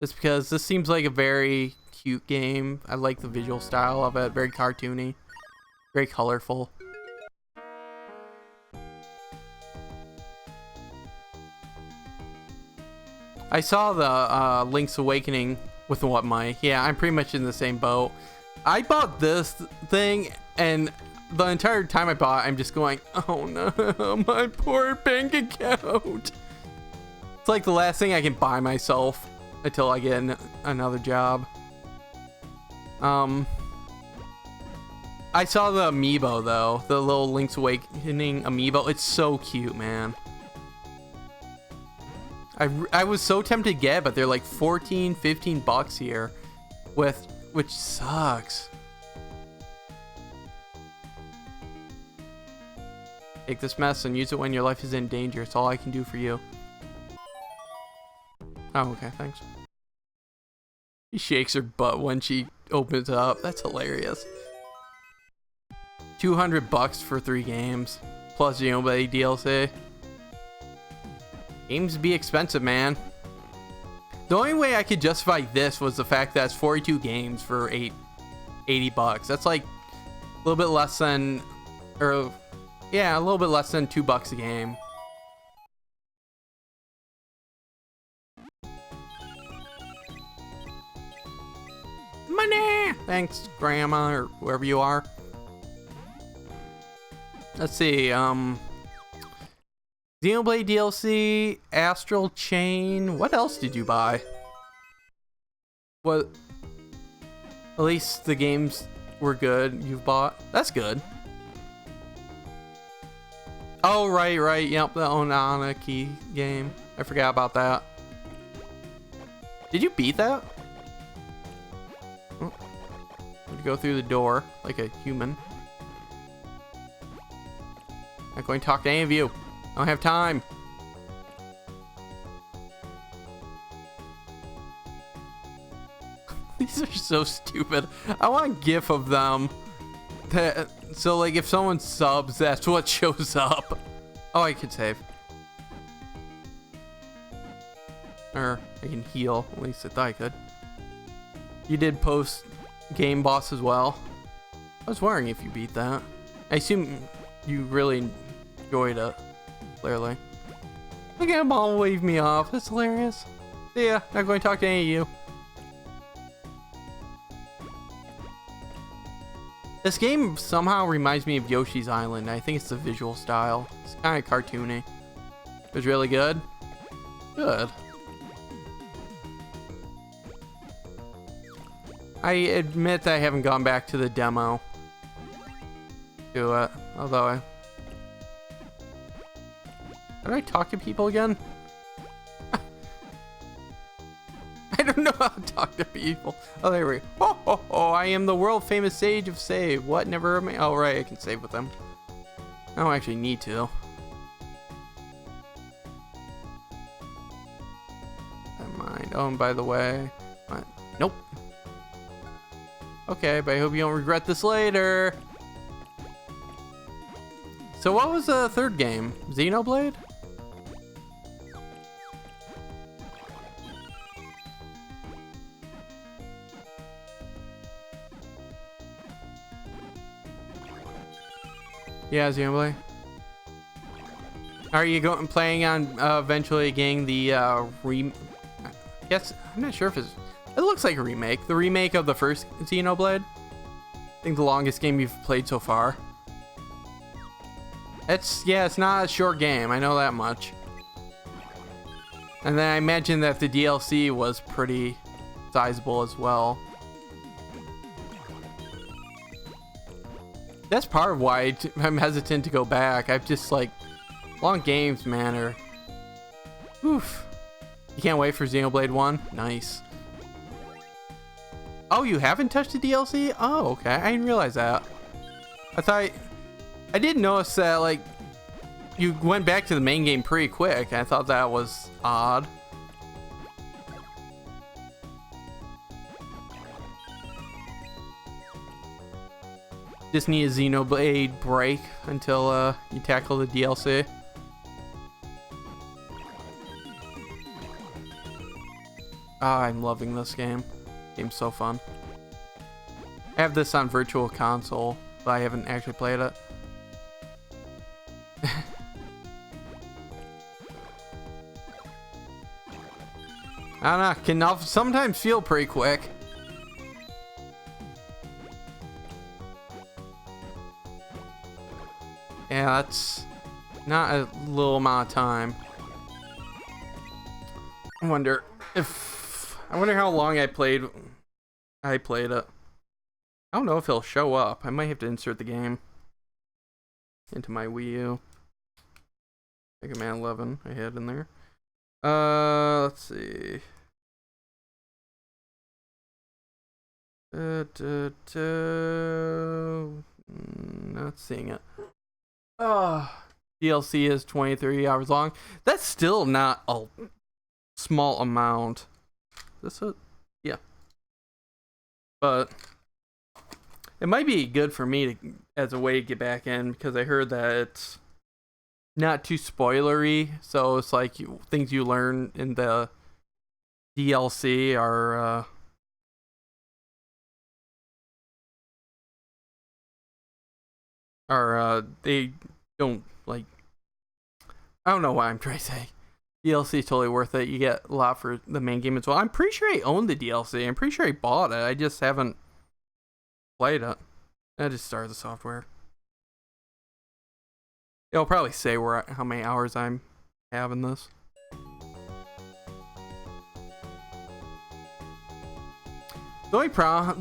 Just because this seems like a very cute game. I like the visual style of it, very cartoony, very colorful. I saw the Link's Awakening with what my, yeah, I'm pretty much in the same boat. I bought this thing, and the entire time I bought, I'm just going, oh no, my poor bank account. It's like the last thing I can buy myself until I get another job. I saw the amiibo though, the little Link's Awakening amiibo. It's so cute, man. I was so tempted to get it, but they're like 14, 15 bucks here, which sucks. Take this mess and use it when your life is in danger. It's all I can do for you. Oh, okay, thanks. She shakes her butt when she opens it up. That's hilarious. 200 bucks for 3 games, plus Xenoblade DLC. Games be expensive, man. The only way I could justify this was the fact that it's 42 games for 80 bucks. That's like a little bit less than, or yeah, a little bit less than $2 a game. Money! Thanks, Grandma, or whoever you are. Let's see, Xenoblade DLC, Astral Chain. What else did you buy? What? At least the games were good you've bought. That's good. Oh, right. Yep, the Onanaki game. I forgot about that. Did you beat that? Oh. Had to go through the door like a human. Not going to talk to any of you. I don't have time. These are so stupid. I want a GIF of them. So like if someone subs, that's what shows up. Oh, I could save. Or I can heal. At least I thought I could. You did post game boss as well. I was wondering if you beat that. I assume you really enjoyed it. Clearly. Look at them all wave me off. That's hilarious. Yeah, not going to talk to any of you. This game somehow reminds me of Yoshi's Island. I think it's the visual style. It's kind of cartoony. It was really good. Good. I admit that I haven't gone back to the demo. Do it. Although how do I talk to people again? I don't know how to talk to people. Oh, there we go. Oh, I am the world famous sage of save. What? Never am I? Oh, right. I can save with them. I don't actually need to. Never mind. Oh, and by the way. What? Nope. Okay, but I hope you don't regret this later. So what was the third game? Xenoblade? Yeah, Xenoblade. Are you planning on eventually getting the Yes, I'm not sure if it's It looks like a remake. The remake of the first Xenoblade. I think the longest game you've played so far. It's not a short game. I know that much. And then I imagine that the DLC was pretty sizable as well. That's part of why I'm hesitant to go back. I've just like long games, man. Or oof. You can't wait for Xenoblade 1? Nice. Oh, you haven't touched the DLC? Oh, okay. I didn't realize that. I did notice that, like, you went back to the main game pretty quick. I thought that was odd. Just need a Xenoblade break until you tackle the DLC. I'm loving this game. Game's so fun. I have this on Virtual Console, but I haven't actually played it. I don't know, can sometimes feel pretty quick. Yeah, that's not a little amount of time. I wonder how long I played it. I don't know if it'll show up. I might have to insert the game into my Wii U. Mega Man 11 I had in there. Let's see. Not seeing it. DLC is 23 hours long. That's still not a small amount. Is this it? Yeah. But it might be good for me to, as a way to get back in, because I heard that it's not too spoilery. So it's like things you learn in the DLC they don't, like, I don't know what I'm trying to say. DLC is totally worth it. You get a lot for the main game as well. I'm pretty sure I own the DLC. I'm pretty sure I bought it. I just haven't played it. I just started the software. It'll probably say how many hours I'm having this. The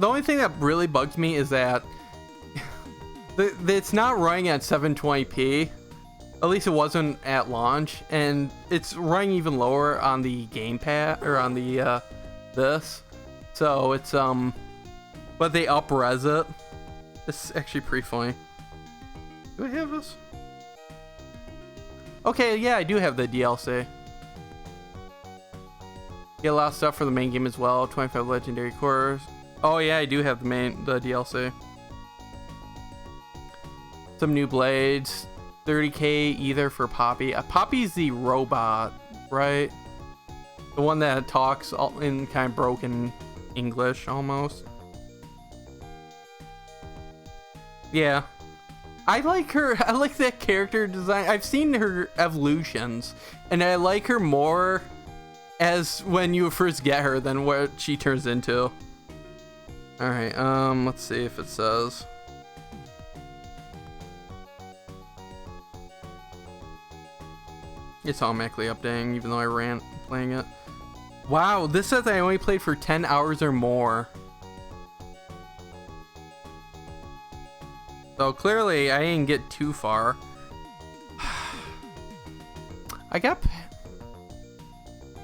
only thing that really bugs me is that it's not running at 720p. At least it wasn't at launch, and it's running even lower on the gamepad or on the this. So it's but they up-res it. It's actually pretty funny. Do I have this? Okay, yeah, I do have the DLC. Get a lot of stuff for the main game as well. 25 legendary cores. Oh yeah, I do have the DLC. Some new blades. 30k either for Poppy. Poppy's the robot, right? The one that talks in kind of broken English almost. Yeah. I like her. I like that character design. I've seen her evolutions, and I like her more as when you first get her than what she turns into. Alright, let's see if it says. It's automatically updating, even though I ran playing it. Wow, this says I only played for 10 hours or more. So clearly, I didn't get too far.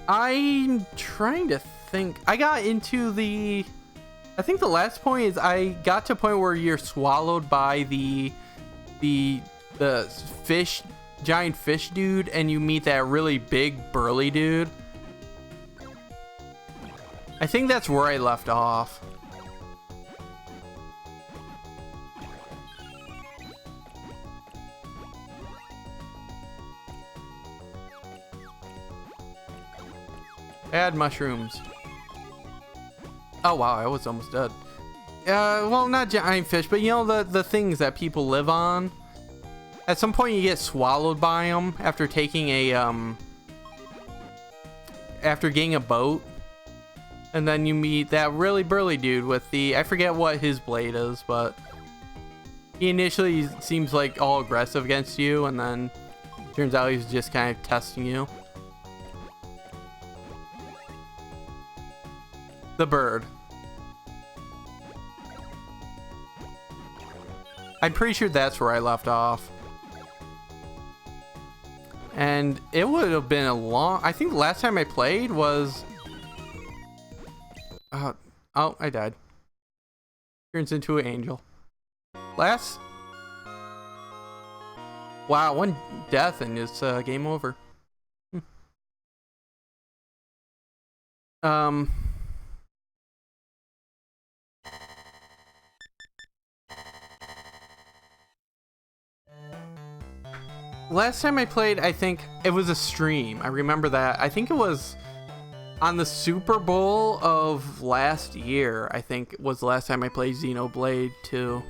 I'm trying to think. I got into the... I think the last point is I got to a point where you're swallowed by the fish... giant fish dude, and you meet that really big burly dude. I think that's where I left off. Add mushrooms. Oh wow, I was almost dead. Well, not giant fish, but you know the things that people live on. At some point you get swallowed by them after taking a after getting a boat. And then you meet that really burly dude with the, I forget what his blade is, but he initially seems like all aggressive against you, and then turns out he's just kind of testing you. The bird. I'm pretty sure that's where I left off. And it would have been a long... I think the last time I played was... oh, I died. Turns into an angel. Last... Wow, one death and it's game over. Last time I played, I think it was a stream. I remember that. I think it was on the Super Bowl of last year. I think was the last time I played Xenoblade 2.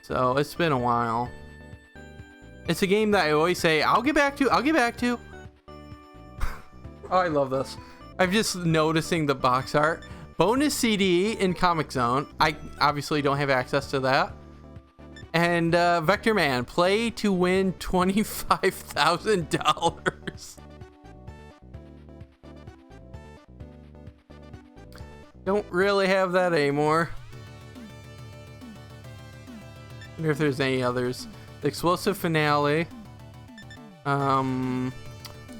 So it's been a while. It's a game that I always say, I'll get back to. Oh, I love this. I'm just noticing the box art. Bonus CD in Comic Zone. I obviously don't have access to that. And Vector Man, play to win $25,000. Don't really have that anymore. I wonder if there's any others. The Explosive Finale.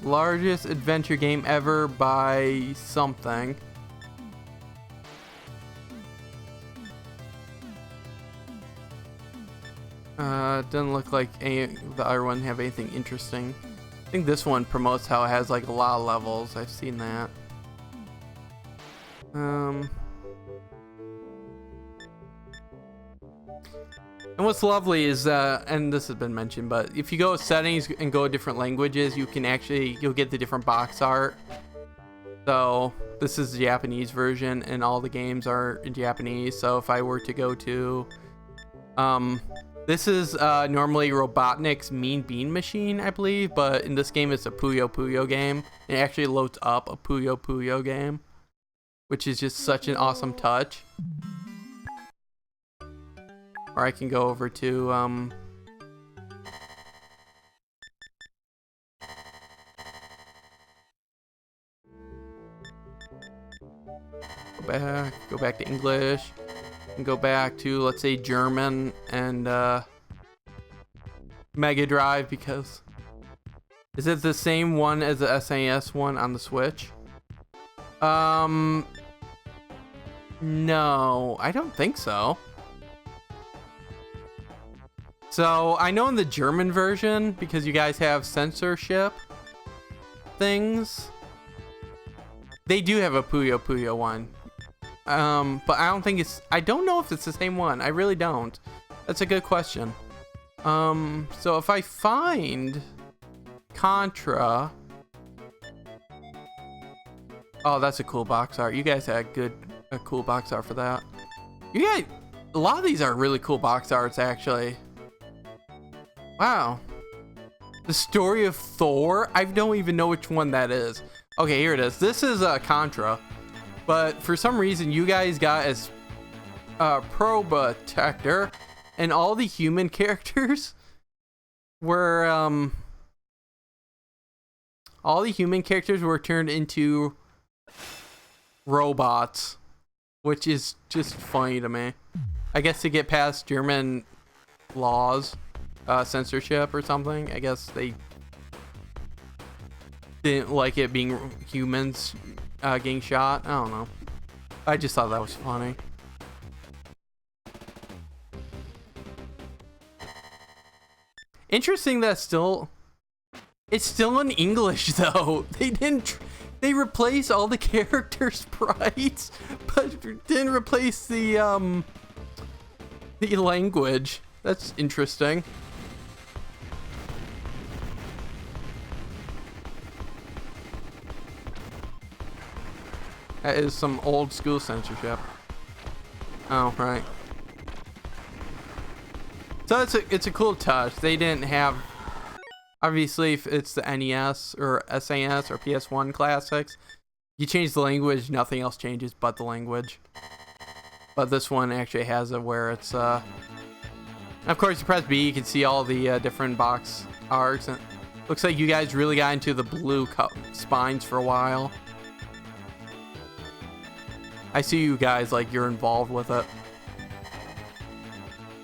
Largest adventure game ever by something. Doesn't look like any of the other one have anything interesting. I think this one promotes how it has like a lot of levels. I've seen that. And what's lovely is and this has been mentioned, but if you go to settings and go to different languages, you can actually, you'll get the different box art. So this is the Japanese version and all the games are in Japanese. So if I were to go to this is normally Robotnik's Mean Bean Machine, I believe, but in this game it's a Puyo Puyo game. It actually loads up a Puyo Puyo game, which is just such an awesome touch. Or I can go over to go back to English. And go back to, let's say, German and Mega Drive, because is it the same one as the SNES one on the Switch? No, I don't think so. So I know in the German version, because you guys have censorship things, they do have a Puyo Puyo one. But I don't think it's, I don't know if it's the same one. I really don't. That's a good question. So if I find Contra, oh, that's a cool box art. You guys had a cool box art for that. You guys, a lot of these are really cool box arts, actually. Wow. The Story of Thor. I don't even know which one that is. Okay, here it is. This is Contra. But for some reason, you guys got as Protector, and all the human characters were turned into robots, which is just funny to me. I guess to get past German laws, censorship or something. I guess they didn't like it being humans getting shot. I don't know. I just thought that was funny. Interesting that it's still in English though. They replaced all the character sprites, but didn't replace the language. That's interesting. That is some old school censorship. Oh, right. So it's a cool touch. They didn't have, obviously, if it's the NES or SNES or PS1 classics, You change the language, nothing else changes but the language. But this one actually has it where it's, of course, you press B, you can see all the different box arts. And looks like you guys really got into the blue spines for a while. I see you guys like you're involved with it.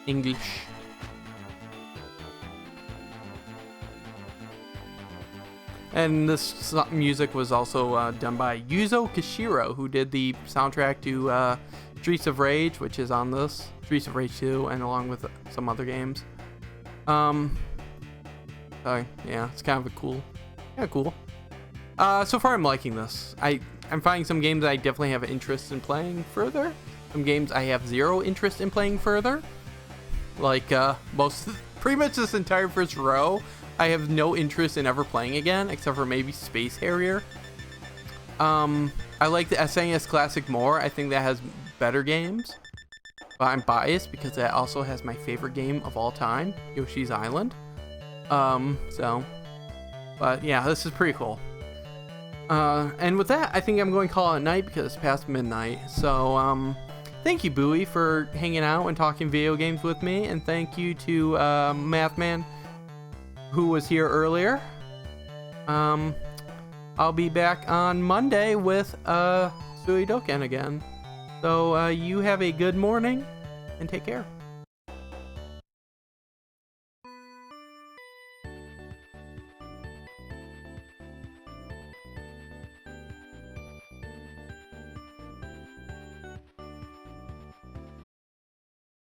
English. And this music was also done by Yuzo Koshiro, who did the soundtrack to Streets of Rage, which is on this. Streets of Rage 2, and along with some other games. Yeah, it's kind of cool. Yeah, cool. So far I'm liking this. I'm finding some games I definitely have interest in playing further. Some games I have zero interest in playing further. Like pretty much this entire first row, I have no interest in ever playing again, except for maybe Space Harrier. I like the SNES Classic more. I think that has better games. But I'm biased because that also has my favorite game of all time, Yoshi's Island. But yeah, this is pretty cool. And with that, I think I'm going to call it a night because it's past midnight. So, thank you, Bowie, for hanging out and talking video games with me. And thank you to Mathman, who was here earlier. I'll be back on Monday with Suidoken again. So, you have a good morning and take care.